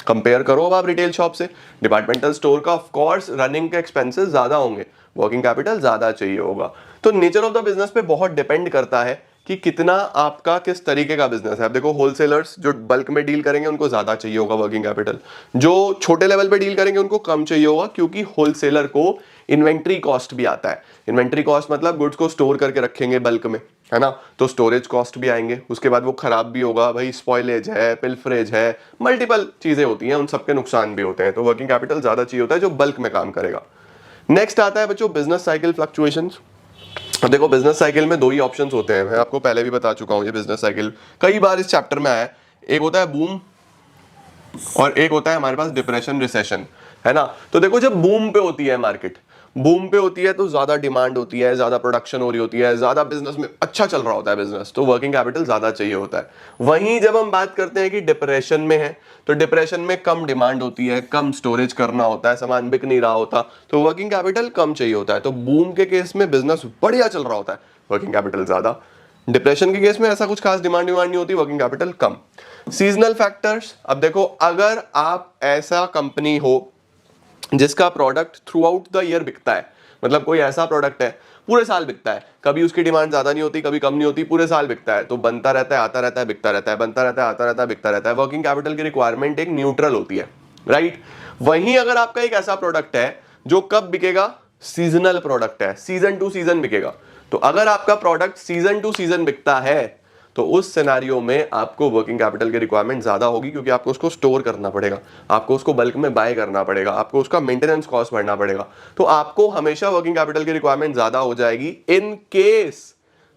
कंपेयर करो अब आप रिटेल शॉप से, डिपार्टमेंटल स्टोर का ऑफ कोर्स रनिंग के एक्सपेंसेस ज्यादा होंगे, वर्किंग कैपिटल ज्यादा चाहिए होगा। तो नेचर ऑफ द बिजनेस पे बहुत डिपेंड करता है कि कितना आपका किस तरीके का बिजनेस है। अब देखो होलसेलर्स जो बल्क में डील करेंगे उनको ज्यादा चाहिए होगा वर्किंग कैपिटल, जो छोटे लेवल पे डील करेंगे उनको कम चाहिए होगा, क्योंकि होलसेलर को इन्वेंट्री कॉस्ट भी आता है। इन्वेंट्री कॉस्ट मतलब गुड्स को स्टोर करके रखेंगे बल्क में, है ना, तो स्टोरेज कॉस्ट भी आएंगे, उसके बाद वो खराब भी होगा भाई, स्पॉइलेज है, पिल्फरेज है, मल्टीपल चीजें होती हैं, उन सबके नुकसान भी होते हैं। तो वर्किंग कैपिटल ज्यादा चाहिए होता है जो बल्क में काम करेगा। नेक्स्ट आता है बच्चों बिजनेस साइकिल फ्लक्चुएशंस। अब देखो बिजनेस साइकिल में दो ही ऑप्शंस होते हैं, मैं आपको पहले भी बता चुका हूं, ये बिजनेस साइकिल कई बार इस चैप्टर में आया है। एक होता है बूम और एक होता है हमारे पास डिप्रेशन रिसेशन, है ना। तो देखो जब बूम पे होती है मार्केट, बूम पे होती है तो ज्यादा डिमांड होती है, ज्यादा प्रोडक्शन हो रही होती है, ज्यादा बिजनेस में अच्छा चल रहा होता है बिजनेस, तो वर्किंग कैपिटल ज्यादा चाहिए होता है। वहीं जब हम बात करते हैं कि डिप्रेशन में है, तो डिप्रेशन में कम डिमांड होती है, कम स्टोरेज करना होता है, सामान बिक नहीं रहा होता, तो वर्किंग कैपिटल कम चाहिए होता है। तो बूम के केस में बिजनेस बढ़िया चल रहा होता है, वर्किंग कैपिटल ज्यादा। डिप्रेशन के केस में ऐसा कुछ खास डिमांड नहीं होती, वर्किंग कैपिटल कम। सीजनल फैक्टर्स, अब देखो अगर आप ऐसा कंपनी हो जिसका product through out the year बिकता है, मतलब कोई ऐसा प्रोडक्ट है पूरे साल बिकता है, कभी उसकी डिमांड ज्यादा नहीं होती, कभी कम नहीं होती, पूरे साल बिकता है, तो बनता रहता है, आता रहता है, बिकता रहता है, बनता रहता है, आता रहता है, बिकता रहता है, वर्किंग कैपिटल की रिक्वायरमेंट एक न्यूट्रल होती है, राइट। वहीं अगर आपका एक ऐसा प्रोडक्ट है जो कब बिकेगा, सीजनल प्रोडक्ट है, सीजन टू सीजन बिकेगा, तो अगर आपका प्रोडक्ट सीजन टू सीजन बिकता है तो उस सिनेरियो में आपको वर्किंग कैपिटल की रिक्वायरमेंट ज्यादा होगी, क्योंकि आपको उसको स्टोर करना पड़ेगा, आपको उसको बल्क में बाय करना पड़ेगा, आपको उसका मेंटेनेंस कॉस्ट भरना पड़ेगा, तो आपको हमेशा वर्किंग कैपिटल की रिक्वायरमेंट ज्यादा हो जाएगी इन केस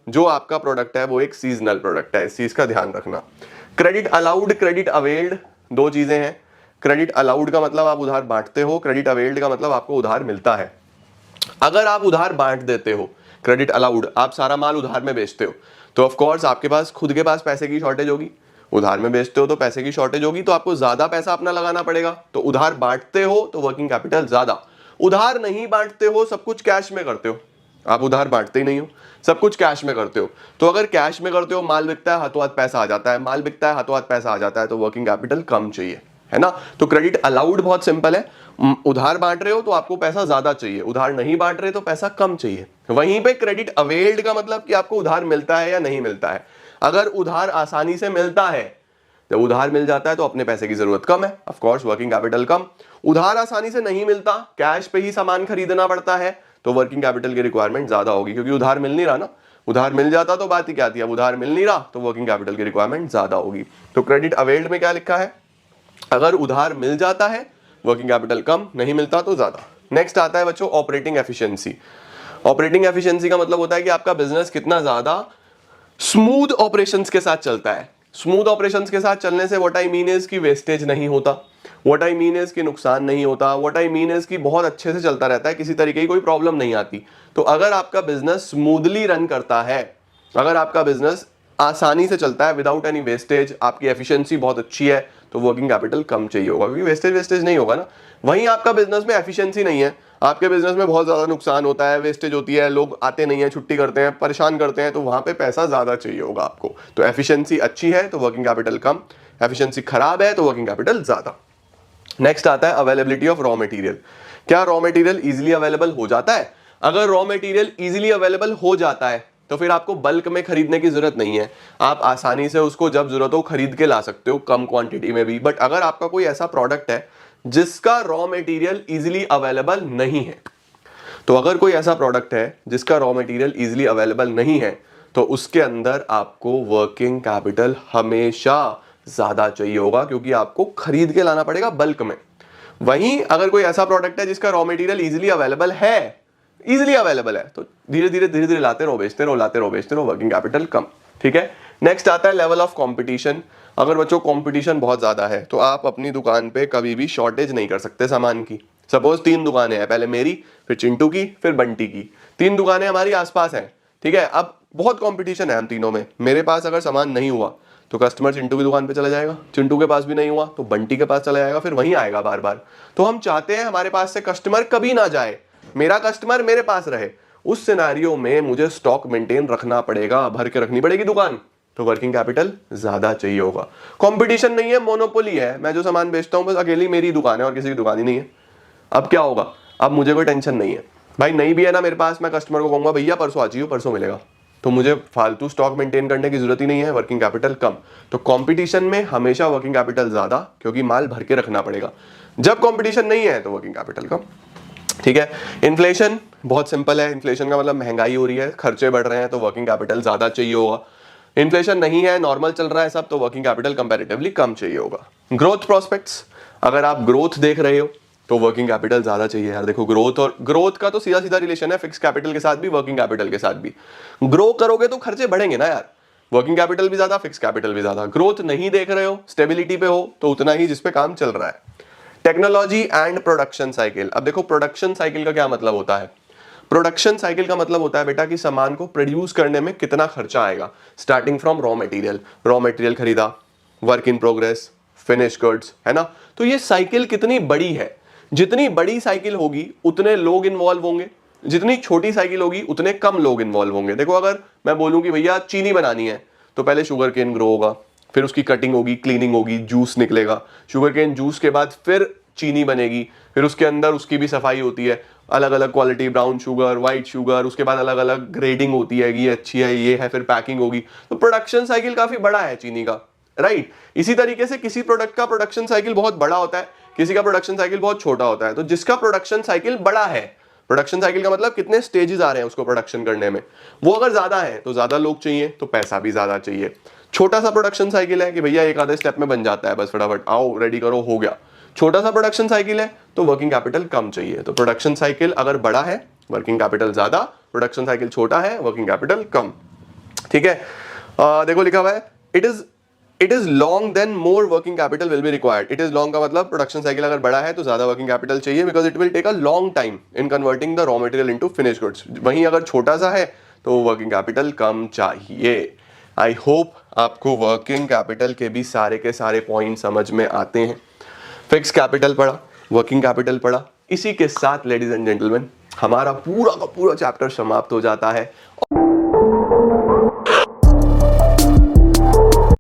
जो आपका प्रोडक्ट है वो एक सीजनल प्रोडक्ट है। इस चीज का ध्यान रखना। क्रेडिट अलाउड, क्रेडिट अवेल्ड, दो चीजें हैं। क्रेडिट अलाउड का मतलब आप उधार बांटते हो, क्रेडिट अवेल्ड का मतलब आपको उधार मिलता है। अगर आप उधार बांट देते हो, क्रेडिट अलाउड, आप सारा माल उधार में बेचते हो, तो ऑफ कोर्स आपके पास खुद के पास पैसे की शॉर्टेज होगी, उधार में बेचते हो तो पैसे की शॉर्टेज होगी, तो आपको ज्यादा पैसा अपना लगाना पड़ेगा। तो उधार बांटते हो तो वर्किंग कैपिटल ज्यादा, उधार नहीं बांटते हो, सब कुछ कैश में करते हो, आप उधार बांटते ही नहीं हो, सब कुछ कैश में करते हो, तो अगर कैश में करते हो, माल बिकता है हाथों हाथ पैसा आ जाता है, माल बिकता है हाथों हाथ पैसा आ जाता है, तो वर्किंग कैपिटल कम चाहिए, है ना। तो क्रेडिट अलाउड बहुत सिंपल है, उधार बांट रहे हो तो आपको पैसा ज्यादा चाहिए, उधार नहीं बांट रहे तो पैसा कम चाहिए। वहीं पे क्रेडिट अवेल्ड का मतलब कि आपको उधार मिलता है या नहीं मिलता है। अगर उधार आसानी से मिलता है, जब उधार मिल जाता है तो अपने पैसे की जरूरत कम है, ऑफ कोर्स वर्किंग कैपिटल कम। उधार आसानी से नहीं मिलता, कैश पे ही सामान खरीदना पड़ता है, तो वर्किंग कैपिटल की रिक्वायरमेंट ज्यादा होगी, क्योंकि उधार मिल नहीं रहा ना, उधार मिल जाता तो बात ही क्या थी, अब उधार मिल नहीं रहा तो वर्किंग कैपिटल की रिक्वायरमेंट ज्यादा होगी। तो क्रेडिट अवेल्ड में क्या लिखा है, अगर उधार मिल जाता है वर्किंग कैपिटल कम, नहीं मिलता तो ज्यादा। नेक्स्ट आता है बच्चों ऑपरेटिंग एफिशिएंसी। ऑपरेटिंग एफिशिएंसी का मतलब होता है कि आपका बिजनेस कितना ज्यादा स्मूथ ऑपरेशंस के साथ चलता है। स्मूथ ऑपरेशंस के साथ चलने से व्हाट आई मीन इज कि वेस्टेज नहीं होता, व्हाट आई मीन इज कि नुकसान नहीं होता, व्हाट आई मीन इज कि बहुत अच्छे से चलता रहता है, किसी तरीके की कोई प्रॉब्लम नहीं आती। तो अगर आपका बिजनेस स्मूथली रन करता है, अगर आपका बिजनेस आसानी से चलता है विदाउट एनी वेस्टेज, आपकी एफिशिएंसी बहुत अच्छी है, तो वर्किंग कैपिटल कम चाहिए होगा, क्योंकि वेस्टेज नहीं होगा ना। वहीं आपका बिजनेस में एफिशिएंसी नहीं है, आपके बिजनेस में बहुत ज्यादा नुकसान होता है, वेस्टेज होती है, लोग आते नहीं है, छुट्टी करते हैं, परेशान करते हैं, तो वहां पे पैसा ज्यादा चाहिए होगा आपको। तो एफिशिएंसी अच्छी है तो वर्किंग कैपिटल कम, एफिशिएंसी खराब है तो वर्किंग कैपिटल ज्यादा। नेक्स्ट आता है अवेलेबिलिटी ऑफ रॉ मटेरियल। क्या रॉ मटेरियल इजीली अवेलेबल हो जाता है? अगर रॉ मटेरियल इजीली अवेलेबल हो जाता है तो फिर आपको बल्क में खरीदने की जरूरत नहीं है, आप आसानी से उसको जब जरूरत हो खरीद के ला सकते हो, कम क्वांटिटी में भी। बट अगर आपका कोई ऐसा प्रोडक्ट है जिसका रॉ मटेरियल इजीली अवेलेबल नहीं है, तो अगर कोई ऐसा प्रोडक्ट है जिसका रॉ मटेरियल इजीली अवेलेबल नहीं है, तो उसके अंदर आपको वर्किंग कैपिटल हमेशा ज्यादा चाहिए होगा, क्योंकि आपको खरीद के लाना पड़ेगा बल्क में। वहीं अगर कोई ऐसा प्रोडक्ट है जिसका रॉ मटेरियल इजीली अवेलेबल है, इजीली अवेलेबल है, तो धीरे धीरे लाते रहो, बेचते रहो, लाते रहो, बेचते रहो, वर्किंग कैपिटल कम। ठीक है। नेक्स्ट आता है लेवल ऑफ कंपटीशन। अगर बच्चों कंपटीशन बहुत ज्यादा है तो आप अपनी दुकान पे कभी भी शॉर्टेज नहीं कर सकते सामान की। सपोज 3 दुकानें हैं, पहले मेरी, फिर चिंटू की, फिर बंटी की, 3 दुकानें हमारी आसपास हैं। ठीक है। अब बहुत कंपटीशन है हम तीनों में, मेरे पास अगर सामान नहीं हुआ तो कस्टमर चिंटू की दुकान पे चला जाएगा, चिंटू के पास भी नहीं हुआ तो बंटी के पास चला जाएगा, फिर वहीं आएगा बार बार। तो हम चाहते हैं हमारे पास से कस्टमर कभी ना जाए, मेरा कस्टमर मेरे पास रहे। उस सिनेरियो में मुझे स्टॉक मेंटेन रखना पड़ेगा, भर के रखनी पड़ेगी दुकान, तो वर्किंग कैपिटल ज्यादा चाहिए होगा। कंपटीशन नहीं है, मोनोपोली है, मैं जो सामान बेचता हूं बस अकेली मेरी दुकान है और किसी की दुकान ही नहीं है। अब क्या होगा, अब मुझे कोई टेंशन नहीं है भाई, नहीं भी है ना मेरे पास, मैं कस्टमर को कहूंगा भैया परसों आ जाइए, परसों मिलेगा, तो मुझे फालतू स्टॉक मेंटेन करने की जरूरत ही नहीं है, वर्किंग कैपिटल कम। तो कंपटीशन में हमेशा वर्किंग कैपिटल ज्यादा, क्योंकि माल भर के रखना पड़ेगा। जब कंपटीशन नहीं है तो वर्किंग कैपिटल कम। ठीक है। इन्फ्लेशन बहुत सिंपल है, इन्फ्लेशन का मतलब महंगाई हो रही है, खर्चे बढ़ रहे हैं, तो वर्किंग कैपिटल ज्यादा चाहिए होगा। इन्फ्लेशन नहीं है, नॉर्मल चल रहा है सब, तो वर्किंग कैपिटल कंपैरेटिवली कम चाहिए होगा। ग्रोथ प्रोस्पेक्ट्स, अगर आप ग्रोथ देख रहे हो तो वर्किंग कैपिटल ज्यादा चाहिए यार। देखो ग्रोथ का तो सीधा सीधा रिलेशन है फिक्स कैपिटल के साथ भी, वर्किंग कैपिटल के साथ भी। ग्रो करोगे तो खर्चे बढ़ेंगे ना यार, वर्किंग कैपिटल भी ज्यादा, फिक्स कैपिटल भी ज्यादा। ग्रोथ नहीं देख रहे हो, स्टेबिलिटी पे हो, तो उतना ही जिसपे काम चल रहा है। Technology and production cycle. अब देखो प्रोडक्शन साइकिल का क्या मतलब होता है। प्रोडक्शन साइकिल का मतलब होता है बेटा कि सामान को प्रोड्यूस करने में कितना खर्चा आएगा, स्टार्टिंग फ्रॉम रॉ मटेरियल खरीदा, work in progress, finish goods, है ना। तो ये साइकिल कितनी बड़ी है, जितनी बड़ी साइकिल होगी उतने लोग इन्वॉल्व होंगे, जितनी छोटी साइकिल होगी उतने कम लोग इन्वॉल्व होंगे। देखो अगर मैं बोलूं कि भैया चीनी बनानी है, तो पहले शुगर केन ग्रो होगा, फिर उसकी कटिंग होगी, क्लीनिंग होगी, जूस निकलेगा, शुगर केन जूस के बाद फिर चीनी बनेगी, फिर उसके अंदर उसकी भी सफाई होती है, अलग अलग quality, brown sugar, white sugar, उसके बाद अलग अलग ग्रेडिंग होती है, ये अच्छी है, ये है, फिर पैकिंग होगी। तो प्रोडक्शन साइकिल काफी बड़ा है चीनी का, राइट। इसी तरीके से किसी प्रोडक्ट का प्रोडक्शन साइकिल बहुत बड़ा होता है, किसी का प्रोडक्शन साइकिल बहुत छोटा होता है। तो जिसका प्रोडक्शन साइकिल बड़ा है, प्रोडक्शन साइकिल का मतलब कितने स्टेजेस आ रहे हैं उसको प्रोडक्शन करने में, वो अगर ज्यादा है तो ज्यादा लोग चाहिए, तो पैसा भी ज्यादा चाहिए। छोटा सा प्रोडक्शन साइकिल है कि भैया एक आधे स्टेप में बन जाता है, बस फटाफट आओ रेडी करो हो गया। छोटा सा प्रोडक्शन साइकिल है तो वर्किंग कैपिटल कम चाहिए। तो प्रोडक्शन साइकिल अगर बड़ा है वर्किंग कैपिटल ज्यादा, प्रोडक्शन साइकिल छोटा है वर्किंग कैपिटल कम। ठीक है। देखो लिखा हुआ है it is long then more working capital will be required. It is long का मतलब प्रोडक्शन साइकिल अगर बड़ा है तो ज्यादा वर्किंग कैपिटल चाहिए, because it will take a long time in converting the raw material into finish goods. वहीं अगर छोटा सा है तो वर्किंग कैपिटल कम चाहिए। आई होप आपको वर्किंग कैपिटल के भी सारे पॉइंट समझ में आते हैं। फिक्स कैपिटल पढ़ा, वर्किंग कैपिटल पढ़ा, इसी के साथ लेडीज एंड जेंटलमैन हमारा पूरा का पूरा चैप्टर समाप्त हो जाता है।